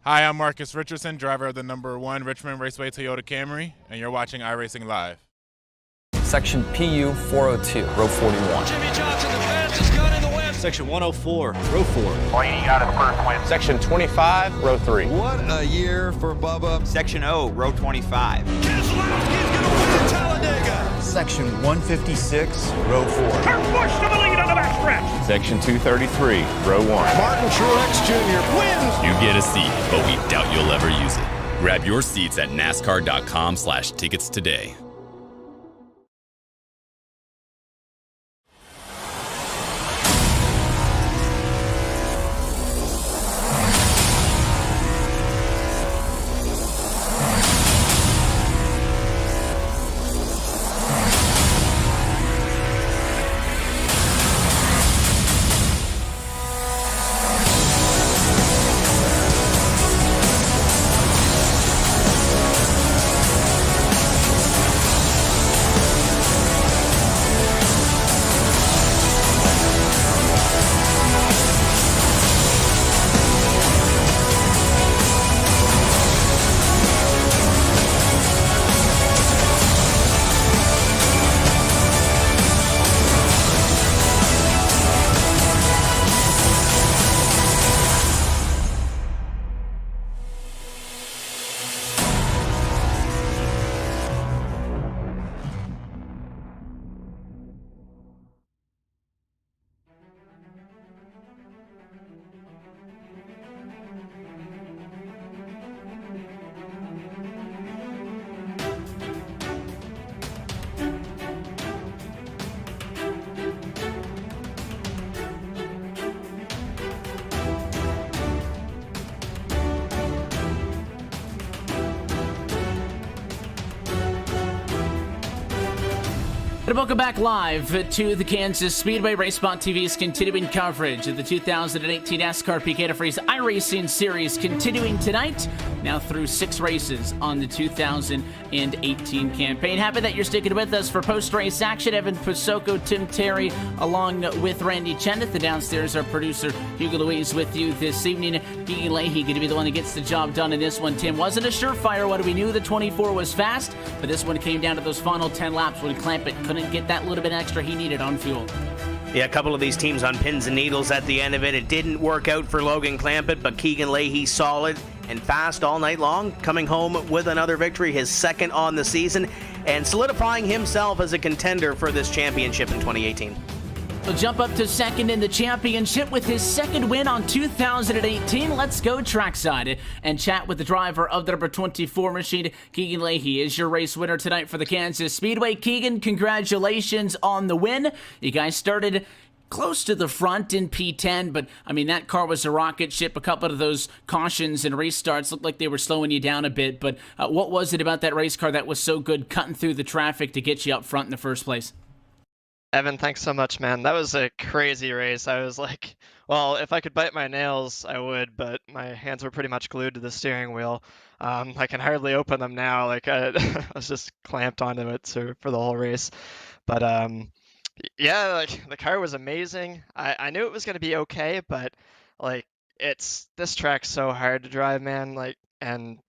Hi, I'm Marcus Richardson, driver of the number 1 Richmond Raceway Toyota Camry, and you're watching iRacing Live. Section PU 402, row 41. Jimmy Johnson, the fastest gun in the West. Section 104, row 4. Blaney got his first win. Section 25, row 3. What a year for Bubba. Section O, row 25. Keselowski's going to win Talladega. Section 156, row 4. Kurt Busch to the lead on the backstretch. Section 233, row 1. Martin Truex Jr. wins. You get a seat, but we doubt you'll ever use it. Grab your seats at NASCAR.com/tickets today. And welcome back live to the Kansas Speedway. RaceSpot TV's continuing coverage of the 2018 NASCAR PEAK Antifreeze iRacing Series continuing tonight, now through 6 races on the 2018 campaign. Happy that you're sticking with us for post-race action. Evan Pasoko, Tim Terry, along with Randy Chendeth. The downstairs, our producer Hugo Louise with you this evening. Keegan Leahy going to be the one that gets the job done in this one. Tim, wasn't a surefire one. We knew the 24 was fast, but this one came down to those final 10 laps when Clampett couldn't get that little bit extra he needed on fuel. Yeah, a couple of these teams on pins and needles at the end of it. It didn't work out for Logan Clampett, but Keegan Leahy solid and fast all night long, coming home with another victory, his second on the season, and solidifying himself as a contender for this championship in 2018. He'll jump up to second in the championship with his second win on 2018. Let's go trackside and chat with the driver of the number 24 machine. Keegan Leahy is your race winner tonight for the Kansas Speedway. Keegan, congratulations on the win. You guys started close to the front in P10, but I mean, that car was a rocket ship. A couple of those cautions and restarts looked like they were slowing you down a bit, but what was it about that race car that was so good cutting through the traffic to get you up front in the first place? Evan, thanks so much, man. That was a crazy race. I was like, well, if I could bite my nails, I would, but my hands were pretty much glued to the steering wheel. I can hardly open them now. Like I was just clamped onto it for the whole race. But yeah, like the car was amazing. I knew it was going to be okay, but like this track's so hard to drive, man. Like, and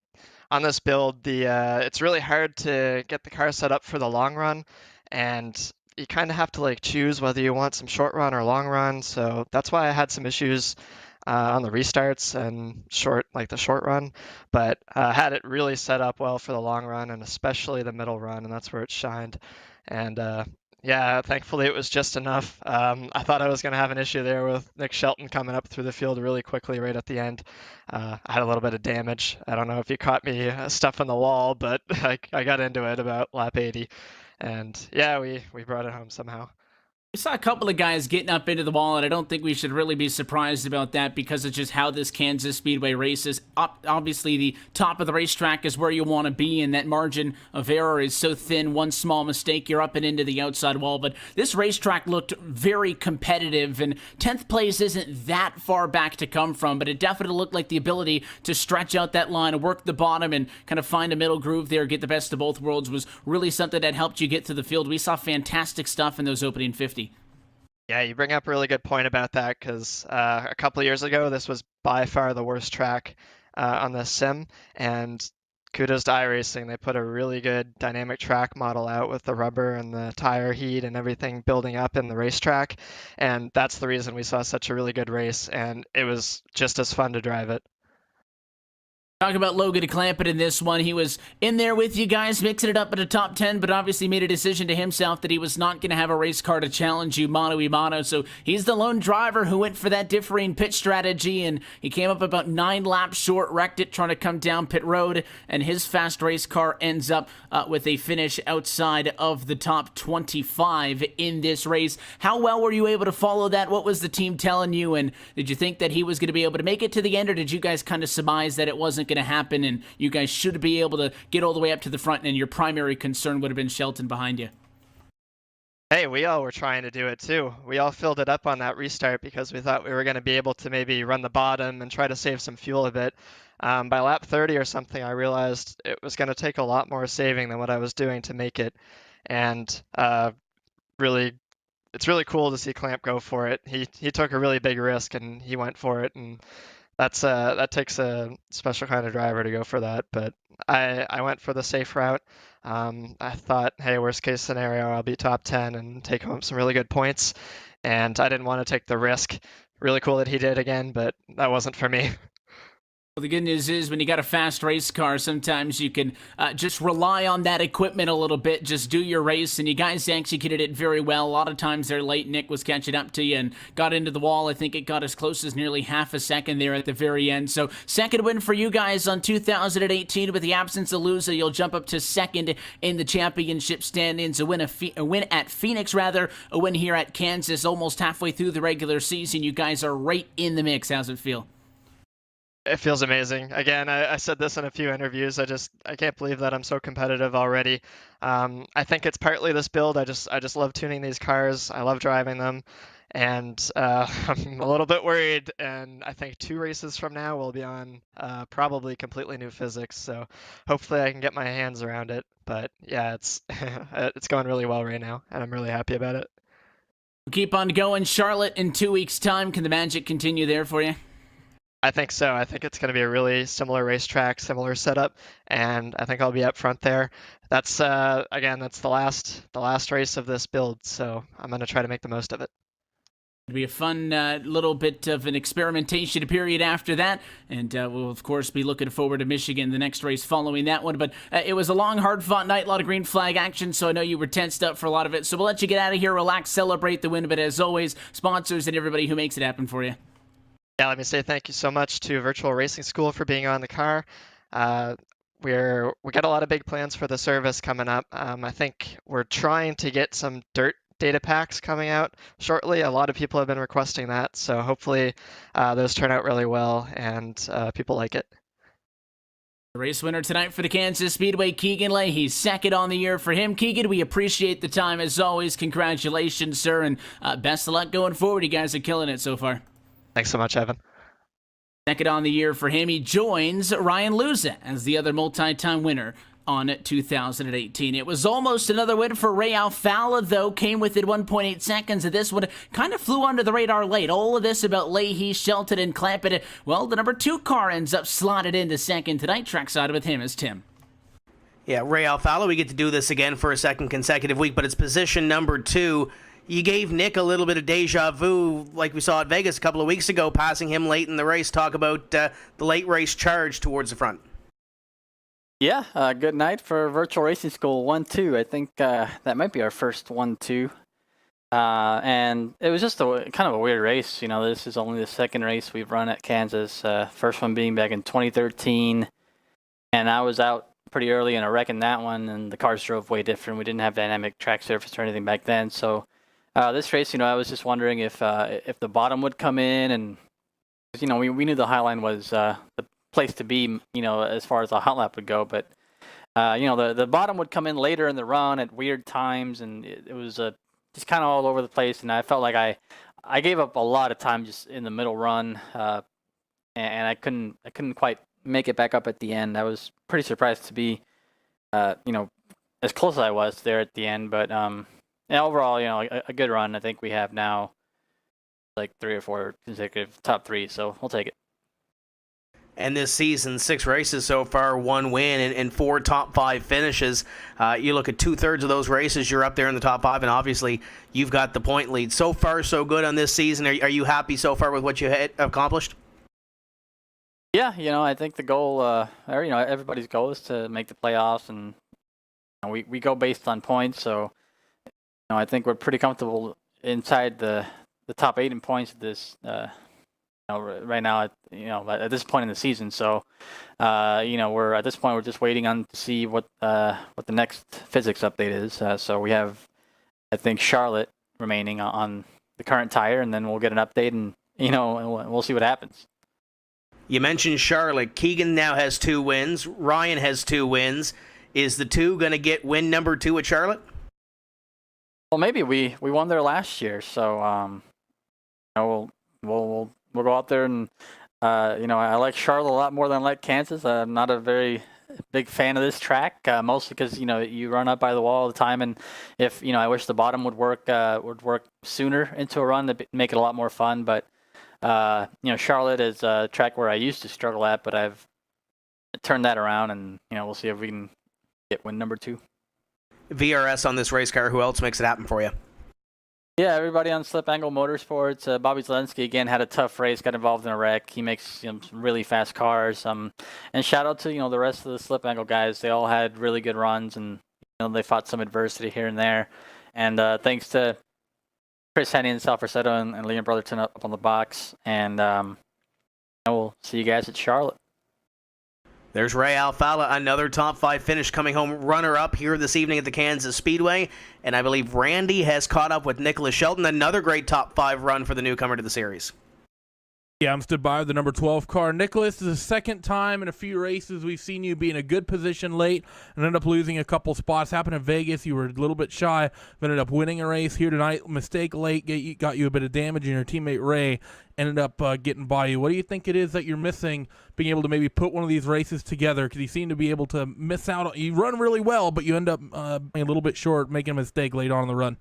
on this build, it's really hard to get the car set up for the long run, and you kind of have to like choose whether you want some short run or long run. So that's why I had some issues on the restarts and the short run, but had it really set up well for the long run and especially the middle run, and that's where it shined. And yeah, thankfully it was just enough. I thought I was going to have an issue there with Nick Shelton coming up through the field really quickly right at the end. I had a little bit of damage. I don't know if you caught me stuffing the wall, but I got into it about lap 80. And yeah, we brought it home somehow. We saw a couple of guys getting up into the wall, and I don't think we should really be surprised about that because it's just how this Kansas Speedway race is. Obviously, the top of the racetrack is where you want to be, and that margin of error is so thin. One small mistake, you're up and into the outside wall. But this racetrack looked very competitive, and 10th place isn't that far back to come from, but it definitely looked like the ability to stretch out that line, work the bottom, and kind of find a middle groove there, get the best of both worlds was really something that helped you get to the field. We saw fantastic stuff in those opening 50. Yeah, you bring up a really good point about that because a couple of years ago, this was by far the worst track on this sim. And kudos to iRacing. They put a really good dynamic track model out with the rubber and the tire heat and everything building up in the racetrack. And that's the reason we saw such a really good race. And it was just as fun to drive it. Talk about Logan Clampett in this one. He was in there with you guys, mixing it up in the top 10, but obviously made a decision to himself that he was not going to have a race car to challenge you mano-a-mano. So he's the lone driver who went for that differing pit strategy, and he came up about 9 laps short, wrecked it, trying to come down pit road, and his fast race car ends up with a finish outside of the top 25 in this race. How well were you able to follow that? What was the team telling you, and did you think that he was going to be able to make it to the end, or did you guys kind of surmise that it wasn't going to happen and you guys should be able to get all the way up to the front and your primary concern would have been Shelton behind you? Hey, we all were trying to do it too. We all filled it up on that restart because we thought we were going to be able to maybe run the bottom and try to save some fuel a bit. By lap 30 or something, I realized it was going to take a lot more saving than what I was doing to make it. And really, it's really cool to see Clamp go for it. He took a really big risk and he went for it, and that takes a special kind of driver to go for that. But I went for the safe route. I thought, hey, worst case scenario, I'll be top 10 and take home some really good points. And I didn't want to take the risk. Really cool that he did again, but that wasn't for me. Well, the good news is when you got a fast race car, sometimes you can just rely on that equipment a little bit, just do your race, and you guys executed it very well. A lot of times they're late. Nick was catching up to you and got into the wall. I think it got as close as nearly half a second there at the very end. So second win for you guys on 2018 with the absence of Luza. You'll jump up to second in the championship standings. A win at Phoenix, a win here at Kansas, almost halfway through the regular season. You guys are right in the mix. How's it feel? It feels amazing. Again, I said this in a few interviews. I can't believe that I'm so competitive already. I think it's partly this build. I just love tuning these cars. I love driving them, and I'm a little bit worried. And I think 2 races from now we'll be on probably completely new physics. So hopefully I can get my hands around it. But yeah, it's it's going really well right now, and I'm really happy about it. Keep on going, Charlotte. In 2 weeks' time, can the magic continue there for you? I think so. I think it's going to be a really similar racetrack, similar setup, and I think I'll be up front there. That's again, that's the last race of this build, so I'm going to try to make the most of it. It'll be a fun little bit of an experimentation period after that, and we'll, of course, be looking forward to Michigan, the next race following that one. But it was a long, hard-fought night, a lot of green flag action, so I know you were tensed up for a lot of it. So we'll let you get out of here, relax, celebrate the win, but as always, sponsors and everybody who makes it happen for you. Yeah, let me say thank you so much to Virtual Racing School for being on the car. We got a lot of big plans for the service coming up. I think we're trying to get some dirt data packs coming out shortly. A lot of people have been requesting that, so hopefully those turn out really well and people like it. The race winner tonight for the Kansas Speedway, Keegan Leahy, second on the year for him. Keegan, we appreciate the time as always. Congratulations, sir, and best of luck going forward. You guys are killing it so far. Thanks so much, Evan. Second on the year for him, he joins Ryan Luza as the other multi-time winner on 2018. It was almost another win for Ray Alfala, though, came within 1.8 seconds of this one. Kind of flew under the radar late. All of this about Leahy, Shelton, and Clampett. Well, the number 2 car ends up slotted into second tonight. Trackside with him is Tim. Yeah, Ray Alfala, we get to do this again for a second consecutive week, but it's position number 2. You gave Nick a little bit of deja vu like we saw at Vegas a couple of weeks ago, passing him late in the race. Talk about the late race charge towards the front. Yeah, good night for Virtual Racing School 1-2. I think that might be our first 1-2. And it was just kind of a weird race. You know, this is only the second race we've run at Kansas. First one being back in 2013. And I was out pretty early in a wreck in that one, and the cars drove way different. We didn't have dynamic track surface or anything back then, so This race, I was just wondering if the bottom would come in, and we knew the high line was the place to be, as far as the hot lap would go, but the bottom would come in later in the run at weird times, and it was just kind of all over the place, and I felt like I gave up a lot of time just in the middle run, and I couldn't quite make it back up at the end. I was pretty surprised to be, as close as I was there at the end, but overall, a good run. I think we have now like 3 or 4 consecutive top 3, so we'll take it. And this season, 6 races so far, 1 win, and 4 top 5 finishes. You look at 2/3 of those races, you're up there in the top 5, and obviously you've got the point lead. So far, so good on this season. Are you happy so far with what you had accomplished? Yeah, I think the goal, everybody's goal is to make the playoffs, and we go based on points. So, I think we're pretty comfortable inside the top 8 in points at this. Right now, at this point in the season. So, we're at this point we're just waiting on to see what the next physics update is. So we have, I think, Charlotte remaining on the current tire, and then we'll get an update, and we'll see what happens. You mentioned Charlotte. Keegan now has 2 wins. Ryan has 2 wins. Is the 2 going to get win number 2 at Charlotte? Well, maybe we won there last year, so we'll go out there and I like Charlotte a lot more than I like Kansas. I'm not a very big fan of this track, mostly because you run up by the wall all the time, and if I wish the bottom would work sooner into a run to make it a lot more fun. But Charlotte is a track where I used to struggle at, but I've turned that around, and we'll see if we can get win number 2. VRS on this race car. Who else makes it happen for you? Yeah, everybody on Slip Angle Motorsports. Bobby Zelensky again had a tough race, got involved in a wreck. He makes some really fast cars. And shout out to the rest of the Slip Angle guys. They all had really good runs, and they fought some adversity here and there. And thanks to Chris Henney and Sal Forsetto and Liam Brotherton up on the box. And we'll see you guys at Charlotte. There's Ray Alfala, another top 5 finish, coming home runner-up here this evening at the Kansas Speedway. And I believe Randy has caught up with Nicholas Shelton, another great top 5 run for the newcomer to the series. Yeah, I'm stood by with the number 12 car. Nicholas, this is the second time in a few races we've seen you be in a good position late and end up losing a couple spots. Happened in Vegas. You were a little bit shy, but ended up winning a race here tonight. Mistake late got you a bit of damage, and your teammate Ray ended up getting by you. What do you think it is that you're missing, being able to maybe put one of these races together? Because you seem to be able to miss out. You run really well, but you end up a little bit short, making a mistake late on in the run.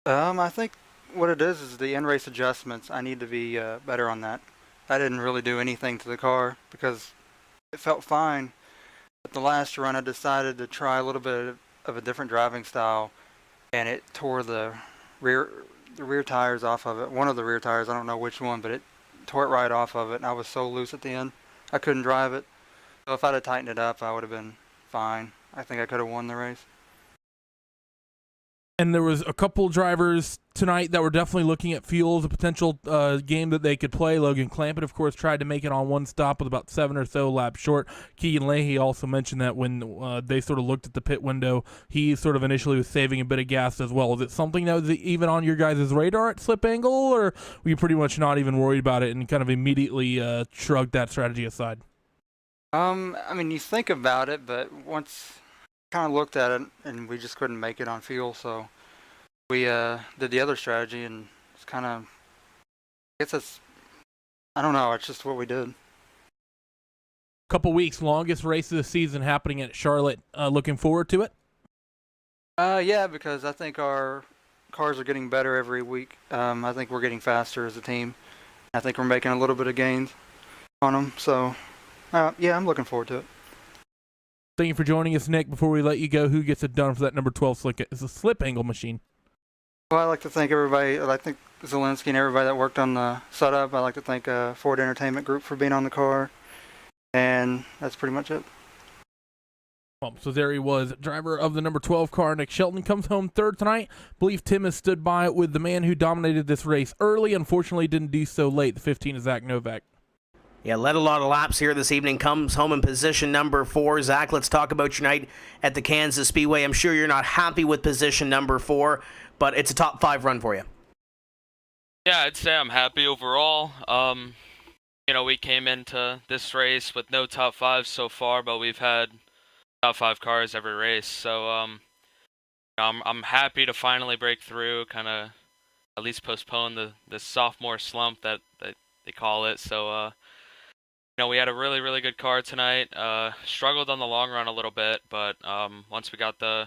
I think what it is the in-race adjustments. I need to be better on that. I didn't really do anything to the car because it felt fine. But the last run, I decided to try a little bit of a different driving style, and it tore the rear tires off of it. One of the rear tires, I don't know which one, but it tore it right off of it, and I was so loose at the end, I couldn't drive it. So if I'd have tightened it up, I would have been fine. I think I could have won the race. And there was a couple drivers tonight that were definitely looking at fuel as a potential game that they could play. Logan Clampett, of course, tried to make it on one stop with about 7 or so laps short. Keegan Leahy also mentioned that when they sort of looked at the pit window, he sort of initially was saving a bit of gas as well. Was it something that was even on your guys' radar at Slip Angle, or were you pretty much not even worried about it and kind of immediately shrugged that strategy aside? I mean, you think about it, but once kind of looked at it, and we just couldn't make it on fuel, so we did the other strategy, and it's kind of, I guess it's, I don't know, it's just what we did. Couple weeks, longest race of the season happening at Charlotte. Looking forward to it? Yeah, because I think our cars are getting better every week. I think we're getting faster as a team. I think we're making a little bit of gains on them, so yeah, I'm looking forward to it. Thank you for joining us, Nick. Before we let you go, who gets it done for that number 12 It's a Slip Angle machine? Well, I'd like to thank everybody. I think Zelensky and everybody that worked on the setup. I'd like to thank Ford Entertainment Group for being on the car. And that's pretty much it. Well, so there he was, driver of the number 12 car. Nick Shelton comes home third tonight. I believe Tim has stood by with the man who dominated this race early. Unfortunately, didn't do so late. The 15 is Zach Novak. Yeah, led a lot of laps here this evening. Comes home in position number 4. Zach, let's talk about your night at the Kansas Speedway. I'm sure you're not happy with position number 4, but it's a top 5 run for you. Yeah, I'd say I'm happy overall. We came into this race with no top 5s so far, but we've had top 5 cars every race. So I'm happy to finally break through, kind of at least postpone the sophomore slump that they call it. So we had a really, really good car tonight. Struggled on the long run a little bit, but once we got the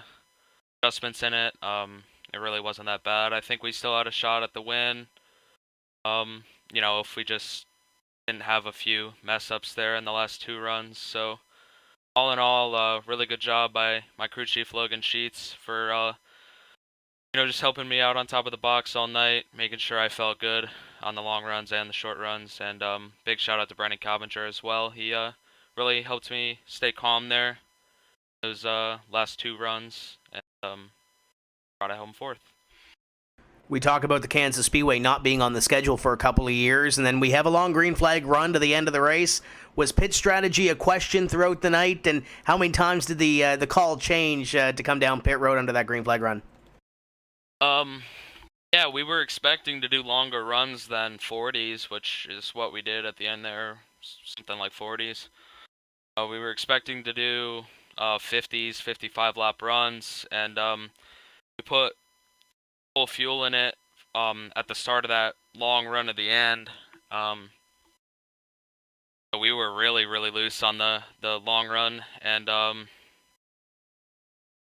adjustments in it, it really wasn't that bad. I think we still had a shot at the win. If we just didn't have a few mess ups there in the last 2 runs. So all in all, really good job by my crew chief Logan Sheets for just helping me out on top of the box all night, making sure I felt good on the long runs and the short runs. And big shout out to Brendan Cobbinger as well. He really helped me stay calm there those last 2 runs, and brought it home 4th. We talk about the Kansas Speedway not being on the schedule for a couple of years, and then we have a long green flag run to the end of the race. Was pit strategy a question throughout the night, and how many times did the call change to come down pit road under that green flag run? Yeah, we were expecting to do longer runs than 40s, which is what we did at the end there, something like 40s. We were expecting to do 50s, 55-lap runs, and we put full fuel in it at the start of that long run at the end. So we were really, really loose on the long run, and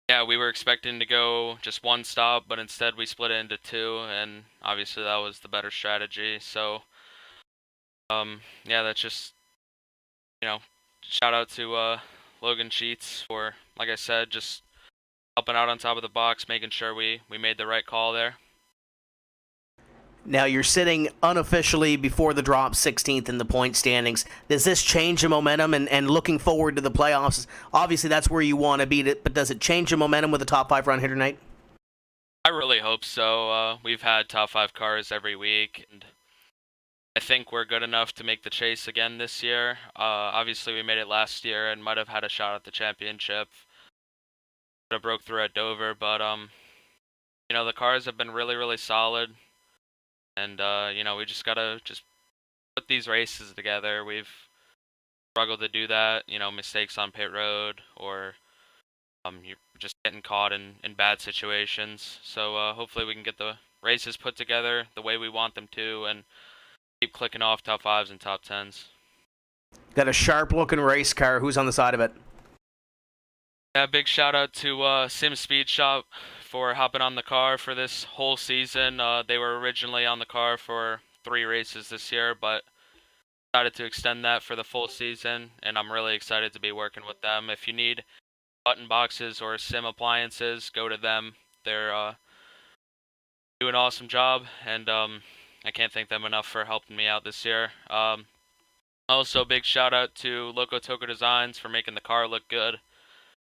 yeah, we were expecting to go just 1 stop, but instead we split it into 2, and obviously that was the better strategy. So yeah, that's just, shout out to Logan Sheets for, like I said, just helping out on top of the box, making sure we made the right call there. Now you're sitting unofficially before the drop 16th in the point standings. Does this change the momentum and looking forward to the playoffs? Obviously that's where you want to beat it, but does it change the momentum with a top 5 run here tonight? I really hope so. We've had top 5 cars every week, and I think we're good enough to make the chase again this year. Obviously we made it last year and might have had a shot at the championship. Could have broke through at Dover, but the cars have been really, really solid. And, we just got to put these races together. We've struggled to do that, mistakes on pit road, or you're just getting caught in bad situations. So hopefully we can get the races put together the way we want them to and keep clicking off top 5s and top 10s. Got a sharp-looking race car. Who's on the side of it? Yeah, big shout out to Sim Speed Shop for hopping on the car for this whole season. They were originally on the car for 3 races this year, but decided to extend that for the full season, and I'm really excited to be working with them. If you need button boxes or sim appliances, go to them. They're doing an awesome job, and I can't thank them enough for helping me out this year. Also, big shout out to Loco Toco Designs for making the car look good.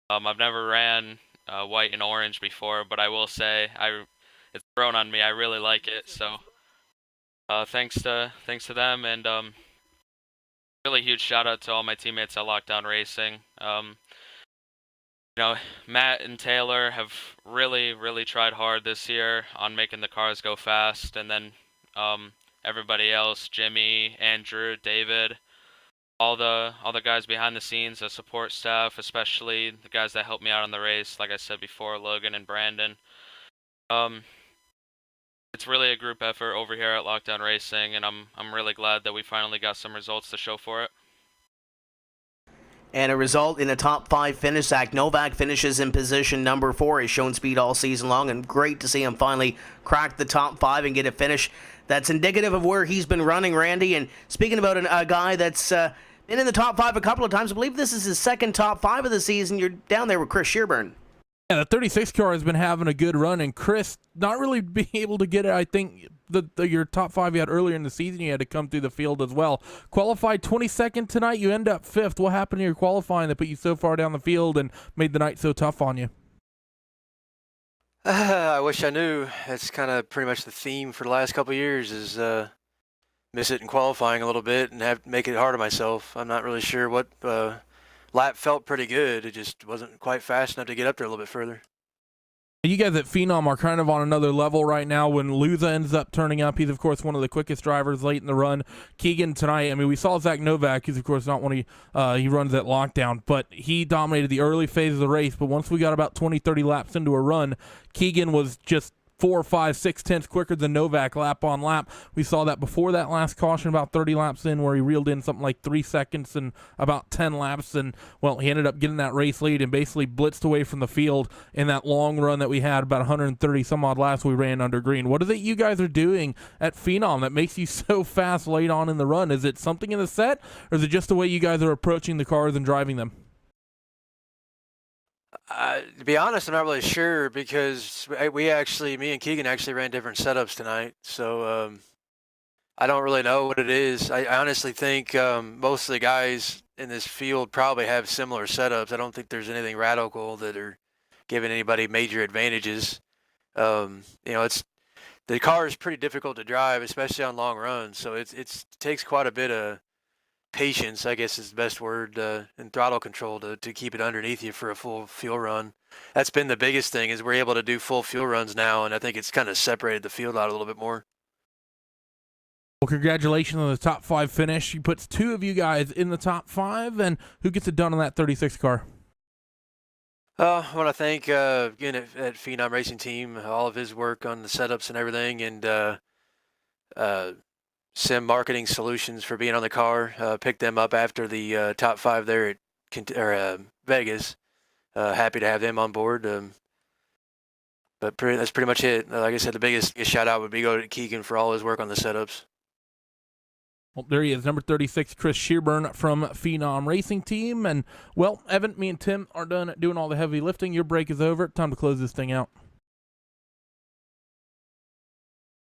I've never ran white and orange before, but I will say it's grown on me. I really like it. So thanks to them, and really huge shout out to all my teammates at Lockdown Racing. Matt and Taylor have really, really tried hard this year on making the cars go fast, and then everybody else, Jimmy, Andrew, David, all the guys behind the scenes, the support staff, especially the guys that helped me out on the race, like I said before, Logan and Brandon. It's really a group effort over here at Lockdown Racing, and I'm really glad that we finally got some results to show for it. And a result in a top 5 finish. Zach Novak finishes in position number 4. He's shown speed all season long, and great to see him finally crack the top 5 and get a finish that's indicative of where he's been running, Randy. And speaking about a guy that's been in the top 5 a couple of times, I believe this is his 2nd top 5 of the season. You're down there with Chris Shearburn. Yeah, the 36 car has been having a good run, and Chris not really being able to get it. I think your top 5 you had earlier in the season, you had to come through the field as well. Qualified 22nd tonight, you end up 5th. What happened to your qualifying that put you so far down the field and made the night so tough on you? I wish I knew. It's kind of pretty much the theme for the last couple of years is miss it in qualifying a little bit and make it hard on myself. I'm not really sure what lap felt pretty good. It just wasn't quite fast enough to get up there a little bit further. You guys at Phenom are kind of on another level right now. When Luza ends up turning up, he's, of course, one of the quickest drivers late in the run. Keegan tonight, I mean, we saw Zach Novak. He's, of course, not one he runs at lockdown, but he dominated the early phase of the race. But once we got about 20, 30 laps into a run, Keegan was just 4, 5, 6 tenths quicker than Novak lap on lap. We saw that before that last caution about 30 laps in, where he reeled in something like 3 seconds in about 10 laps. And, well, he ended up getting that race lead and basically blitzed away from the field in that long run that we had, about 130 some odd laps we ran under green. What is it you guys are doing at Phenom that makes you so fast late on in the run? Is it something in the set, or is it just the way you guys are approaching the cars and driving them? To be honest, I'm not really sure, because me and Keegan actually ran different setups tonight. So I don't really know what it is. I honestly think most of the guys in this field probably have similar setups. I don't think there's anything radical that are giving anybody major advantages. The car is pretty difficult to drive, especially on long runs. So it takes quite a bit of patience, I guess is the best word, and throttle control to keep it underneath you for a full fuel run. That's been the biggest thing, is we're able to do full fuel runs now, and I think it's kind of separated the field out a little bit more. Well, congratulations on the top 5 finish. He puts 2 of you guys in the top 5, and who gets it done on that 36 car? I want to thank again at Phenom Racing Team, all of his work on the setups and everything, and Sim Marketing Solutions for being on the car. Picked them up after the top 5 there at Vegas. Happy to have them on board. But that's pretty much it. Like I said, the biggest shout out would be go to Keegan for all his work on the setups. Well, there he is, number 36, Chris Shearburn from Phenom Racing Team. And, well, Evan, me and Tim are done doing all the heavy lifting. Your break is over. Time to close this thing out.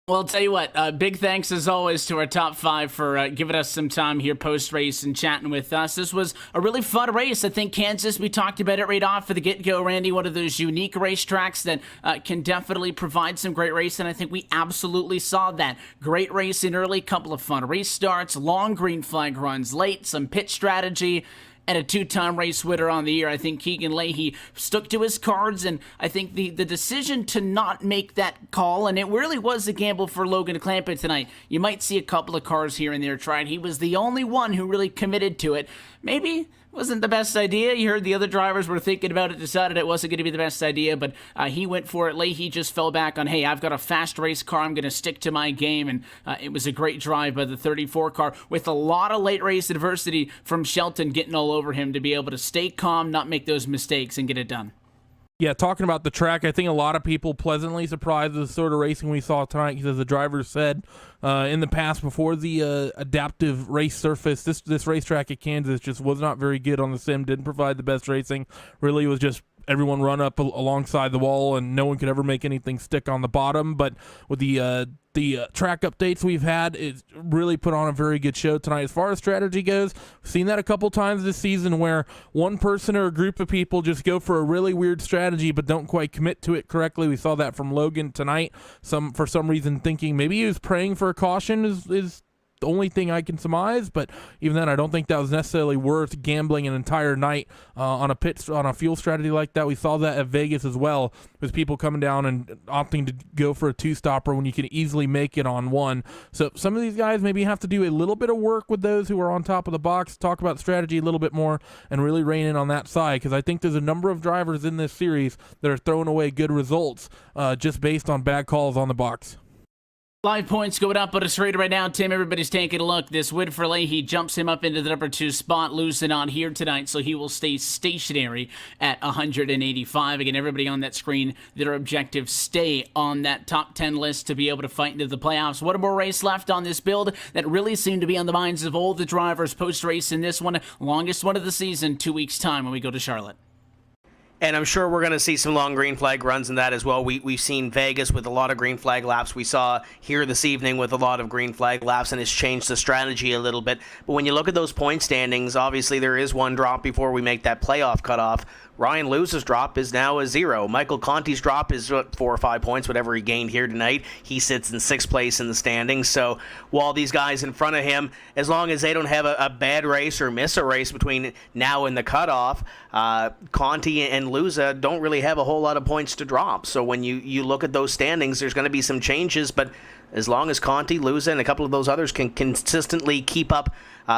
Well, I'll tell you what, big thanks as always to our top 5 for giving us some time here post-race and chatting with us. This was a really fun race. I think Kansas, we talked about it right off for the get-go, Randy, one of those unique racetracks that can definitely provide some great racing. I think we absolutely saw that. Great racing early, couple of fun race starts, long green flag runs late, some pit strategy, and a 2-time race winner on the year. I think Keegan Leahy stuck to his cards, and I think the decision to not make that call, and it really was a gamble for Logan Clampett tonight. You might see a couple of cars here and there tried. He was the only one who really committed to it. Maybe wasn't the best idea. You heard the other drivers were thinking about it, decided it wasn't going to be the best idea, but he went for it. Leahy just fell back on, hey, I've got a fast race car, I'm going to stick to my game, and it was a great drive by the 34 car with a lot of late race adversity from Shelton getting all over him to be able to stay calm, not make those mistakes, and get it done. Yeah, talking about the track, I think a lot of people pleasantly surprised with the sort of racing we saw tonight, because as the drivers said in the past, before the adaptive race surface, this racetrack at Kansas just was not very good on the sim, didn't provide the best racing, really was just everyone run up alongside the wall, and no one could ever make anything stick on the bottom. But with the track updates we've had, it's really put on a very good show tonight. As far as strategy goes, we've seen that a couple times this season, where one person or a group of people just go for a really weird strategy but don't quite commit to it correctly. We saw that from Logan tonight, for some reason thinking maybe he was praying for a caution is the only thing I can surmise, but even then I don't think that was necessarily worth gambling an entire night on a fuel strategy like that. We saw that at Vegas as well, with people coming down and opting to go for a 2-stopper when you can easily make it on 1. So some of these guys maybe have to do a little bit of work with those who are on top of the box, talk about strategy a little bit more, and really rein in on that side, because I think there's a number of drivers in this series that are throwing away good results just based on bad calls on the box. Live points going up on a straight right now, Tim. Everybody's taking a look. This win for Leahy jumps him up into the number 2 spot. Losing on here tonight, so he will stay stationary at 185. Again, everybody on that screen, their objective, stay on that top 10 list to be able to fight into the playoffs. One more race left on this build that really seemed to be on the minds of all the drivers post-race in this one. Longest one of the season, 2 weeks' time when we go to Charlotte. And I'm sure we're going to see some long green flag runs in that as well. We've seen Vegas with a lot of green flag laps. We saw here this evening with a lot of green flag laps, and it's changed the strategy a little bit. But when you look at those point standings, obviously there is one drop before we make that playoff cutoff. Ryan Luza's drop is now a 0. Michael Conti's drop is 4 or 5 points, whatever he gained here tonight. He sits in 6th place in the standings. So while these guys in front of him, as long as they don't have a bad race or miss a race between now and the cutoff, Conti and Luza don't really have a whole lot of points to drop. So when you look at those standings, there's going to be some changes, but as long as Conti, Luza, and a couple of those others can consistently keep up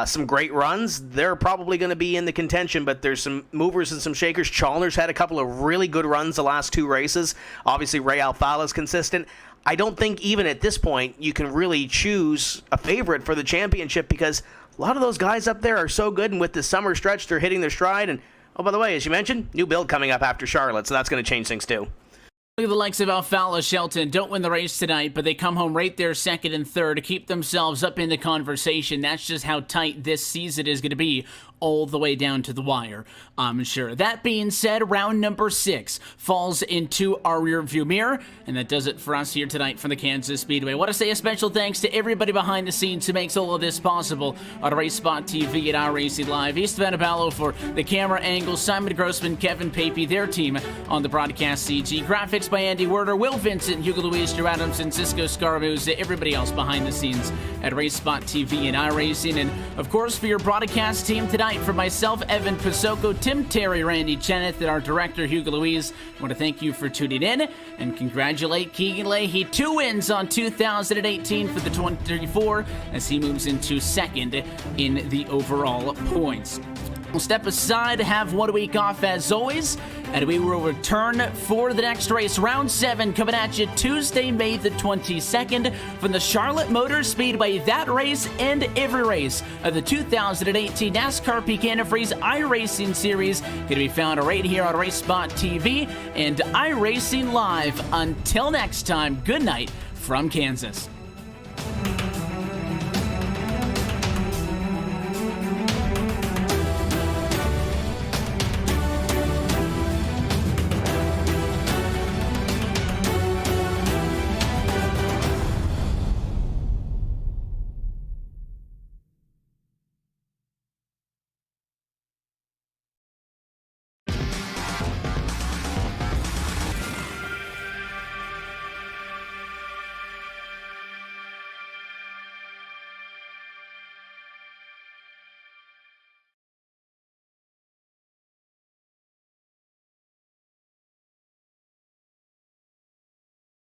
some great runs, they're probably going to be in the contention, but there's some movers and some shakers. Chalmers had a couple of really good runs the last 2 races. Obviously, Ray Alfala's consistent. I don't think even at this point you can really choose a favorite for the championship because a lot of those guys up there are so good, and with the summer stretch, they're hitting their stride. And, oh, by the way, as you mentioned, new build coming up after Charlotte, so that's going to change things too. Look at the likes of Alfala, Shelton, don't win the race tonight, but they come home right there 2nd and 3rd to keep themselves up in the conversation. That's just how tight this season is going to be all the way down to the wire, I'm sure. That being said, round number 6 falls into our rearview mirror, and that does it for us here tonight from the Kansas Speedway. I want to say a special thanks to everybody behind the scenes who makes all of this possible on RaceSpot TV and iRacing Live. East Vanabalo for the camera angles, Simon Grossman, Kevin Papey, their team on the broadcast CG. Graphics by Andy Werder, Will Vincent, Hugo Luis, Drew Adamson, Cisco Scaramouche, everybody else behind the scenes at RaceSpot TV and iRacing. And, of course, for your broadcast team tonight, for myself, Evan Pasoko, Tim Terry, Randy Cheneth, and our director, Hugo Luis, I want to thank you for tuning in and congratulate Keegan Leahy. 2 wins on 2018 for the 24 as he moves into 2nd in the overall points. We'll step aside, have 1 week off as always, and we will return for the next race, round 7, coming at you Tuesday, May the 22nd from the Charlotte Motor Speedway. That race and every race of the 2018 NASCAR Peak Antifreeze iRacing Series can be found right here on RaceSpot TV and iRacing Live. Until next time, good night from Kansas.